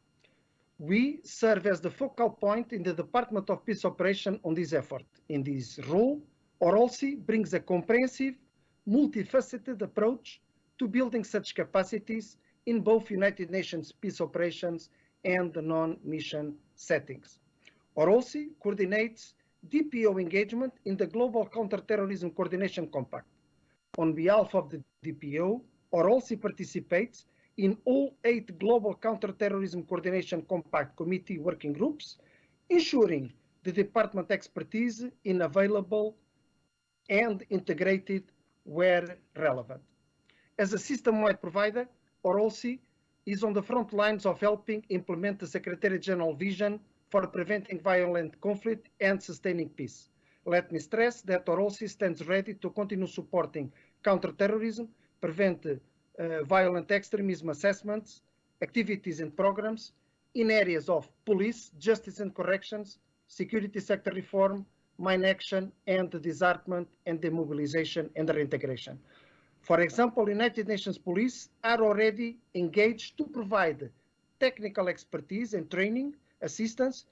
We serve as the focal point in the Department of Peace Operation on this effort. In this role, OROLSI brings a comprehensive, multifaceted approach to building such capacities in both United Nations peace operations and the non-mission settings. OROLSI coordinates DPO engagement in the Global Counterterrorism Coordination Compact. On behalf of the DPO, OROLSI participates in all 8 Global Counterterrorism Coordination Compact Committee working groups, ensuring the department expertise in available and integrated where relevant. As a system-wide provider, OROLSI is on the front lines of helping implement the Secretary-General vision for preventing violent conflict and sustaining peace. Let me stress that OROLSI stands ready to continue supporting counterterrorism, prevent violent extremism assessments, activities and programs in areas of police, justice and corrections, security sector reform, mine action, and disarmament and demobilization and reintegration. For example, United Nations Police are already engaged to provide technical expertise and training assistance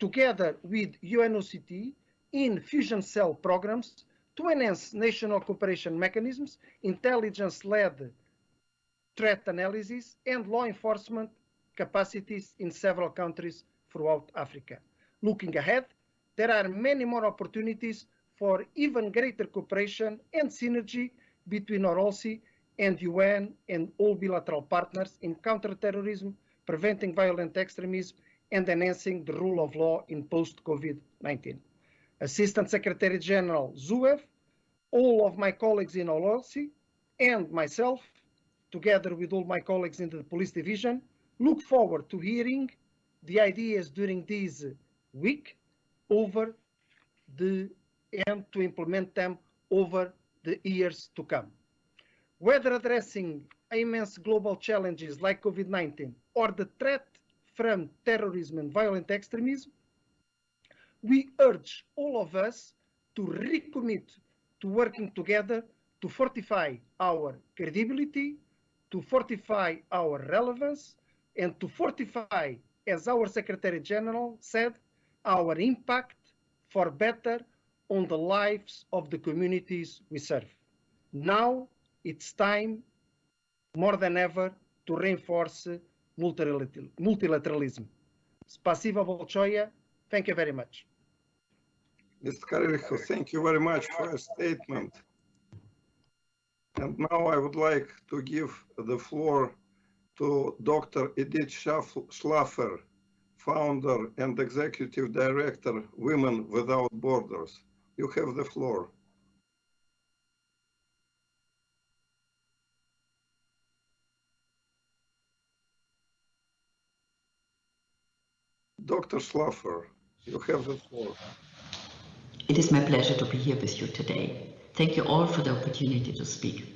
together with UNOCT in fusion cell programs to enhance national cooperation mechanisms, intelligence-led threat analysis, and law enforcement capacities in several countries throughout Africa. Looking ahead, there are many more opportunities for even greater cooperation and synergy between OROLSI and UN and all bilateral partners in counterterrorism, preventing violent extremism, and enhancing the rule of law in post-COVID-19. Assistant Secretary General Zuev, all of my colleagues in OROLSI, and myself, together with all my colleagues in the police division, look forward to hearing the ideas during this week and to implement them over the years to come. Whether addressing immense global challenges like COVID-19 or the threat from terrorism and violent extremism, we urge all of us to recommit to working together to fortify our credibility, to fortify our relevance, and to fortify, as our Secretary General said, our impact for better on the lives of the communities we serve. Now it's time, more than ever, to reinforce multilateralism. Spasibo Bolchoya, thank you very much. Mr. Karelicho, thank you very much for your statement. And now I would like to give the floor to Dr. Edith Schlaffer, founder and executive director, Women Without Borders. You have the floor. Dr. Schlaffer, you have the floor. It is my pleasure to be here with you today. Thank you all for the opportunity to speak.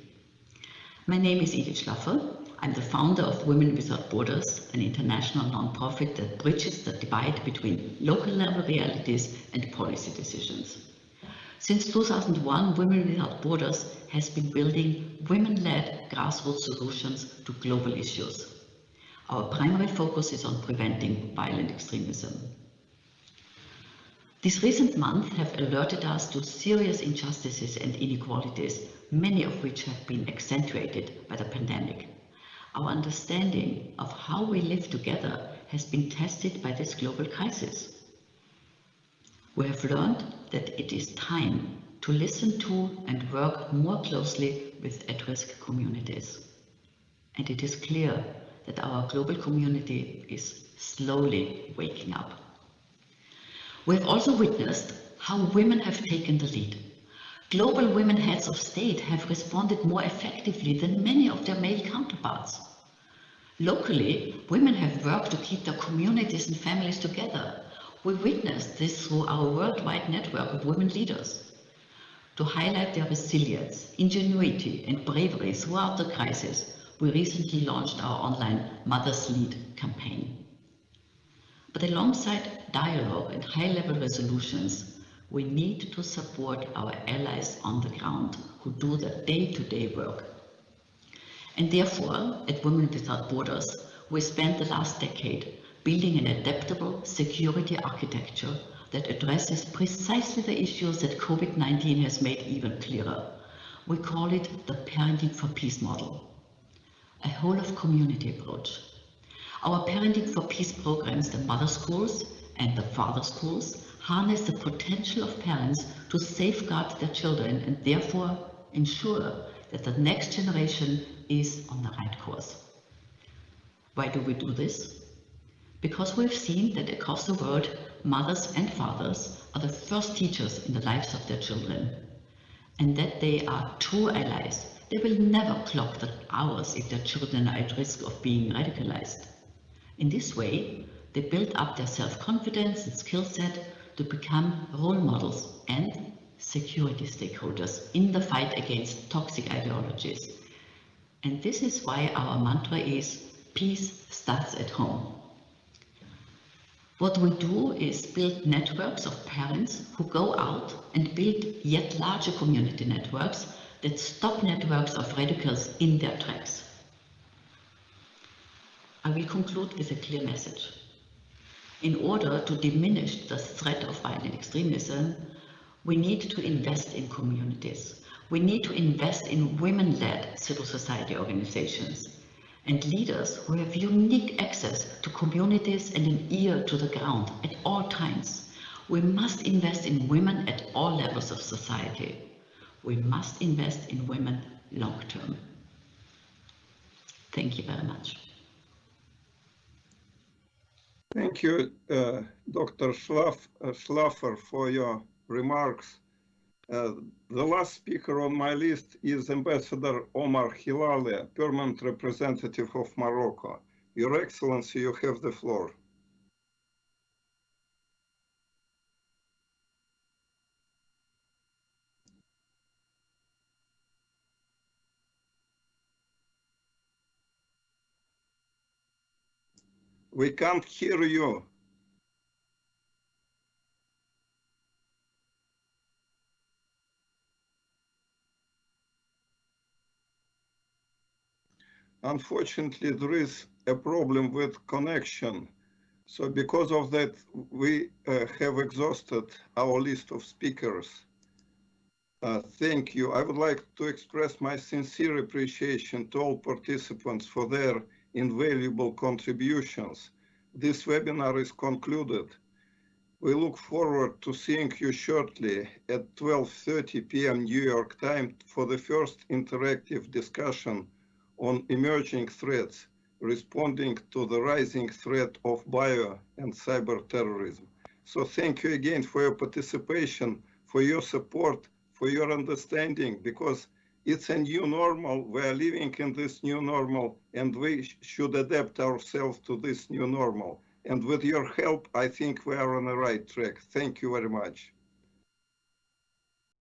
My name is Edith Schlaffer. I'm the founder of Women Without Borders, an international nonprofit that bridges the divide between local level realities and policy decisions. Since 2001, Women Without Borders has been building women-led grassroots solutions to global issues. Our primary focus is on preventing violent extremism. These recent months have alerted us to serious injustices and inequalities, many of which have been accentuated by the pandemic. Our understanding of how we live together has been tested by this global crisis. We have learned that it is time to listen to and work more closely with at-risk communities. And it is clear that our global community is slowly waking up. We have also witnessed how women have taken the lead. Global women heads of state have responded more effectively than many of their male counterparts. Locally, women have worked to keep their communities and families together. We witnessed this through our worldwide network of women leaders. To highlight their resilience, ingenuity, and bravery throughout the crisis, we recently launched our online Mothers Lead campaign. But alongside dialogue and high-level resolutions, we need to support our allies on the ground who do the day-to-day work. And therefore, at Women Without Borders, we spent the last decade building an adaptable security architecture that addresses precisely the issues that COVID-19 has made even clearer. We call it the Parenting for Peace model, a whole-of-community approach. Our Parenting for Peace programs, the Mother Schools and the Father Schools, harness the potential of parents to safeguard their children and therefore ensure that the next generation is on the right course. Why do we do this? Because we've seen that across the world, mothers and fathers are the first teachers in the lives of their children, and that they are true allies. They will never clock the hours if their children are at risk of being radicalized. In this way, they build up their self-confidence and skill set to become role models and security stakeholders in the fight against toxic ideologies. And this is why our mantra is, peace starts at home. What we do is build networks of parents who go out and build yet larger community networks that stop networks of radicals in their tracks. I will conclude with a clear message. In order to diminish the threat of violent extremism, we need to invest in communities. We need to invest in women-led civil society organizations and leaders who have unique access to communities and an ear to the ground at all times. We must invest in women at all levels of society. We must invest in women long-term. Thank you very much. Thank you, Dr. Schlaffer, for your remarks. The last speaker on my list is Ambassador Omar Hilali, Permanent Representative of Morocco. Your Excellency, you have the floor. We can't hear you. Unfortunately, there is a problem with connection. So because of that, we have exhausted our list of speakers. Thank you. I would like to express my sincere appreciation to all participants for their invaluable contributions. This webinar is concluded. We look forward to seeing you shortly at 12:30 p.m. New York time for the first interactive discussion on emerging threats, responding to the rising threat of bio and cyber terrorism. So thank you again for your participation, for your support, for your understanding, because it's a new normal. We are living in this new normal, and we should adapt ourselves to this new normal. And with your help, I think we are on the right track. Thank you very much.